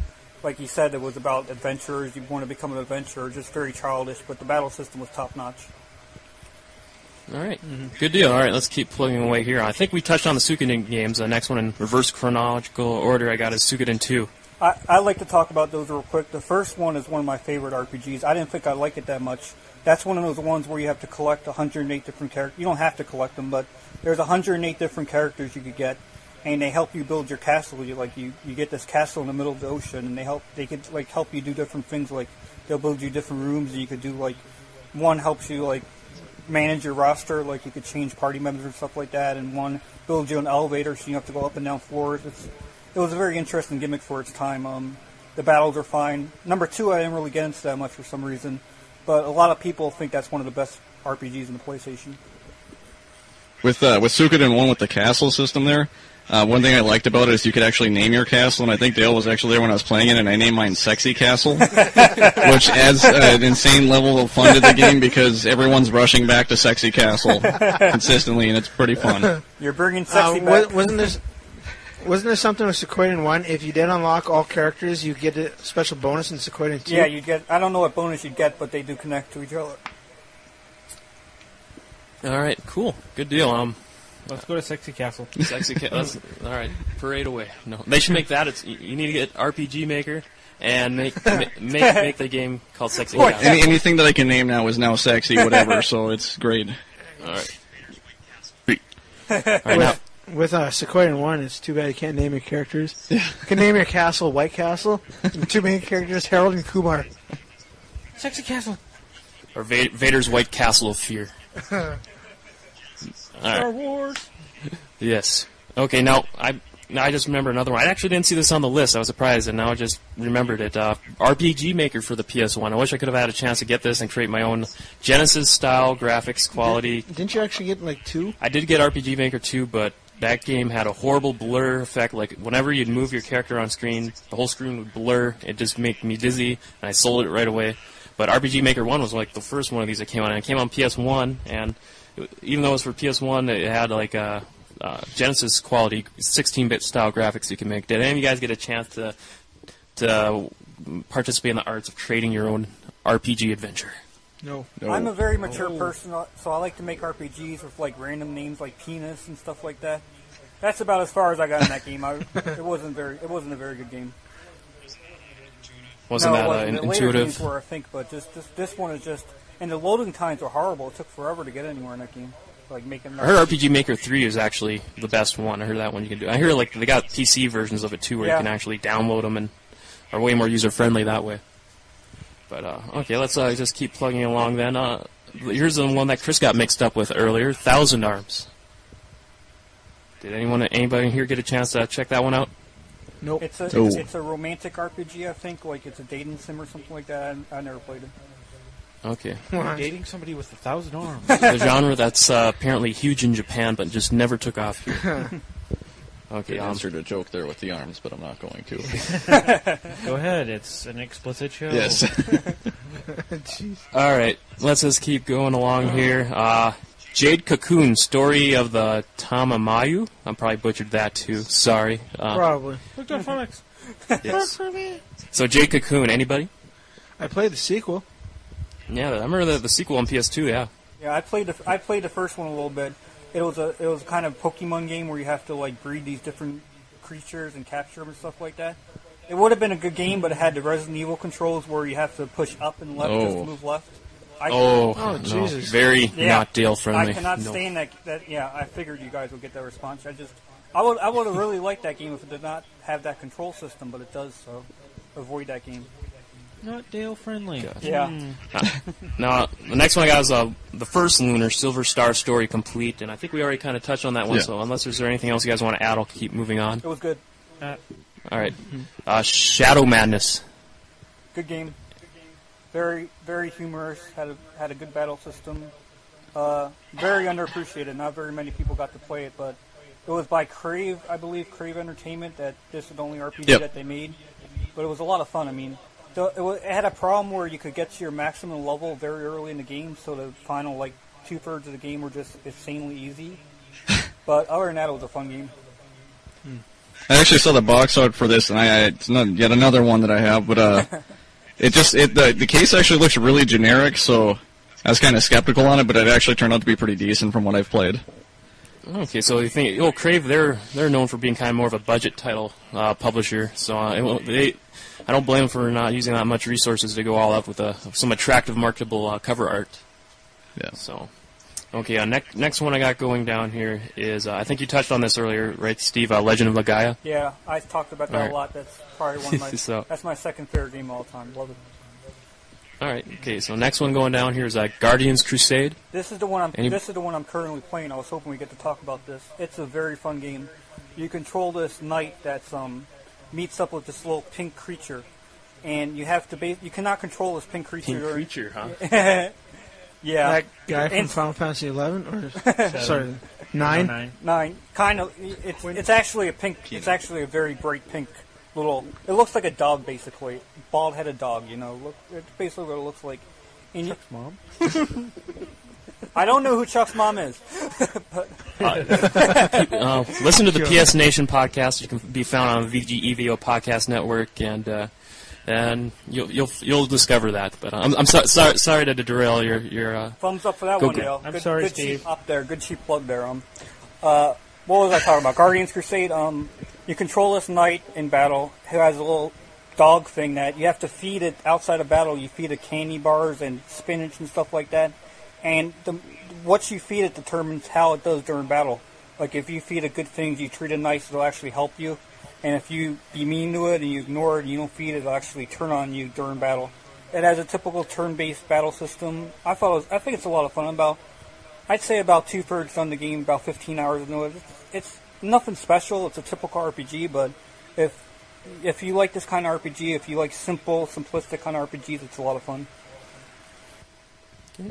Speaker 4: Like you said, it was about adventurers. You want to become an adventurer, just very childish, but the battle system was top-notch.
Speaker 2: All right, Good deal. All right, let's keep plugging away here. I think we touched on the Suikoden games. The next one in reverse chronological order I got is Suikoden 2.
Speaker 4: I'd like to talk about those real quick. The first one is one of my favorite RPGs. I didn't think I'd like it that much. That's one of those ones where you have to collect 108 different characters. You don't have to collect them, but there's 108 different characters you could get, and they help you build your castle. You get this castle in the middle of the ocean, and they could help you do different things. Like they'll build you different rooms, and you could do one helps you manage your roster, like you could change party members and stuff like that, and one builds you an elevator so you have to go up and down floors. It was a very interesting gimmick for its time. The battles are fine. Number 2, I didn't really get into that much for some reason, but a lot of people think that's one of the best RPGs in the PlayStation.
Speaker 6: With Suikoden 1 with the castle system there, one thing I liked about it is you could actually name your castle, and I think Dale was actually there when I was playing it, and I named mine Sexy Castle, which adds an insane level of fun to the game because everyone's rushing back to Sexy Castle consistently, and it's pretty fun.
Speaker 4: You're bringing sexy back.
Speaker 3: Wasn't there something with Suikoden 1? If you did unlock all characters, you get a special bonus in Suikoden 2?
Speaker 4: Yeah, you get. I don't know what bonus you get, but they do connect to each other.
Speaker 2: All right, cool. Good deal.
Speaker 5: Let's go to Sexy Castle.
Speaker 2: All right, parade away. No, they should make that. You need to get RPG Maker and make the game called Sexy Castle.
Speaker 6: Anything that I can name now is now sexy, whatever. So it's great.
Speaker 2: All right.
Speaker 3: With Suikoden 1, it's too bad you can't name your characters. You can name your castle White Castle. And 2 main characters, Harold and Kumar.
Speaker 5: Sexy Castle.
Speaker 2: Or Vader's White Castle of Fear. Star Wars. Yes. Okay. Now I just remember another one. I actually didn't see this on the list. I was surprised, and now I just remembered it. RPG Maker for the PS1. I wish I could have had a chance to get this and create my own Genesis-style graphics quality.
Speaker 3: Didn't you actually get, like, 2?
Speaker 2: I did get RPG Maker 2, but that game had a horrible blur effect. Like, whenever you'd move your character on screen, the whole screen would blur. It just made me dizzy, and I sold it right away. But RPG Maker 1 was, like, the first one of these that came out, and it came on PS1, and even though it was for PS1, it had, like, Genesis quality 16-bit style graphics you can make. Did any of you guys get a chance to participate in the arts of creating your own RPG adventure?
Speaker 3: No.
Speaker 4: I'm a very mature person, so I like to make RPGs with like random names like penis and stuff like that. That's about as far as I got in that game. It wasn't a very good game.
Speaker 2: Wasn't that
Speaker 4: the later
Speaker 2: intuitive?
Speaker 4: games were, I think, but this one is just, and the loading times were horrible. It took forever to get anywhere in that game. Like making.
Speaker 2: I heard RPG Maker 3 is actually the best one. I heard that one you can do. I hear like they got PC versions of it too, where you can actually download them and are way more user friendly that way. But okay, let's just keep plugging along then. Here's the one that Chris got mixed up with earlier: Thousand Arms. Did anybody here get a chance to check that one out?
Speaker 3: Nope.
Speaker 4: It's a romantic RPG, I think. Like it's a dating sim or something like that. I never played it.
Speaker 2: Okay.
Speaker 5: Dating somebody with 1,000 arms.
Speaker 2: The genre that's apparently huge in Japan, but just never took off here. Okay.
Speaker 6: I answered a joke there with the arms, but I'm not going to.
Speaker 5: Go ahead. It's an explicit show.
Speaker 6: Yes.
Speaker 2: All right. Let's just keep going along here. Jade Cocoon, Story of the Tamamayu. I probably butchered that too. Sorry.
Speaker 3: Probably.
Speaker 5: Looked on phonics.
Speaker 2: Yes. So Jade Cocoon, anybody?
Speaker 3: I played the sequel.
Speaker 2: Yeah, I remember the sequel on PS2. Yeah.
Speaker 4: Yeah, I played the first one a little bit. It was kind of Pokemon game where you have to like breed these different creatures and capture them and stuff like that. It would have been a good game, but it had the Resident Evil controls where you have to push up and left just to move left.
Speaker 2: No.
Speaker 3: Jesus!
Speaker 2: Very not Dale friendly.
Speaker 4: I cannot stand that. Yeah, I figured you guys would get that response. I would have really liked that game if it did not have that control system, but it does. So avoid that game.
Speaker 5: Not Dale friendly.
Speaker 2: Gotcha.
Speaker 4: Yeah.
Speaker 2: Now, the next one I got is the first Lunar Silver Star Story Complete, and I think we already kind of touched on that one. Yeah. So unless there's anything else you guys want to add, I'll keep moving on.
Speaker 4: It was good.
Speaker 2: All right. Shadow Madness.
Speaker 4: Good game. Very, very humorous. Had a good battle system. Very underappreciated. Not very many people got to play it, but it was by Crave, I believe, Crave Entertainment. That this is the only RPG that they made. But it was a lot of fun. I mean, it had a problem where you could get to your maximum level very early in the game, so the final like 2/3 of the game were just insanely easy. But other than that, it was a fun game.
Speaker 6: I actually saw the box art for this, and it's not yet another one that I have, but the case actually looks really generic, so I was kind of skeptical on it, but it actually turned out to be pretty decent from what I've played.
Speaker 2: Okay, so you think Crave? They're known for being kind of more of a budget title publisher, so I don't blame them for not using that much resources to go all out with some attractive, marketable cover art.
Speaker 6: Yeah.
Speaker 2: So, okay, next one I got going down here is I think you touched on this earlier, right, Steve? Legend of Legaia.
Speaker 4: Yeah, I talked about that a lot. That's probably one of my that's my second favorite game of all time. Love it.
Speaker 2: All right. Okay. So next one going down here is Guardians Crusade.
Speaker 4: This is the one I'm currently playing. I was hoping we get to talk about this. It's a very fun game. You control this knight that's meets up with this little pink creature, and you have to you cannot control this pink creature.
Speaker 2: Pink creature, huh?
Speaker 4: Yeah.
Speaker 3: That guy from Final Fantasy 11 or sorry, 9.
Speaker 4: 9. Kind of. It's actually a pink. It's actually a very bright pink. It looks like a dog, basically. Bald-headed dog, you know. It's basically what it looks like. And
Speaker 5: Chuck's mom?
Speaker 4: I don't know who Chuck's mom is.
Speaker 2: Listen to the PS Nation podcast. You can be found on the VGEVO Podcast Network, and you'll discover that. But I'm sorry to derail your
Speaker 4: thumbs up for that one, Dale.
Speaker 5: I'm sorry,
Speaker 4: good
Speaker 5: Steve.
Speaker 4: Cheap up there, good cheap plug there. What was I talking about? Guardians Crusade. You control this knight in battle who has a little dog thing that you have to feed it outside of battle. You feed it candy bars and spinach and stuff like that. And what you feed it determines how it does during battle. Like if you feed it good things, you treat it nice, it'll actually help you. And if you be mean to it and you ignore it and you don't feed it, it'll actually turn on you during battle. It has a typical turn-based battle system. I think it's a lot of fun. About I'd say about 2/3 done the game, about 15 hours into it. It's nothing special. It's a typical RPG, but if you like this kind of RPG, if you like simple, simplistic kind of RPGs, it's a lot of fun.
Speaker 2: Okay.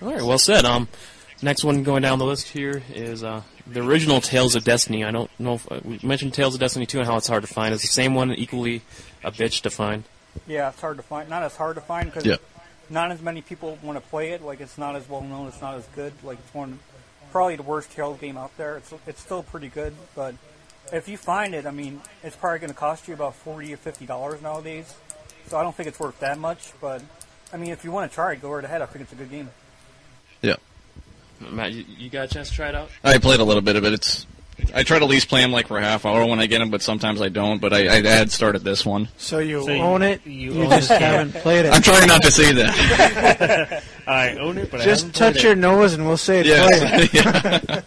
Speaker 2: All right, well said. Next one going down the list here is the original Tales of Destiny. I don't know if we mentioned Tales of Destiny 2 and how it's hard to find. Is the same one equally a bitch to find?
Speaker 4: Yeah, it's hard to find. Not as hard to find because not as many people want to play it. Like, it's not as well known. It's not as good. Like, it's probably the worst Tales game out there. It's still pretty good, but if you find it, I mean, it's probably going to cost you about $40 or $50 nowadays. So I don't think it's worth that much. But I mean, if you want to try it, go right ahead. I think it's a good game.
Speaker 6: Yeah.
Speaker 2: Matt, you got a chance to try it out?
Speaker 6: I played a little bit of it. I try to at least play them like for a half hour when I get them, but sometimes I don't. But I had started this one.
Speaker 3: So you own it? You
Speaker 5: own
Speaker 3: just
Speaker 5: it.
Speaker 3: haven't played it.
Speaker 6: I'm trying not to say that.
Speaker 5: I own it, but
Speaker 3: just
Speaker 5: I haven't
Speaker 3: touch
Speaker 5: played
Speaker 3: your
Speaker 5: it.
Speaker 3: nose and we'll say it's
Speaker 6: Yeah.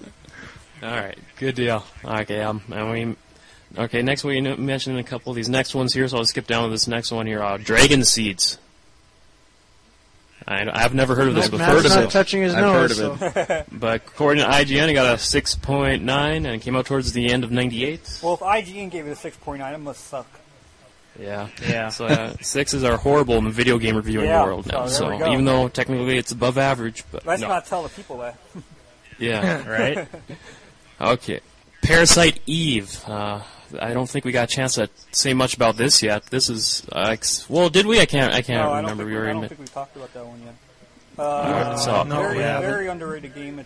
Speaker 2: All right, good deal. Okay, okay. Next, we mentioned a couple of these next ones here, so I'll skip down to this next one here. Dragon Seeds. I've never heard of this before.
Speaker 3: Matt's not touching his nose.
Speaker 6: Heard of it.
Speaker 2: But according to IGN, it got a 6.9, and it came out towards the end of '98.
Speaker 4: Well, if IGN gave it a 6.9, it must suck.
Speaker 2: Yeah. So 6 is our horrible in the video game reviewing world now.
Speaker 4: So
Speaker 2: even though technically it's above average, but
Speaker 4: let's
Speaker 2: no.
Speaker 4: not tell the people that.
Speaker 2: Yeah, right. Okay, Parasite Eve. I don't think we got a chance to say much about this yet. This is well, did we? I can't
Speaker 4: No,
Speaker 2: remember.
Speaker 4: I don't think we talked about that one yet. Very underrated game.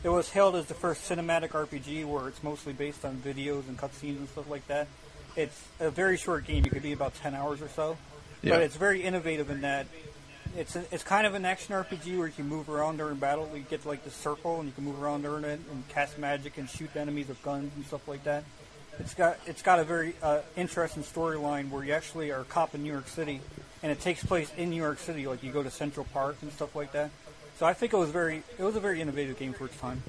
Speaker 4: It was hailed as the first cinematic RPG where it's mostly based on videos and cutscenes and stuff like that. It's a very short game. It could be about 10 hours or so, but it's very innovative in that it's kind of an action RPG where you can move around during battle. You get to, like, the circle and you can move around during it and cast magic and shoot enemies with guns and stuff like that. It's got a very interesting storyline where you actually are a cop in New York City, and it takes place in New York City. Like, you go to Central Park and stuff like that. So I think it was a very innovative game for its time.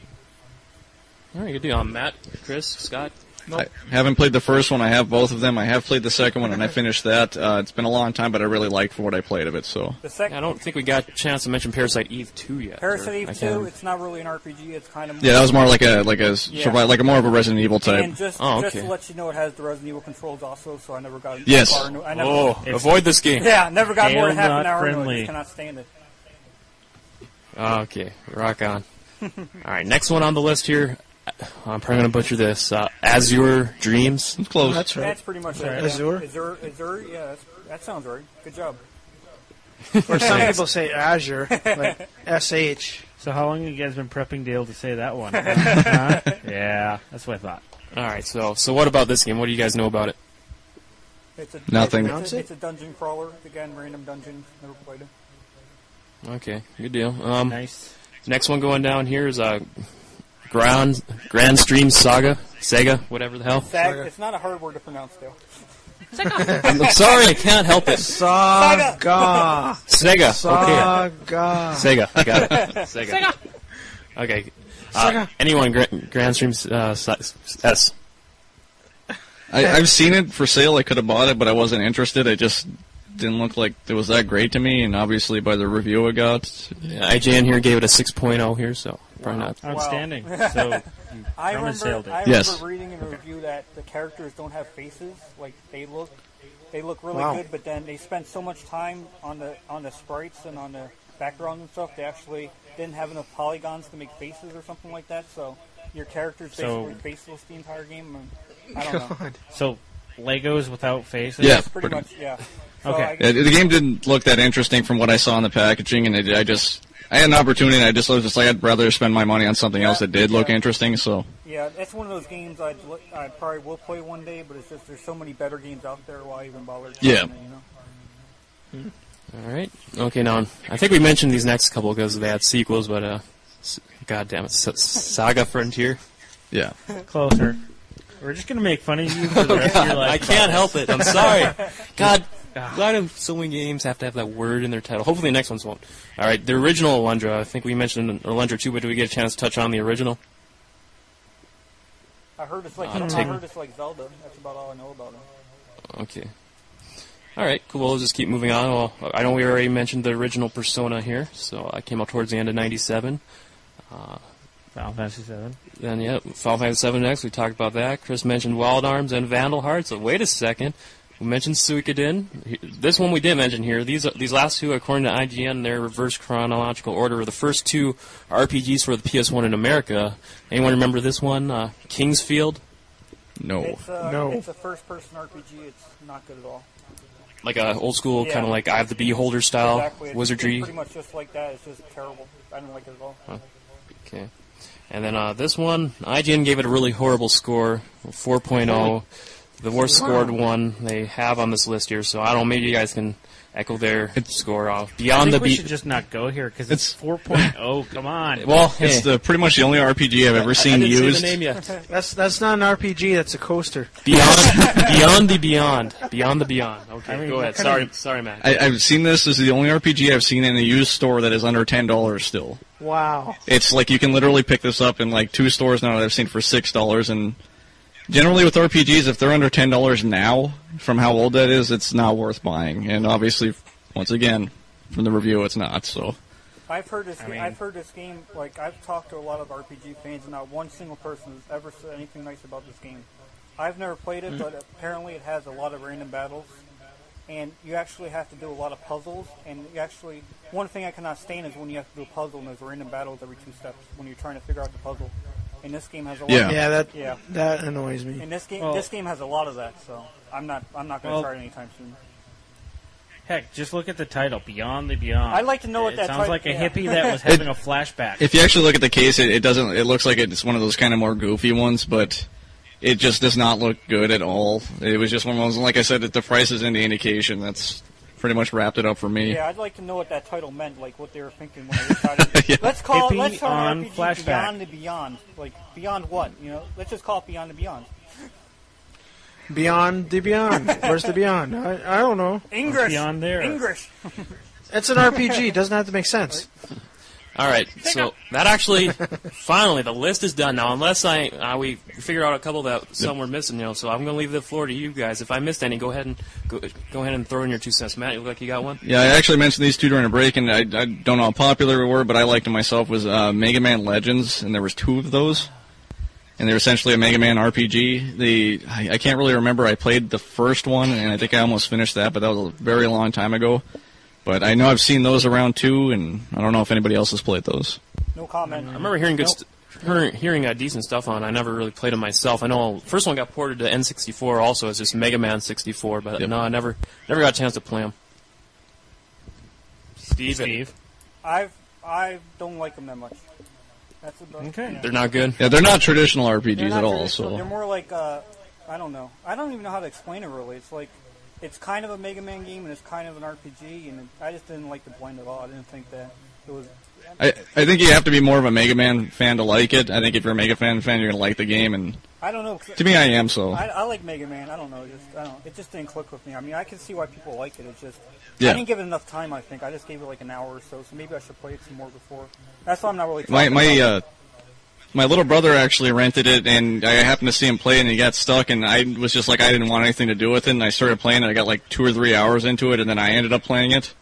Speaker 2: All right, good deal. Matt, Chris, Scott.
Speaker 6: Nope. I haven't played the first one. I have both of them. I have played the second one, and I finished that. It's been a long time, but I really liked for what I played of it. So
Speaker 2: I don't think we got a chance to mention Parasite Eve 2 yet.
Speaker 4: Parasite Eve 2, it's not really an RPG. It's kind of
Speaker 6: that was more like a more of a Resident Evil type.
Speaker 4: And just to let you know, it has the Resident Evil controls also. So I never got far into it.
Speaker 2: Avoid this game.
Speaker 4: Yeah, never got more than half an hour into it. I
Speaker 5: friendly.
Speaker 4: just cannot stand it.
Speaker 2: Okay, rock on. All right, next one on the list here. I'm probably going to butcher this. Azure Dreams.
Speaker 6: It's close.
Speaker 3: That's right.
Speaker 4: That's pretty much it.
Speaker 3: Azure?
Speaker 4: Azure, yeah, that sounds right. Good job.
Speaker 3: Or some people say Azure, like SH.
Speaker 5: So how long have you guys been prepping to be able to say that one? Huh? Yeah, that's what I thought.
Speaker 2: All right, so what about this game? What do you guys know about it?
Speaker 6: Nothing.
Speaker 4: It's a dungeon crawler. Again, random dungeons. Never played it.
Speaker 2: Okay, good deal.
Speaker 5: Nice.
Speaker 2: Next one going down here is Grand Stream Saga, Sega, whatever the hell.
Speaker 4: It's not a hard word to pronounce, though.
Speaker 2: I'm sorry, I can't help it.
Speaker 3: Saga.
Speaker 2: Sega.
Speaker 3: Saga.
Speaker 2: Okay. Sega. I got it. Sega. Okay. Anyone Grand Stream S?
Speaker 6: I've seen it for sale. I could have bought it, but I wasn't interested. It just didn't look like it was that great to me, and obviously by the review I got.
Speaker 2: IGN here gave it a 6.0 here, so probably not.
Speaker 5: Outstanding.
Speaker 4: Wow.
Speaker 5: So
Speaker 4: I remember reading in a review that the characters don't have faces. Like, they look really good, but then they spent so much time on the sprites and on the background and stuff. They actually didn't have enough polygons to make faces or something like that. So your character's basically faceless the entire game. I don't know.
Speaker 5: So Legos without faces.
Speaker 6: Yeah,
Speaker 4: pretty much. Yeah. So
Speaker 5: Okay.
Speaker 6: The game didn't look that interesting from what I saw in the packaging, and I had an opportunity, and I was just like, I'd rather spend my money on something else that did look interesting. So
Speaker 4: yeah, it's one of those games I probably will play one day, but it's just there's so many better games out there. Why even bother?
Speaker 6: Yeah.
Speaker 2: All right. Okay, now I think we mentioned these next couple because they had sequels, but God damn it, Saga Frontier.
Speaker 6: Yeah.
Speaker 5: Closer. We're just gonna make fun of you for the rest of your life.
Speaker 2: I can't help it. I'm sorry. God, why do so many games have to have that word in their title? Hopefully the next ones won't. All right, the original Alundra. I think we mentioned Alundra 2, but did we get a chance to touch on the original?
Speaker 4: I heard it's like Zelda. That's about all I know about it.
Speaker 2: Okay. All right, cool. We'll just keep moving on. Well, I know we already mentioned the original Persona here, so I came out towards the end of '97.
Speaker 5: Final Fantasy 7.
Speaker 2: Then, yeah, Final Fantasy 7 next. We talked about that. Chris mentioned Wild Arms and Vandal Hearts. So wait a second. We mentioned Suikoden. This one we didn't mention here. These last two, according to IGN, they're reverse chronological order. The first two RPGs for the PS1 in America. Anyone remember this one? Kingsfield?
Speaker 6: No.
Speaker 3: No.
Speaker 4: It's a first-person RPG. It's not good at all.
Speaker 2: Like a old school,
Speaker 4: Yeah.
Speaker 2: kind of like Eye of the Beholder style
Speaker 4: Exactly.
Speaker 2: wizardry.
Speaker 4: It's pretty much just like that. It's just terrible. I don't like it at all.
Speaker 2: Okay. And then this one, IGN gave it a really horrible score, 4.0. The worst scored one they have on this list here, so I don't know, maybe you guys can echo their score off.
Speaker 5: I
Speaker 2: Beyond
Speaker 5: think
Speaker 2: the
Speaker 5: we should just not go here because it's 4.0. Come on.
Speaker 2: Well, hey,
Speaker 6: It's pretty much the only RPG I've ever
Speaker 2: I
Speaker 6: seen
Speaker 2: didn't
Speaker 6: used.
Speaker 2: say the name yet.
Speaker 3: That's not an RPG. That's a coaster.
Speaker 2: Beyond the Beyond. Beyond the Beyond. Okay,
Speaker 5: I mean,
Speaker 2: go ahead. Sorry, Matt.
Speaker 6: I've seen this as the only RPG I've seen in a used store that is under $10 still.
Speaker 3: Wow.
Speaker 6: It's like you can literally pick this up in like 2 stores now that I've seen for $6, and generally with RPGs, if they're under $10 now, from how old that is, it's not worth buying. And obviously, once again, from the review, it's not. So
Speaker 4: I've heard this game. Like, I've talked to a lot of RPG fans, and not one single person has ever said anything nice about this game. I've never played it, but apparently it has a lot of random battles, and you actually have to do a lot of puzzles. And one thing I cannot stand is when you have to do a puzzle and there's random battles every 2 steps when you're trying to figure out the puzzle. And this game has a lot.
Speaker 3: That annoys me.
Speaker 4: And this game has a lot of that, so I'm not going to try it anytime soon.
Speaker 5: Heck, just look at the title, Beyond the Beyond.
Speaker 4: I'd like to know what that
Speaker 5: sounds
Speaker 4: title-
Speaker 5: like a
Speaker 4: yeah.
Speaker 5: hippie that was having a flashback.
Speaker 6: if you actually look at the case, it doesn't. It looks like it's one of those kind of more goofy ones, but it just does not look good at all. It was just one of those. Like I said, if the price is any indication, that's pretty much wrapped it up for me.
Speaker 4: Yeah, I'd like to know what that title meant, like what they were thinking when they decided.
Speaker 6: Yeah.
Speaker 4: Let's call
Speaker 5: Hippie
Speaker 4: an
Speaker 5: on
Speaker 4: RPG
Speaker 5: flashback.
Speaker 4: Beyond the Beyond. Like, beyond what? You know, let's just call it Beyond the Beyond.
Speaker 3: Beyond the Beyond. Where's the Beyond? I don't know.
Speaker 4: English.
Speaker 5: Beyond there?
Speaker 4: English.
Speaker 3: It's an RPG. It doesn't have to make sense.
Speaker 2: All right, so that actually, finally, the list is done now. Unless we figured out a couple that some were missing, so I'm going to leave the floor to you guys. If I missed any, go ahead and throw in your 2 cents. Matt, you look like you got one.
Speaker 6: Yeah, I actually mentioned these two during a break, and I don't know how popular they were, but I liked them myself. Was Mega Man Legends, and there was 2 of those, and they're essentially a Mega Man RPG. I can't really remember. I played the first one, and I think I almost finished that, but that was a very long time ago. But I know I've seen those around too, and I don't know if anybody else has played those.
Speaker 4: No comment.
Speaker 2: I remember hearing hearing decent stuff on. I never really played them myself. I know the first one got ported to N64 also as just Mega Man 64, but no, I never got a chance to play them. Steve.
Speaker 4: I don't like them that much. That's about,
Speaker 5: Okay.
Speaker 4: yeah.
Speaker 2: They're not good.
Speaker 6: Yeah, they're not traditional RPGs
Speaker 4: They're not
Speaker 6: at all.
Speaker 4: traditional.
Speaker 6: So
Speaker 4: They're more like I don't know. I don't even know how to explain it really. It's like it's kind of a Mega Man game and it's kind of an RPG, and I just didn't like the blend at all. I didn't think that it was.
Speaker 6: I think you have to be more of a Mega Man fan to like it. I think if you're a Mega Man fan, you're gonna like the game. And
Speaker 4: I don't know.
Speaker 6: To me, I am so.
Speaker 4: I like Mega Man. I don't know. It just didn't click with me. I mean, I can see why people like it. It's just
Speaker 6: Yeah.
Speaker 4: I didn't give it enough time. I think I just gave it like an hour or so. So maybe I should play it some more before. That's why I'm not really. talking about
Speaker 6: My little brother actually rented it, and I happened to see him play it, and he got stuck, and I was just like, I didn't want anything to do with it, and I started playing it. I got like 2 or 3 hours into it, and then I ended up playing it,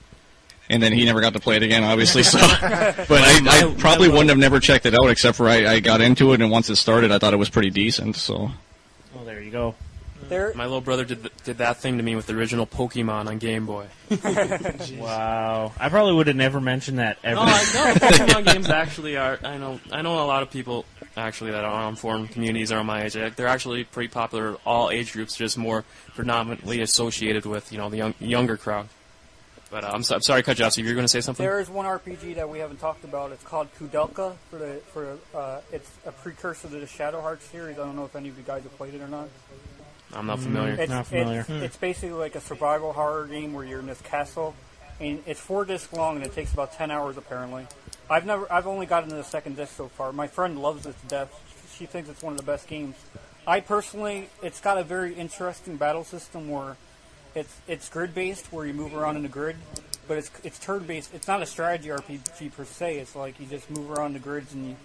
Speaker 6: and then he never got to play it again, obviously. So, but I probably wouldn't have never checked it out, except for I got into it, and once it started, I thought it was pretty decent. So,
Speaker 5: Oh, there you go.
Speaker 2: My little brother did that thing to me with the original Pokemon on Game Boy.
Speaker 5: Wow. I probably would have never mentioned that ever.
Speaker 2: No, Pokemon games actually are. I know a lot of people actually that are on foreign communities are my age. They're actually pretty popular. All age groups, just more predominantly associated with the younger crowd. But I'm sorry to cut you off. So you're going to say something?
Speaker 4: There is one RPG that we haven't talked about. It's called Kudelka. It's a precursor to the Shadow Hearts series. I don't know if any of you guys have played it or not.
Speaker 2: I'm not familiar.
Speaker 4: It's basically like a survival horror game where you're in this castle, and it's 4 discs long, and it takes about 10 hours apparently. I've only gotten to the 2nd disc so far. My friend loves it to death. She thinks it's one of the best games. I personally, it's got a very interesting battle system where it's grid based, where you move around in a grid, but it's turn based. It's not a strategy RPG per se. It's like you just move around the grids and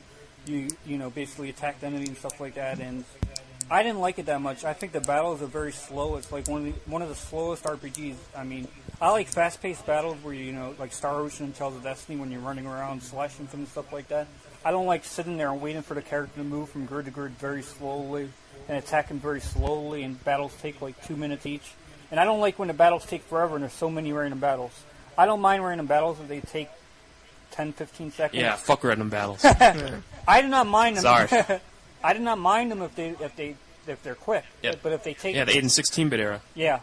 Speaker 4: you basically attack the enemy and stuff like that. And I didn't like it that much. I think the battles are very slow. It's like one of the slowest RPGs. I mean, I like fast-paced battles where like Star Ocean and Tales of Destiny when you're running around slashing them and stuff like that. I don't like sitting there and waiting for the character to move from grid to grid very slowly and attack him very slowly, and battles take like 2 minutes each. And I don't like when the battles take forever and there's so many random battles. I don't mind random battles if they take 10, 15 seconds.
Speaker 2: Yeah, fuck random battles.
Speaker 4: I do not mind them.
Speaker 2: Sorry.
Speaker 4: I do not mind them if they're quick.
Speaker 2: Yeah.
Speaker 4: But if they take
Speaker 2: the 8 and 16-bit era.
Speaker 4: Yeah.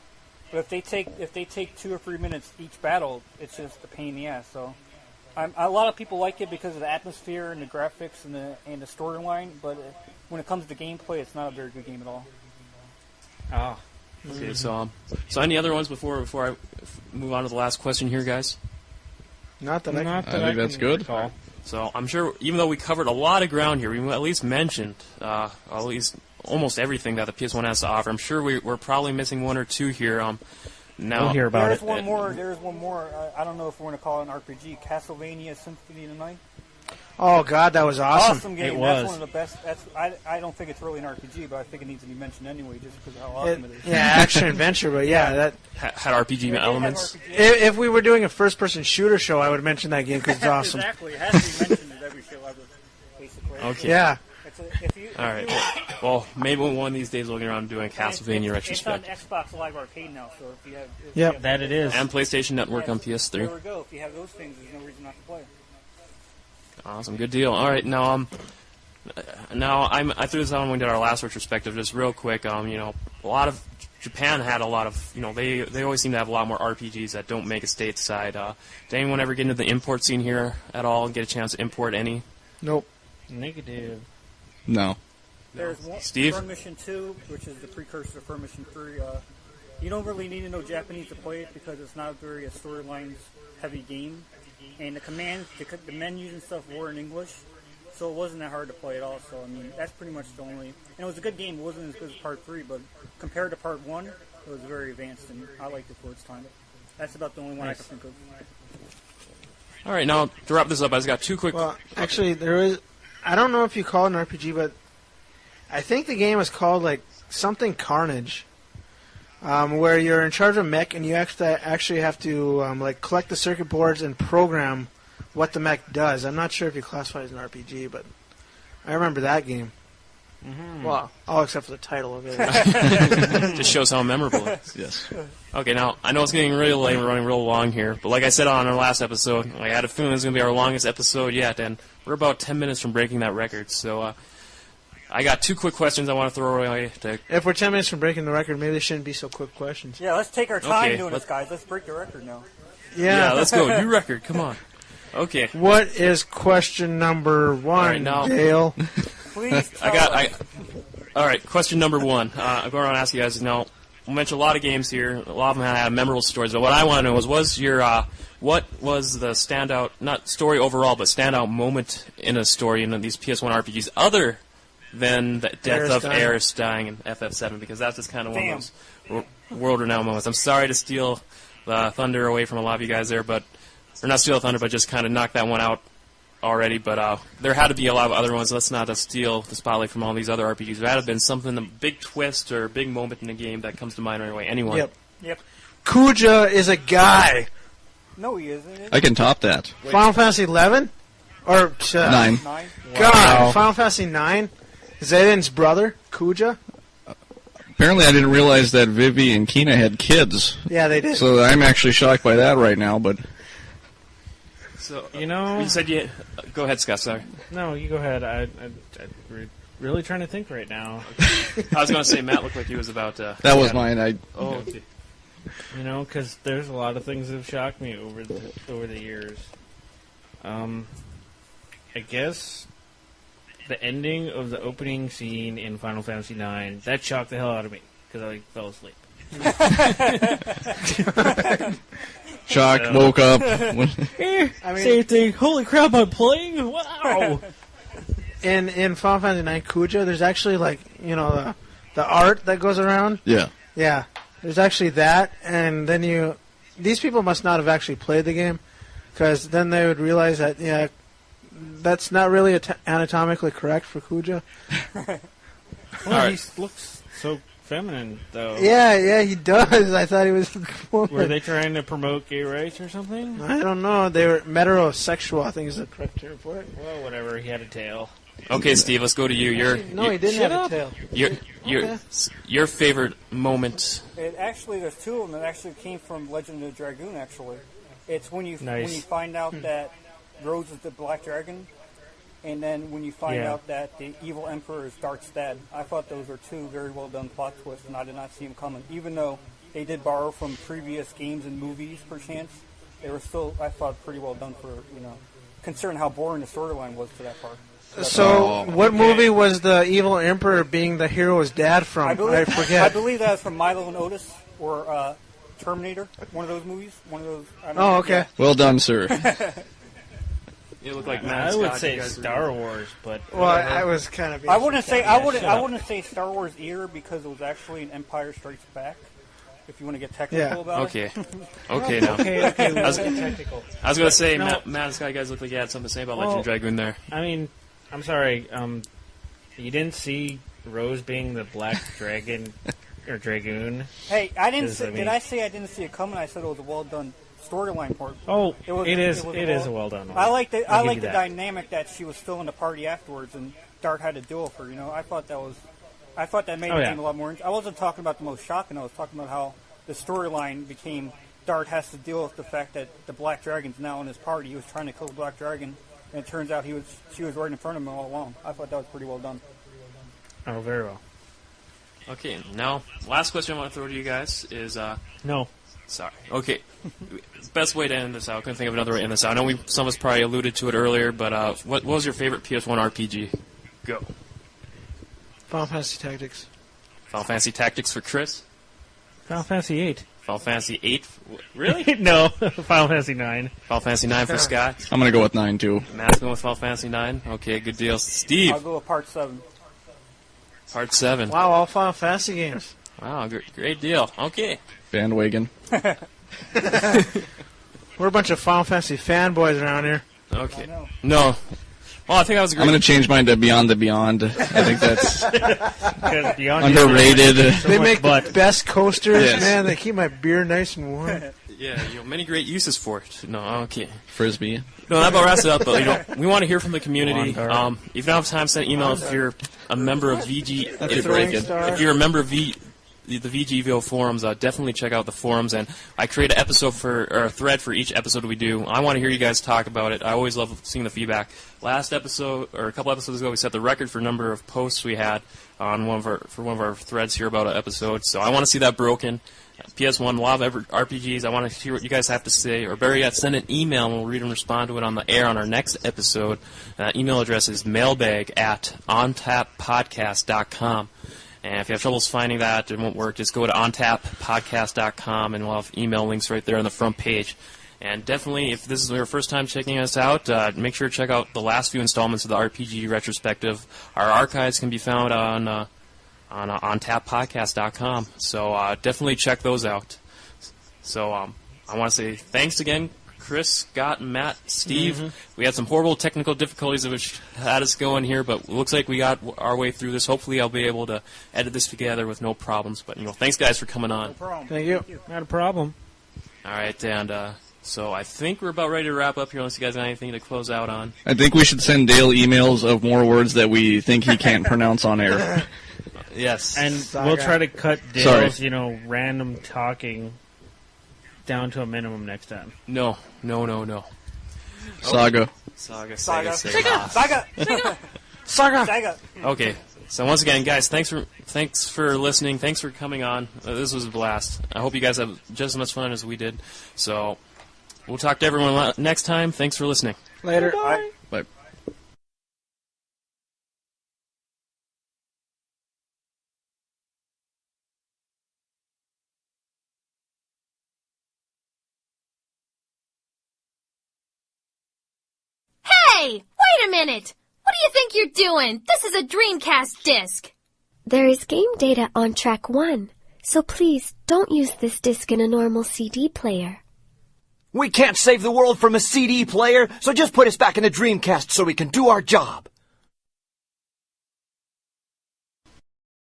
Speaker 4: But if they take 2 or 3 minutes each battle, it's just a pain in the ass. So a lot of people like it because of the atmosphere and the graphics and the storyline, but when it comes to gameplay, it's not a very good game at all.
Speaker 5: Oh.
Speaker 2: Okay, so any other ones before I move on to the last question here, guys?
Speaker 3: Not that
Speaker 6: I think that's good.
Speaker 5: Recall.
Speaker 2: So I'm sure, even though we covered a lot of ground here, we at least mentioned at least almost everything that the PS1 has to offer. I'm sure we're probably missing one or two here. Now
Speaker 5: We'll hear about
Speaker 4: There's
Speaker 5: it.
Speaker 4: one more. There's one more. I don't know if we're going to call it an RPG. Castlevania Symphony of the Night.
Speaker 3: Oh God, that was awesome.
Speaker 4: Awesome game.
Speaker 5: It was.
Speaker 4: That's one of the best. I don't think it's really an RPG, but I think it needs to be mentioned anyway, just because of how awesome it is.
Speaker 3: Yeah, action adventure, but yeah, that
Speaker 2: had RPG elements.
Speaker 3: if we were doing a first-person shooter show, I would mention that game because it's awesome.
Speaker 4: Exactly. It has to be mentioned in every show ever, basically.
Speaker 2: Okay.
Speaker 3: Yeah.
Speaker 2: All right. Well, maybe one of these days we'll get around to doing Castlevania retrospect.
Speaker 4: It's on Xbox Live Arcade now, so if you have...
Speaker 3: Yep.
Speaker 5: That it is.
Speaker 2: And PlayStation Network on
Speaker 4: There
Speaker 2: PS3.
Speaker 4: we go. If you have those things, there's no reason not to play.
Speaker 2: Awesome, good deal. All right, now I threw this out when we did our last retrospective, just real quick. A lot of Japan had a lot of, they always seem to have a lot more RPGs that don't make it stateside. Did anyone ever get into the import scene here at all? Get a chance to import any?
Speaker 3: Nope.
Speaker 5: Negative.
Speaker 6: No.
Speaker 4: There's one,
Speaker 2: Steve?
Speaker 4: Firm Mission 2, which is the precursor to Firm Mission 3. You don't really need to know Japanese to play it because it's not a very storylines-heavy game. And the commands, the menus and stuff were in English, so it wasn't that hard to play at all. So, I mean, that's pretty much the only... And it was a good game. It wasn't as good as Part 3, but compared to Part 1, it was very advanced, and I liked it for its time. That's about the only one I can think of.
Speaker 2: All right, now, to wrap this up, I just got two quick...
Speaker 3: Well, actually, there is... I don't know if you call it an RPG, but I think the game is called, something Carnage, where you're in charge of mech, and you actually have to, collect the circuit boards and program what the mech does. I'm not sure if you classify it as an RPG, but I remember that game. Mm-hmm. Well, all except for the title of it.
Speaker 2: Just shows how memorable it is.
Speaker 6: Yes.
Speaker 2: Okay, now, I know it's getting real late, we're running real long here, but like I said on our last episode, I had a feeling it's going to be our longest episode yet, and we're about 10 minutes from breaking that record, so I got two quick questions I want to throw away.
Speaker 3: If we're 10 minutes from breaking the record, maybe they shouldn't be so quick questions.
Speaker 4: Yeah, let's take our time
Speaker 2: Okay,
Speaker 4: doing this, guys. Let's break the record now.
Speaker 3: Yeah,
Speaker 2: let's go. New record, come on. Okay.
Speaker 3: What is question number one,
Speaker 2: All right, now,
Speaker 3: Dale?
Speaker 4: Please tell us.
Speaker 2: All right, question number one. I'm going to ask you guys now. We'll mention a lot of games here. A lot of them had memorable stories. But what I want to know is, what was the standout, not story overall, but standout moment in a story in these PS1 RPGs other than the death of Aeris dying in FF7? Because that's just kind of one of those world-renowned moments. I'm sorry to steal the thunder away from a lot of you guys there, or not steal the thunder, but just kind of knock that one out already. But there had to be a lot of other ones. Let's not steal the spotlight from all these other RPGs. There had to have been something, a big twist or a big moment in the game that comes to mind right away. Anyone?
Speaker 4: Yep.
Speaker 3: Kuja is a guy.
Speaker 4: No, he isn't.
Speaker 6: I can top that.
Speaker 3: Final Fantasy 11? Or
Speaker 6: 9.
Speaker 3: God, Final Fantasy 9? Zayden's brother, Kuja?
Speaker 6: Apparently I didn't realize that Vivi and Kina had kids.
Speaker 3: Yeah, they did.
Speaker 6: So I'm actually shocked by that right now, but...
Speaker 2: So,
Speaker 5: you
Speaker 2: said you... Go ahead, Scott, sorry.
Speaker 5: No, you go ahead. I'm really trying to think right now.
Speaker 2: I was going to say, Matt looked like he was about to...
Speaker 6: That was mine.
Speaker 2: Okay.
Speaker 5: Because there's a lot of things that have shocked me over the years. I guess the ending of the opening scene in Final Fantasy IX, that shocked the hell out of me, because I fell asleep.
Speaker 6: Shocked, woke up.
Speaker 5: Same thing. Holy crap, I'm playing? Wow!
Speaker 3: In Final Fantasy 9 Kuja, there's actually, the art that goes around.
Speaker 6: Yeah.
Speaker 3: Yeah. There's actually that, and then these people must not have actually played the game, because then they would realize that, that's not really anatomically correct for Kuja.
Speaker 5: Well, he looks so feminine, though.
Speaker 3: Yeah, he does. I thought he was a woman.
Speaker 5: Were they trying to promote gay rights or something?
Speaker 3: I don't know. They were heterosexual, I think is the correct term for it.
Speaker 5: Well, whatever. He had a tail.
Speaker 2: Okay, Steve, let's go to you.
Speaker 3: He didn't have a tail.
Speaker 2: Your favorite moment.
Speaker 4: There's two of them that actually came from Legend of Dragoon, actually. It's when you find out that Rose is the Black Dragon, and then when you find out that the evil Emperor is Darth's dad. I thought those were two very well done plot twists, and I did not see them coming. Even though they did borrow from previous games and movies, perchance, they were still, I thought, pretty well done for, considering how boring the storyline was to that part.
Speaker 3: So, what movie was the evil Emperor being the hero's dad from? I forget.
Speaker 4: I believe that was from Milo and Otis, or Terminator, one of those movies.
Speaker 3: Okay.
Speaker 6: Well done, sir.
Speaker 2: You look like
Speaker 5: I would say Star Wars, but
Speaker 3: I was kind of.
Speaker 4: I wouldn't say Star Wars either because it was actually an Empire Strikes Back. If you want to get technical about it.
Speaker 2: Okay. Now.
Speaker 3: Okay.
Speaker 2: I was going to say, Matt and Scott, you guys look like you had something to say about Legend of Dragoon there.
Speaker 5: I mean, I'm sorry. You didn't see Rose being the Black Dragon or Dragoon.
Speaker 4: Hey, I didn't. Did I say I didn't see it coming? I said it was a well done storyline part.
Speaker 5: Oh, it is a well done one.
Speaker 4: I like the dynamic that she was still in the party afterwards, and Darth had to deal with her. I thought that made the game a lot more. I wasn't talking about the most shocking. I was talking about how the storyline became Darth has to deal with the fact that the Black Dragon's now in his party. He was trying to kill the Black Dragon, and it turns out she was right in front of him all along. I thought that was pretty well done.
Speaker 5: Oh, very well.
Speaker 2: Okay, now, last question I want to throw to you guys is...
Speaker 5: No.
Speaker 2: Sorry. Okay. Best way to end this out. Couldn't think of another way to end this out. I know some of us probably alluded to it earlier, but what was your favorite PSone RPG? Go.
Speaker 3: Final Fantasy Tactics.
Speaker 2: Final Fantasy Tactics for Chris?
Speaker 5: Final Fantasy 8.
Speaker 2: Final Fantasy 8? Really?
Speaker 5: No. Final Fantasy 9.
Speaker 2: Final Fantasy 9 for Scott?
Speaker 6: I'm going to go with 9, too.
Speaker 2: Matt's going with Final Fantasy 9? Okay, good deal. Steve?
Speaker 4: I'll go with Part 7.
Speaker 2: Part 7.
Speaker 3: Wow, all Final Fantasy games.
Speaker 2: Wow, great deal. Okay.
Speaker 6: Bandwagon.
Speaker 3: We're a bunch of Final Fantasy fanboys around here.
Speaker 2: Okay. No. Well, I think that was great.
Speaker 6: I'm going to change mine to Beyond the Beyond. I think that's
Speaker 5: underrated.
Speaker 3: They make the best coasters, man. They keep my beer nice and warm.
Speaker 2: Yeah, many great uses for it. No, okay.
Speaker 6: Frisbee.
Speaker 2: No, that about wraps it up. But we want to hear from the community. If you don't have time, send an email. If you're a member of VG, if you're a member of the VGVO forums, definitely check out the forums. And I create an episode a thread for each episode we do. I want to hear you guys talk about it. I always love seeing the feedback. Last episode, or a couple episodes ago, we set the record for number of posts we had on one of our threads here about an episode. So I want to see that broken. PS1, Love RPGs. I want to hear what you guys have to say, or better yet, send an email and we'll read and respond to it on the air on our next episode. Email address is mailbag@ontappodcast.com. And if you have troubles finding that, it won't work, just go to ontappodcast.com and we'll have email links right there on the front page. And definitely, if this is your first time checking us out, make sure to check out the last few installments of the RPG retrospective. Our archives can be found on ontappodcast.com. So definitely check those out. So I want to say thanks again, Chris, Scott, Matt, Steve. Mm-hmm. We had some horrible technical difficulties which had us going here, but it looks like we got our way through this. Hopefully I'll be able to edit this together with no problems. But thanks guys for coming on.
Speaker 4: No problem.
Speaker 3: Thank you.
Speaker 5: Not a problem.
Speaker 2: All right, and so I think we're about ready to wrap up here unless you guys got anything to close out on.
Speaker 6: I think we should send Dale emails of more words that we think he can't pronounce on air.
Speaker 2: Yes.
Speaker 5: And we'll try to cut Dale's, random talking down to a minimum next time.
Speaker 2: No.
Speaker 6: Saga.
Speaker 2: Okay. So once again, guys, thanks for listening. Thanks for coming on. This was a blast. I hope you guys have just as much fun as we did. So we'll talk to everyone next time. Thanks for listening.
Speaker 3: Later.
Speaker 6: Bye.
Speaker 8: Hey, wait a minute! What do you think you're doing? This is a Dreamcast disc!
Speaker 11: There is game data on track 1, so please don't use this disc in a normal CD player.
Speaker 12: We can't save the world from a CD player, so just put us back in the Dreamcast so we can do our job.